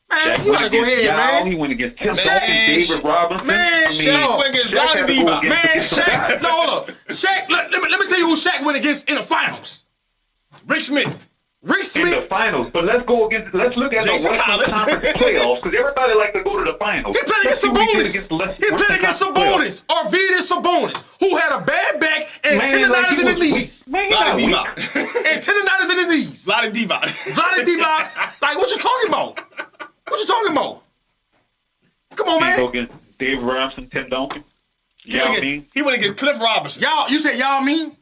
Man, Shaq you gotta go ahead, man. He went against Tim Duncan, David Robinson. Shaq went against Lonnie Divac. Shaq, no, hold up. Shaq, let me tell you who Shaq went against in the finals. Rick Smith. In the finals, but let's look at Jason the Western Collins. Conference playoffs, because everybody like to go to the finals. He played against Sabonis. Arvydas Sabonis, who had a bad back and tendonitis in his knees. Vlade Divac. And tendonitis in his knees. Vlade Divac. Like, what you talking about? Come on, man. Go against David Robinson, Tim Duncan. He went against Cliff Robinson. You said y'all mean?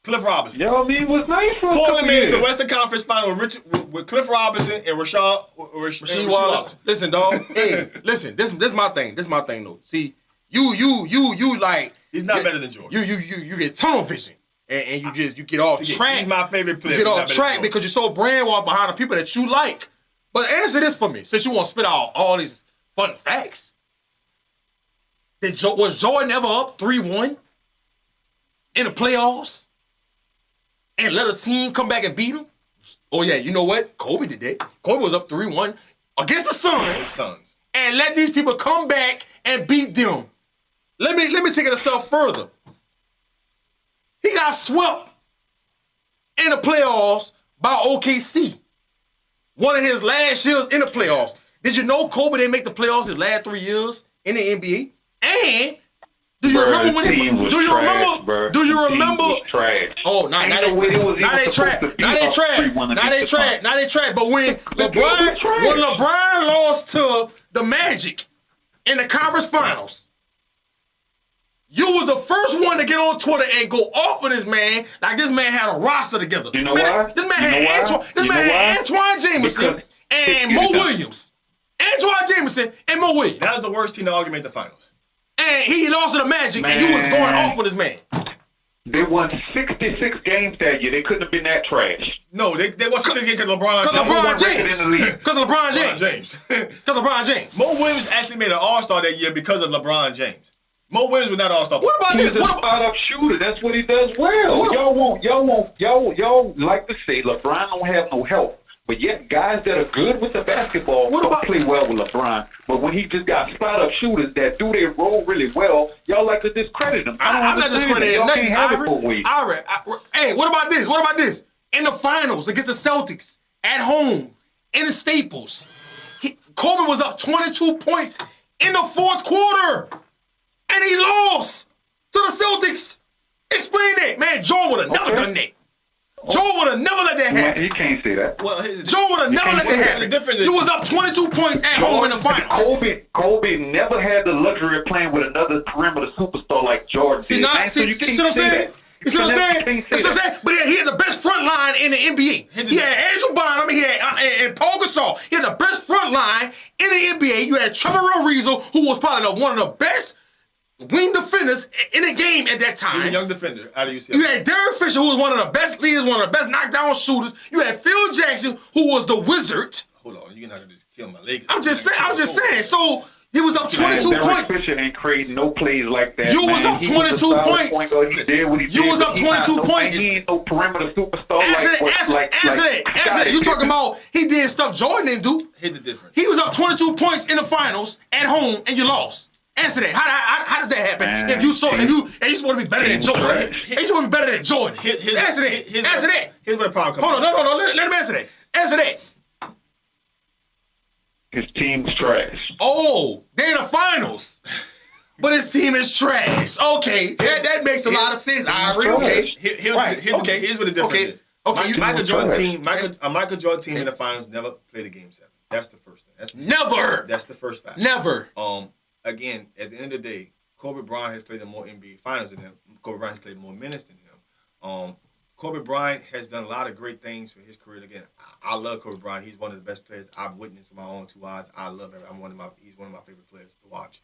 Cliff Robinson. Yo, I mean, it was nice for Portland made it to the Western Conference Final with Cliff Robinson and Rasheed Wallace. Listen, dog. Hey, listen. This my thing. This my thing, though. See, you like. He's not better than Jordan. You get tunnel vision, and you get off track. He's my favorite player. You get off track because you're so brainwashed behind the people that you like. But answer this for me, since you want to spit out all these fun facts. Was Jordan ever up 3-1 in the playoffs? And let a team come back and beat him? Oh, yeah, you know what? Kobe did that. Kobe was up 3-1 against the Suns. And let these people come back and beat them. Let me take it a step further. He got swept in the playoffs by OKC. One of his last years in the playoffs. Did you know Kobe didn't make the playoffs his last 3 years in the NBA? And do you remember when he? Do you remember? Do you remember? Oh, now they trash. But when LeBron lost to the Magic in the conference finals, you was the first one to get on Twitter and go off on this man like this man had a roster together. You know why? This man had Antoine Jameson and Mo Williams. Antoine Jameson and Mo Williams. That was the worst team to argue in the finals. And he lost to the Magic, and you was going off on this man. They won 66 games that year. They couldn't have been that trash. No, they won 66 games because LeBron James. Because LeBron James. Because LeBron James. Mo Williams actually made an All-Star that year because of LeBron James. Mo Williams was not an All-Star. What about this? He's a spot-up shooter. That's what he does well. Y'all like to say LeBron don't have no help. But yet, guys that are good with the basketball don't play well with LeBron. But when he just got spot-up shooters that do their role really well, y'all like to discredit them. I'm not discrediting nothing. Hey, what about this? What about this? In the finals against the Celtics, at home, in the Staples, Kobe was up 22 points in the fourth quarter, and he lost to the Celtics. Explain that. Man, Jordan would have never done that. Joe would have never let that happen. He can't say that. Well, Joe would have never let that happen. You was up 22 points at home in the finals. Kobe never had the luxury of playing with another perimeter superstar like Jordan. See what I'm saying? You see what I'm saying? But he had the best front line in the NBA. He had Andrew Bynum, he had and Paul Gasol. He had the best front line in the NBA. You had Trevor Ariza, who was probably one of the best wing defenders in the game at that time. He was a young defender out of UCLA. You had Derek Fisher, who was one of the best leaders, one of the best knockdown shooters. You had Phil Jackson, who was the wizard. Hold on, you're not gonna just kill my leg. I'm just saying. So he was up 22 points. Derek Fisher ain't creating no plays like that. You was up 22 points. You was up 22 points. He ain't no perimeter superstar. Answer that. You talking about he did stuff Jordan didn't do. Here's the difference. He was up 22 points in the finals at home, and you lost. Answer that. How did that happen? And you supposed to be better than Jordan. You supposed to be better than Jordan. Answer that. Here's where the problem comes. Hold on, no. Let him answer that. Answer that. His team's trash. Oh, they're in the finals. But his team is trash. Okay, that makes a lot of sense, Ivory. Okay. Here's what the difference is. Okay, Michael Jordan team in the finals never played a game 7. That's the first thing. Never. That's the first fact. Never. Again, at the end of the day, Kobe Bryant has played in more NBA finals than him. Kobe Bryant has played more minutes than him. Kobe Bryant has done a lot of great things for his career. Again, I love Kobe Bryant. He's one of the best players I've witnessed with my own 2 eyes. I love him. He's one of my favorite players to watch.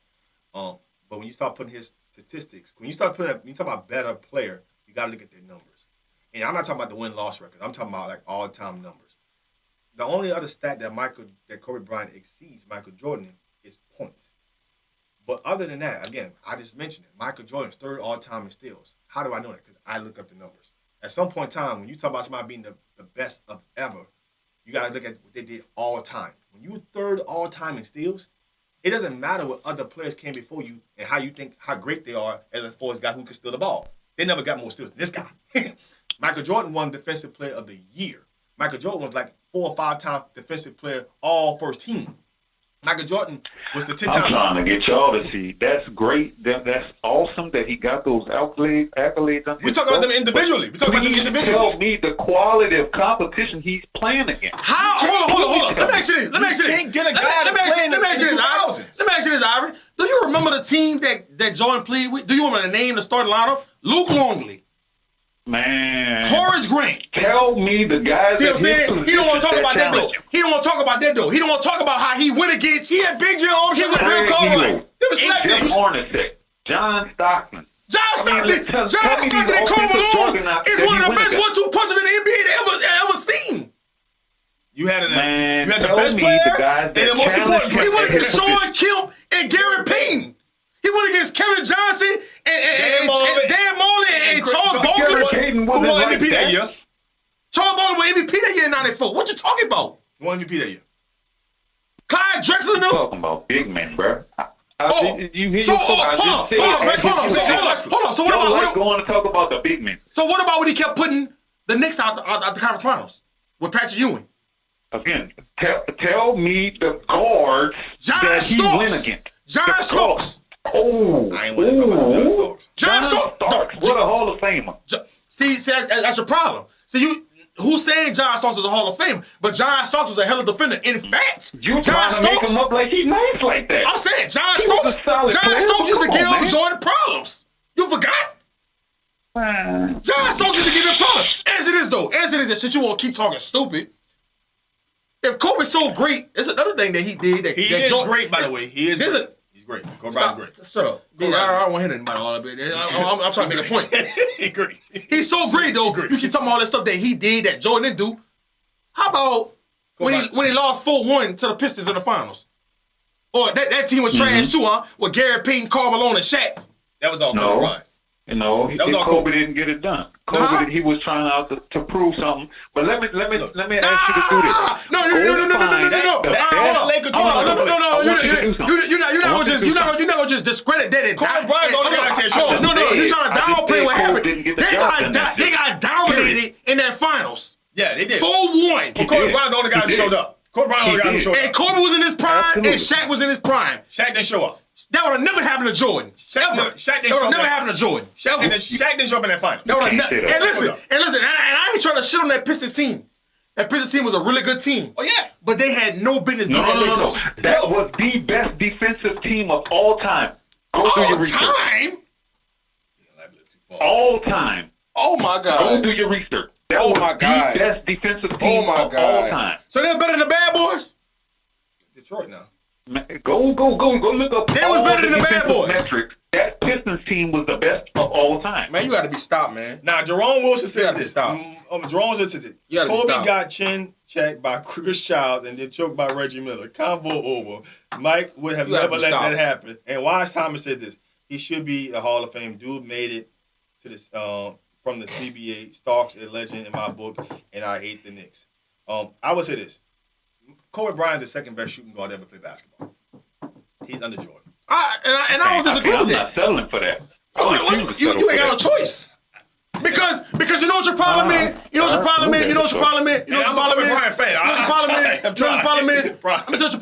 But when you start putting his statistics, when you talk about better player, you got to look at their numbers. And I'm not talking about the win-loss record. I'm talking about like all-time numbers. The only other stat that Kobe Bryant exceeds Michael Jordan is points. But other than that, again, I just mentioned it. Michael Jordan's 3rd all-time in steals. How do I know that? Because I look up the numbers. At some point in time, when you talk about somebody being the best of ever, you got to look at what they did all time. When you're 3rd all-time in steals, it doesn't matter what other players came before you and how you think how great they are as far as a guy who can steal the ball. They never got more steals than this guy. Michael Jordan won Defensive Player of the Year. Michael Jordan was like 4 or 5 time Defensive Player all first team. Michael Jordan was the 10-time. I'm trying to get y'all to see. That's great. That's awesome that he got those accolades. We talk about them individually. Tell me the quality of competition he's playing against. How? Hold on. Let me ask you this. You can't get a guy to play in the 2000s. Let me ask you this, Ivory. Do you remember the team that Jordan played with? Do you remember the name, the starting lineup? Luke Longley, Man. Horace Grant. Tell me the guys. See what I'm saying? He don't want to talk about that though. He don't want to talk about that though. He don't want to talk about how he went against. He had Big Jim on. He went real cold. It was like Jim this. Hornacek, John Stockton. John Stockton and Karl Malone is one of the best 1-2 punches in the NBA they ever seen. You had Man, you had the tell best me player the guys and the that most important challenge player. He went against Sean Kemp and Gary Payton. He went against Kevin Johnson and Dan Marley and Charles Gary Barkley. Payton Who won wasn't like MVP that that. year? Charles Barkley won MVP that year in '94. What you talking about? Who won MVP that year? Clyde Drexler, no. Talking about big men, bro. Oh, so hold on. So what about going to talk about the big men? So what about when he kept putting the Knicks out the conference finals with Patrick Ewing? Again, tell me the guards John that he went Stokes. against. John Stokes. Oh, I ain't want to talk about John Stokes. John Stokes. What a Hall of Famer. See, that's your problem. See, who's saying John Stokes is a Hall of Famer? But John Stokes was a hell of a defender. In fact, You John trying to make him up like he nice like that? I'm saying John He was a Stokes. solid John player. Stokes used to Come give on, man. Jordan problems. You forgot? Man. John Stokes used to give him problems. As it is though, that shit you won't keep talking stupid. If Kobe's so great, it's another thing that he did. That He is great, by the way. He is great. He's great. Kobe Bryant's great. Shut up. I don't want to hear nothing about all of it. I'm trying to make a point. He's great. He's so great though. You keep talking about all that stuff that he did that Jordan didn't do. How about when he lost 4-1 to the Pistons in the finals? Or that team was trash too, huh? With Gary Payton, Karl Malone, and Shaq. That was all Kobe Bryant. No, Kobe didn't get it done. Kobe, he was trying out to prove something. But let me ask you to do this. No. You're not gonna just discredit that. Kobe Bryant only got that show. No. You're trying to downplay what happened. They got dominated in that finals. Yeah, they did. 4-1. But Kobe Bryant the only guy who showed up. Kobe Bryant only guy who showed up. And Kobe was in his prime, Absolutely. and Shaq was in his prime. Shaq didn't show up. That would have never happened to Jordan. Shaq didn't Never happened to Jordan. Shaq didn't show up in that final. That would have never. And listen, and I ain't trying to shit on that Pistons team. That Pistons team was a really good team. Oh yeah, but they had no business being No. Lakers. That was the best defensive team of all time. Go do your research. All time. Oh my God. Go do your research. That was the best defensive team of all time. So they're better than the Bad Boys? Detroit now. Go look up. They was better than the Bad Boys. Metrics. That Pistons team was the best of all time. Man, you got to be stopped, man. Now, Jerome Wilson said this. Stop. Jerome Wilson said this. Kobe got chin checked by Chris Childs and then choked by Reggie Miller. Convo over. Mike would have never let that happen. And Wise Thomas said this. He should be a Hall of Fame. Dude made it to this from the CBA. Starks a legend in my book, and I hate the Knicks. I would say this. Kobe Bryant is the second best shooting guard to ever play basketball. He's under Jordan. I don't disagree with that. I'm not settling for that. You ain't got no choice. Because you know what your problem is? You know what your problem is? You know what your problem is? You know what your problem is? I'm gonna tell you what your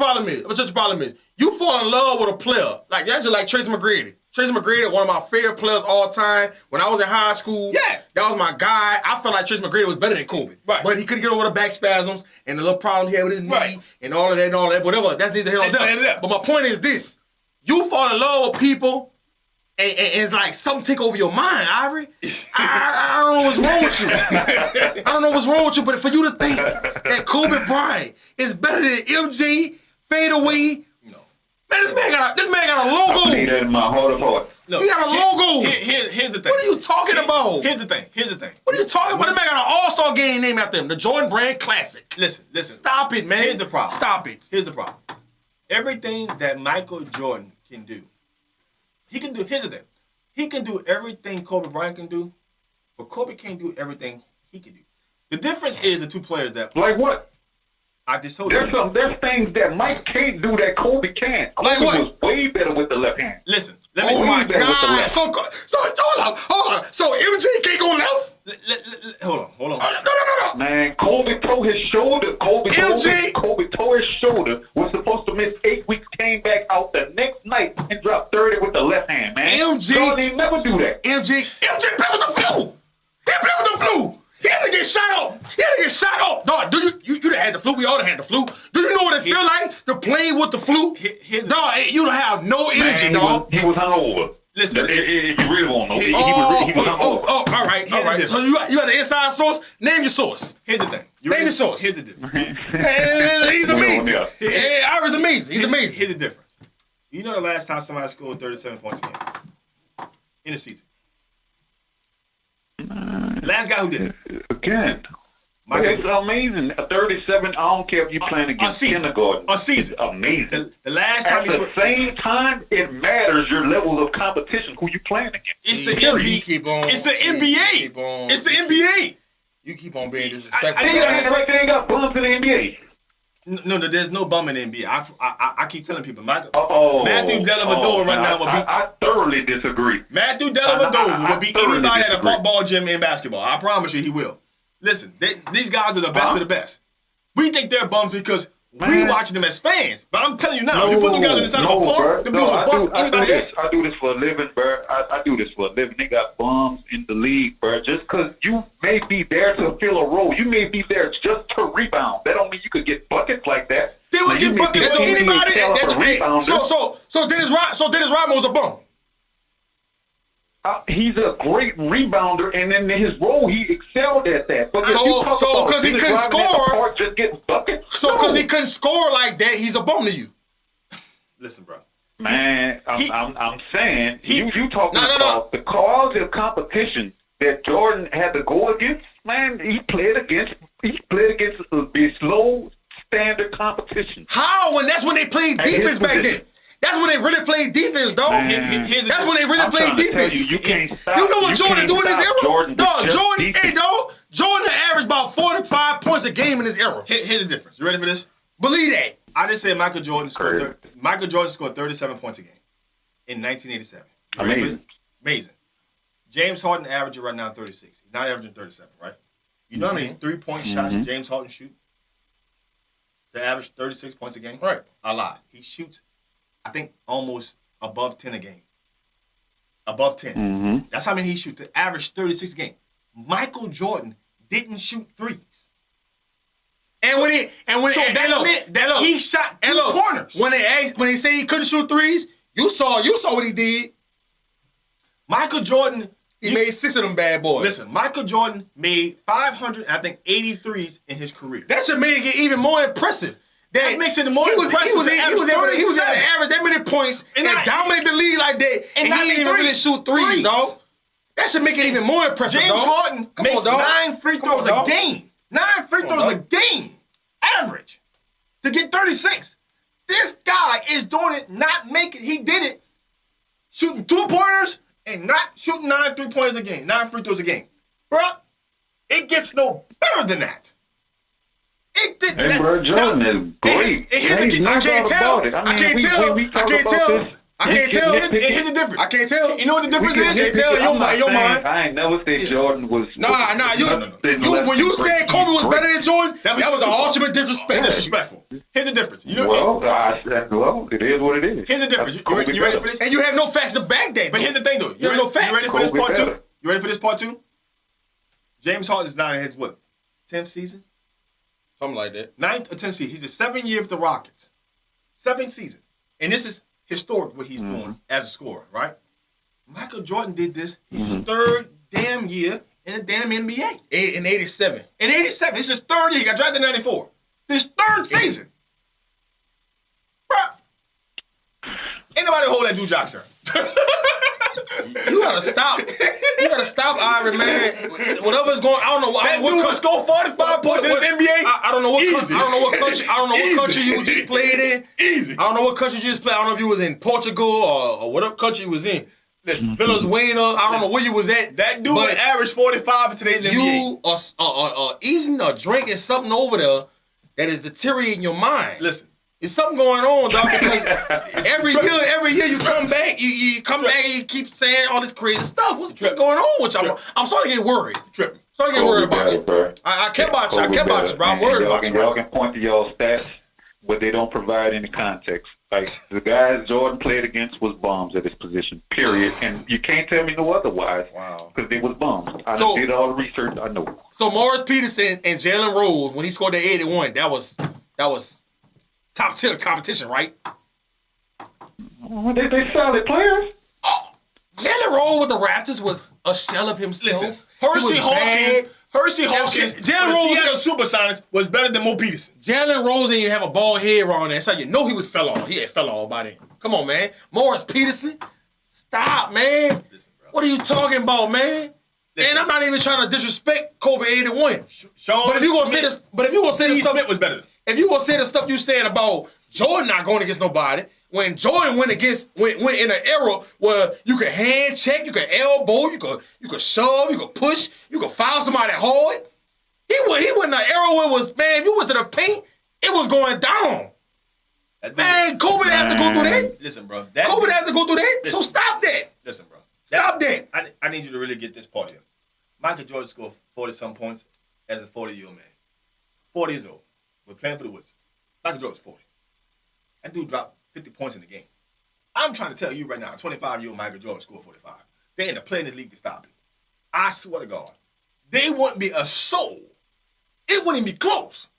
problem is. You fall in love with a player. Like, that's just like Tracy McGrady. Tracy McGrady, one of my favorite players all time. When I was in high school, that was my guy. I felt like Tracy McGrady was better than Kobe. Right. But he couldn't get over the back spasms and the little problem he had with his knee and all of that, whatever. That's neither here nor there. But my point is this. You fall in love with people and it's like something take over your mind, Ivory. I don't know what's wrong with you. I don't know what's wrong with you, but for you to think that Kobe Bryant is better than MJ, Fadeaway, man, this man got a logo. I need that in my heart of hearts. He got a logo. Here's the thing. What are you talking about? Here's the thing. What are you talking about? This man got an all-star game named after him. The Jordan Brand Classic. Listen. Stop it, man. Here's the problem. Stop it. Here's the problem. Everything that Michael Jordan can do, he can do. Here's the thing. He can do everything Kobe Bryant can do, but Kobe can't do everything he can do. The difference is the two players that... Like what? I just told you. There's things that Mike can't do that Kobe can't. Kobe was way better with the left hand. Listen. Oh my God. So hold on. So MJ can't go left? Hold on. No. Man, Kobe tore his shoulder. Kobe tore his shoulder. Was supposed to miss 8 weeks. Came back out the next night and dropped 30 with the left hand, man. Jordan never do that. MJ played with the flu. He played with the flu. He had to get shot up. Dog, you done had the flu. We all done had the flu. Do you know what it feel like to play with the flu? Dog, you don't have no energy, dog. He was hungover. Listen, If you really want to know, he was all right. So you got the inside source. Name your source. Here's the thing. Name your source. Here's the difference. He's amazing. Ira's amazing. He's amazing. Here's the difference. You know the last time somebody scored 37 points a game in a season? The last guy who did it. Again. It's amazing. 37, I don't care if you're playing against kindergarten. A season. It's amazing. The last time At the same time, it matters your level of competition, who you playing against. It's the NBA. It's the NBA. It's the NBA. You keep on being disrespectful. They ain't got bumps in the NBA. No, there's no bum in the NBA. I keep telling people, Matthew Dellavedova right now would be. I thoroughly disagree. Matthew Dellavedova will beat anybody at a ball gym in basketball. I promise you, he will. Listen, these guys are the best of the best. We think they're bums because we watching them as fans. But I'm telling you now, you put them guys in the center of a park, them dudes will bust anybody else. I do this for a living, bro. I do this for a living. They got bums in the league, bro. Just because you may be there to fill a role, you may be there just to rebound. That don't mean you could get buckets like that. They would get buckets with anybody. So Dennis Rodman was a bum. He's a great rebounder, and in his role, he excelled at that. But so because he couldn't score, just getting buckets. So because he couldn't score like that, he's a bum to you. Listen, bro. Man, I'm saying you talking about the quality of competition that Jordan had to go against. Man, he played against the slow standard competition. How? When that's when they played defense back then. That's when they really played defense, though. That's when they really played defense. You can't stop. You know what Jordan do in his era? Jordan averaged about 45 points a game in his era. Here's the difference. You ready for this? Believe that. I just said Michael Jordan scored 37 points a game in 1987. Amazing. James Harden averaging right now 36. He's not averaging 37, right? You know how many 3-point shots James Harden shoot? To average 36 points a game? Right. A lot. He shoots, I think, almost above 10 a game. Above 10. That's how many he shoots. To average 36 a game. Michael Jordan didn't shoot threes. He shot two corners. When they say he couldn't shoot threes, you saw what he did. Michael Jordan, he made 6 of them bad boys. Listen, Michael Jordan made 583s in his career. That should make it even more impressive. That makes it more impressive. He was able to average that many points and dominate the league like that, and he didn't even really shoot threes, dog. That should make it even more impressive, James dog. Harden makes 9 free throws a game. 9 free throws a game, average, to get 36. This guy is doing it, he did it, shooting 2-pointers and not shooting 9 3-pointers a game, 9 free throws a game. Bruh, it gets no better than that. Jordan is great. I can't tell. Here's the difference. I can't tell. You know what the difference is? I can't tell. Your mind. I ain't never said Jordan was. Nah. When you said Kobe was better than Jordan, that was an ultimate disrespect. Disrespectful. Here's the difference. It is what it is. Here's the difference. You ready for this? And you have no facts to back that. But here's the thing, though. You have no facts. You ready for this part 2? You ready for this part 2? James Harden is now in his 10th season? Something like that. 9th or 10th season. He's a 7th year with the Rockets. 7th season. And this is historic what he's doing as a scorer, right? Michael Jordan did this his 3rd damn year in the damn NBA. In 87. In 87. This is his 3rd year. He got drafted in 94. This 3rd season. Bruh. Ain't nobody hold that dude jock, sir. You gotta stop, Iron Man. Whatever's going, I don't know. That dude would score 45 points in the NBA. I don't know what country you just played in. Easy. I don't know what country you just played. I don't know if you was in Portugal or whatever country you was in. Listen, Venezuela. I don't know where you was at. That dude would average 45 in today's NBA. You are eating or drinking something over there that is deteriorating your mind. Listen. There's something going on, dog, because every year you come back, you come back and you keep saying all this crazy stuff. What's going on with you? I'm starting to get worried. Tripping. Starting to get worried about you. I care about you, bro. I'm worried about you. Y'all can point to y'all stats, but they don't provide any context. Like, the guys Jordan played against was bums at his position, period. And you can't tell me no otherwise. Wow. Because they was bums. I did all the research, I know. So Morris Peterson and Jalen Rose, when he scored the 81, that was top-tier competition, right? They solid players. Jalen Rose with the Raptors was a shell of himself. Listen, Hershey Hawkins, Jalen Rose, Seattle Supersonics was better than Mo Peterson. Jalen Rose didn't even have a bald head on there. So you know he was fell off. He had fell off by then. Come on, man. Morris Peterson. Stop, man. Listen, bro. What are you talking about, man? And I'm not even trying to disrespect Kobe 81. But if you gonna say this, stuff, Smith was better. If you gonna say the stuff you saying about Jordan not going against nobody, when Jordan went in an era where you could hand check, you could elbow, you could shove, you could push, you could foul somebody hard. He went in an era where it was, man, if you went to the paint, it was going down. Man, Kobe didn't have to go through that. Listen, bro. Kobe didn't have to go through that. Listen, so stop that. Listen, bro. Stop that. I need you to really get this part here. Michael Jordan scored 40-some points as a 40-year-old man. 40 years old. We're playing for the Wizards. Michael Jordan's 40. That dude dropped 50 points in the game. I'm trying to tell you right now, 25-year-old Michael Jordan scored 45. They ain't a play in this league to stop him. I swear to God. They wouldn't be a soul. It wouldn't even be close.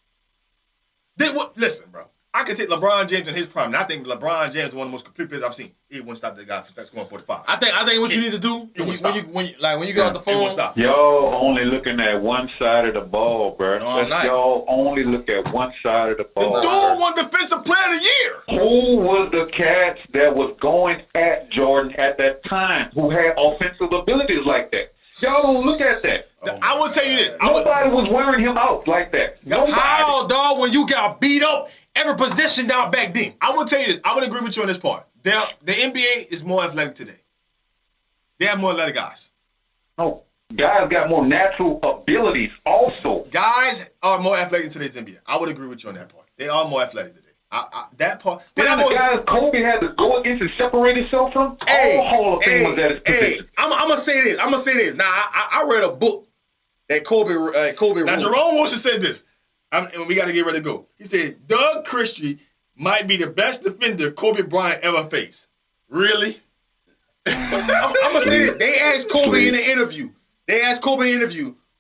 They would listen, bro. I could take LeBron James in his prime. And I think LeBron James is one of the most complete players I've seen. He wouldn't stop that guy from scoring 45. I think what you need to do when you get off the phone. Stop. Y'all only looking at one side of the ball, bro. No, I'm not. Y'all only look at one side of the ball. The dude won Defensive Player of the Year. Who was the cats that was going at Jordan at that time who had offensive abilities like that? Y'all don't look at that. I will tell you this. Nobody was wearing him out like that. Nobody. How, dog, when you got beat up every possession down back then? I will tell you this. I would agree with you on this part. The NBA is more athletic today. They have more athletic guys. No, guys got more natural abilities also. Guys are more athletic in today's NBA. I would agree with you on that part. They are more athletic today. That part. But the guys Kobe had to go against and separate himself from, all Hall of Famers at his position. I'm gonna say this. Now, I read a book that Kobe Now, wrote. Jerome Wilson said this. And we got to get ready to go. He said, Doug Christie might be the best defender Kobe Bryant ever faced. Really? I'm going to say this. They asked Kobe in the interview,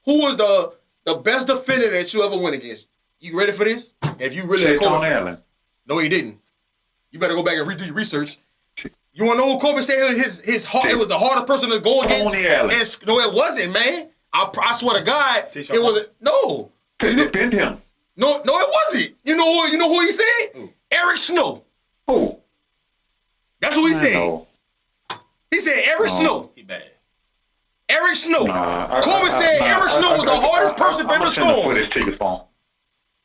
who was the best defender that you ever went against? You ready for this? If you really Kobe Allen. No, he didn't. You better go back and redo your research. You want to know who Kobe said his heart? It was the hardest person to go against. And, no, it wasn't, man. I swear to God, it wasn't. No. They pinned him. No, it wasn't. You know who he said? Who? Eric Snow. Who? That's what he said. No. He said Eric Snow. He bad. Eric Snow. Kobe said Eric Snow was the hardest person for him to score.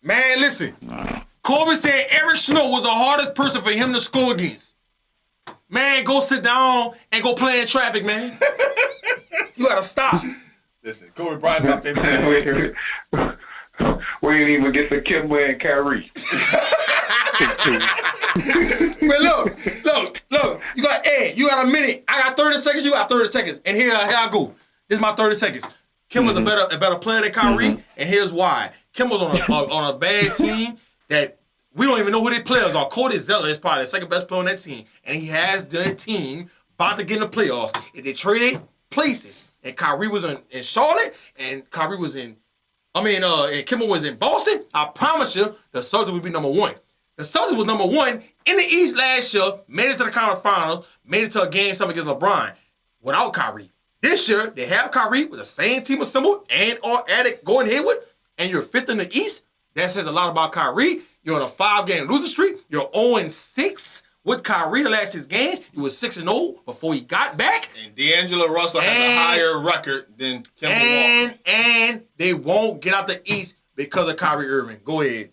Man, listen. Kobe said Eric Snow was the hardest person for him to score against. Man, go sit down and go play in traffic, man. You gotta stop. Listen, Kobe Bryant, my favorite player. We ain't even get to Kimber and Kyrie. Man, look. You got a minute. I got 30 seconds. You got 30 seconds. And here I go. This is my 30 seconds. Kim was a better player than Kyrie, and here's why. Kim was on a bad team that we don't even know who their players are. Cody Zeller is probably the second best player on that team, and he has the team about to get in the playoffs. If they traded places, and Kyrie was in Charlotte, and Kyrie was and Kimball was in Boston, I promise you, the Celtics would be number one. The Celtics was number one in the East last year, made it to the conference finals, made it to a game 7 against LeBron without Kyrie. This year, they have Kyrie with the same team assembled and or added Gordon Hayward, and you're 5th in the East. That says a lot about Kyrie. You're on a 5-game losing streak. You're 0-6 with Kyrie the last 6 games. You were 6-0 before he got back. And D'Angelo Russell has a higher record than Kemba Walker. And they won't get out the East because of Kyrie Irving. Go ahead.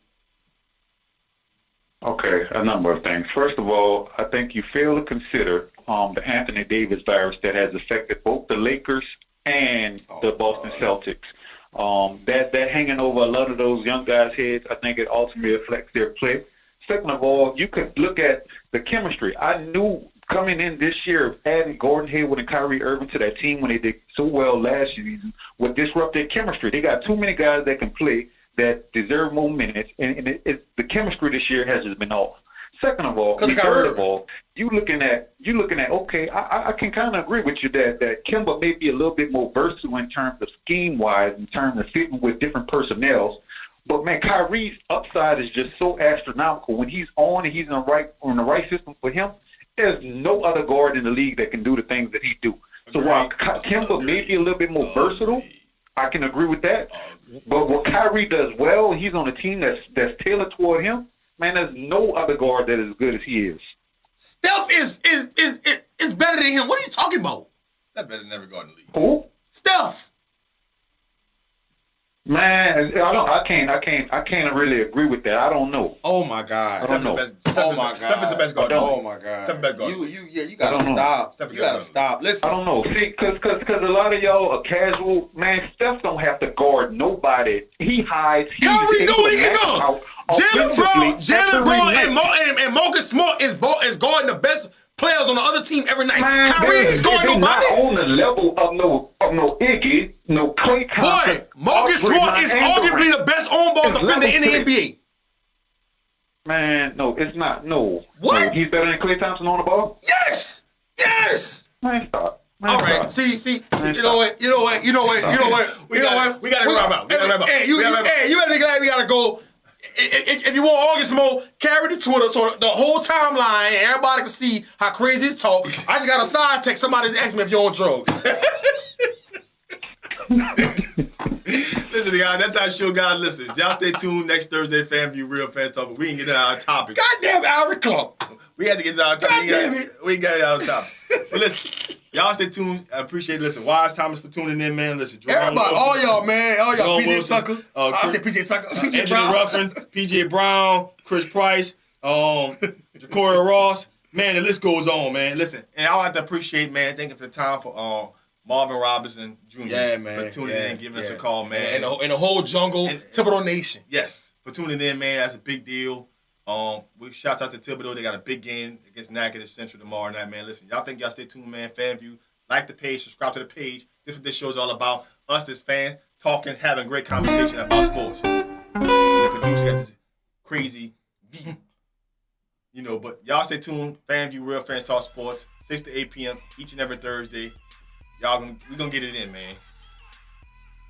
Okay, a number of things. First of all, I think you fail to consider the Anthony Davis virus that has affected both the Lakers and the Boston Celtics. That hanging over a lot of those young guys' heads, I think it ultimately affects their play. Second of all, you could look at the chemistry. I knew coming in this year, adding Gordon Hayward and Kyrie Irving to that team when they did so well last season would disrupt their chemistry. They got too many guys that can play that deserve more minutes, and the chemistry this year has just been off. Second of all, third of all, you looking at okay, I can kind of agree with you that Kemba may be a little bit more versatile in terms of scheme wise, in terms of fitting with different personnels. But man, Kyrie's upside is just so astronomical when he's on and he's in the right system for him. there's no other guard in the league that can do the things that he do. So while Kemba may be a little bit more versatile, I can agree with that. But what Kyrie does well, he's on a team that's tailored toward him. Man, there's no other guard that is as good as he is. Steph is better than him. What are you talking about? That's better than every guard in the league. Who? Steph. Man, I can't really agree with that. I don't know. Oh my God. I don't know. Steph is the best guard. Oh my God. Steph is the best guard. You gotta stop. You gotta stop. Listen. I don't know. See, cause a lot of y'all are casual. Man, Steph don't have to guard nobody. He hides. Kyrie go when he can go. Jalen Brown and Marcus Smart is guarding the best players on the other team every night. Man, Kyrie ain't scoring nobody. Not on the level of no Iggy, no Klay Thompson. Boy, Marcus Smart is arguably the best on-ball defender in the NBA. Man, no, it's not. No. What? No, he's better than Klay Thompson on the ball? Yes. Man, stop. All right. See. You know what? We gotta wrap up. Hey, you gotta be glad we gotta go. If you want August more, carry the Twitter so the whole timeline and everybody can see how crazy it talk. I just got a side text. Somebody asked me if you're on drugs. Listen, guys, that's our show, guys. Listen, y'all stay tuned next Thursday, FanView Real Fans Talk. We can get out our topic. Goddamn Irish Club. We had to get out our topic. Goddamn it. We got out our topic. So listen, y'all stay tuned. I appreciate it. Listen, Wise Thomas for tuning in, man. Listen, Everybody, all y'all, man. All y'all, Jerome PJ Tucker. I said PJ Tucker. PJ Anthony Brown. Ruffin, PJ Brown, Chris Price, Jacory Ross. Man, the list goes on, man. Listen, and I want to appreciate, man, thank you for the time for Marvin Robertson Jr. Yeah, man. For tuning in and giving us a call, man. And the whole jungle, Thibodaux Nation. Yes, for tuning in, man. That's a big deal. We shout out to Thibodaux. They got a big game against Natchitoches Central tomorrow night, man. Listen, y'all think y'all stay tuned, man. FanView, like the page, subscribe to the page. This is what this show's all about. Us as fans talking, having great conversation about sports. And the producer got this crazy beat. You know, but y'all stay tuned. FanView, Real Fans Talk Sports, 6 to 8 p.m. each and every Thursday. We gonna get it in, man.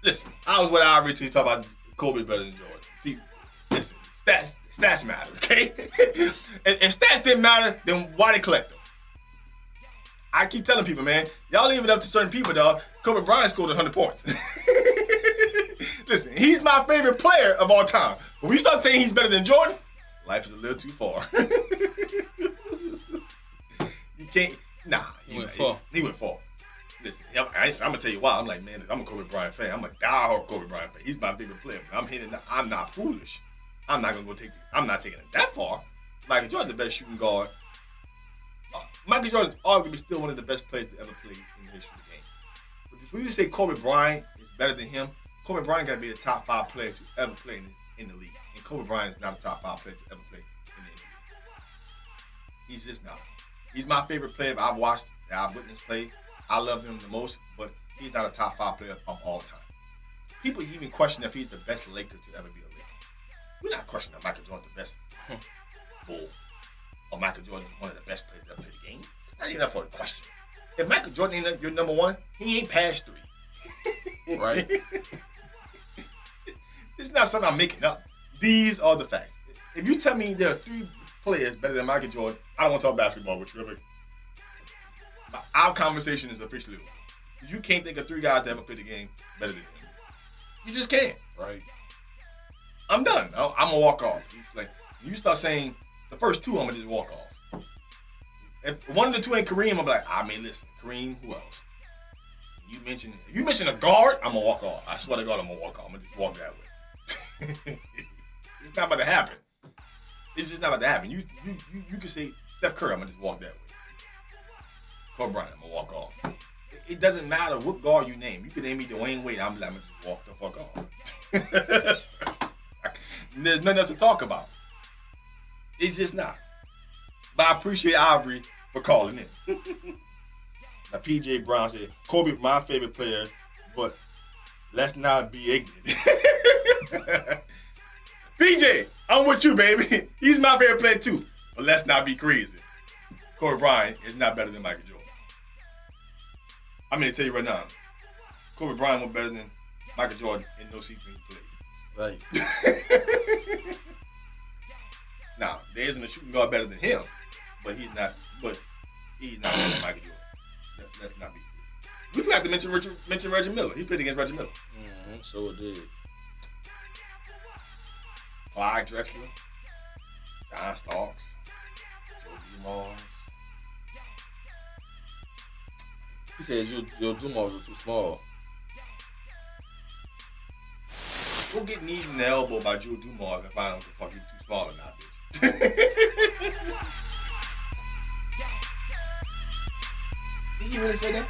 Listen, I was what I originally talk about Kobe better than Jordan. See, listen, stats matter, okay? If stats didn't matter, then why they collect them? I keep telling people, man, y'all leave it up to certain people, dog. Kobe Bryant scored 100 points. Listen, he's my favorite player of all time. But when you start saying he's better than Jordan, life is a little too far. You can't, he went far. He went far. Listen, I'm gonna tell you why. I'm like, man, I'm a Kobe Bryant fan. I'm a diehard Kobe Bryant fan. He's my favorite player. But I'm not foolish. I'm not taking it that far. Michael Jordan's the best shooting guard. Michael Jordan's arguably still one of the best players to ever play in the history of the game. But if we just say Kobe Bryant is better than him, Kobe Bryant got to be a top 5 player to ever play in the league. And Kobe Bryant is not a top 5 player to ever play in the NBA. He's just not. He's my favorite player I've watched, that I've witnessed play. I love him the most, but he's not a top 5 player of all time. People even question if he's the best Laker to ever be a Laker. We're not questioning if Michael Jordan's the best Bull or Michael Jordan one of the best players to ever play the game. It's not even up for a question. If Michael Jordan ain't your number 1, he ain't past 3. Right? It's not something I'm making up. These are the facts. If you tell me there are 3 players better than Michael Jordan, I don't want to talk basketball with you. Our conversation is officially over. You can't think of 3 guys that ever played the game better than him. You just can't. Right. I'm done. I'm going to walk off. It's like, you start saying the first 2, I'm going to just walk off. If one of the 2 ain't Kareem, I'm like, listen, Kareem, who else? If you mention a guard, I'm going to walk off. I swear to God, I'm going to walk off. I'm going to just walk that way. It's not about to happen. It's just not about to happen. You can say Steph Curry, I'm going to just walk that way. Kobe Bryant, I'm going to walk off. It doesn't matter what guard you name. You can name me Dwayne Wade, I'm going to just walk the fuck off. There's nothing else to talk about. It's just not. But I appreciate Aubrey for calling in. Now, PJ Brown said, Kobe, my favorite player, but let's not be ignorant. PJ, I'm with you, baby. He's my favorite player, too. But let's not be crazy. Kobe Bryant is not better than Michael Jordan. I'm going to tell you right now, Kobe Bryant was better than Michael Jordan in no season he played. Right. Now, there isn't a shooting guard better than him, but he's not. But He's not better than Michael Jordan. Let's not be fooled. We forgot to mention Reggie Miller. He played against Reggie Miller. Mm-hmm. So it did. Clyde Drexler, John Starks, Joe Dumars. He said your Dumars were too small. Go get kneed in the elbow by Joe Dumars and find out if the fuck he's too small or not, bitch. Did he really say that?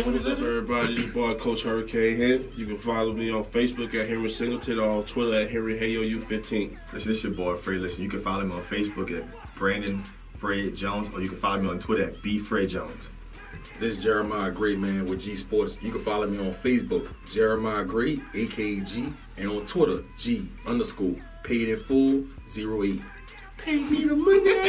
What's up, everybody? It's your boy, Coach Hurricane here. You can follow me on Facebook at Henry Singleton or on Twitter at HenryHayoU15. Listen, this is your boy, Fred. Listen, you can follow me on Facebook at Brandon Fred Jones, or you can follow me on Twitter at BFred Jones. This is Jeremiah Gray, man, with GSportz. You can follow me on Facebook, Jeremiah Gray, A.K.A. G, and on Twitter, G_paid in full 08. Pay me the money.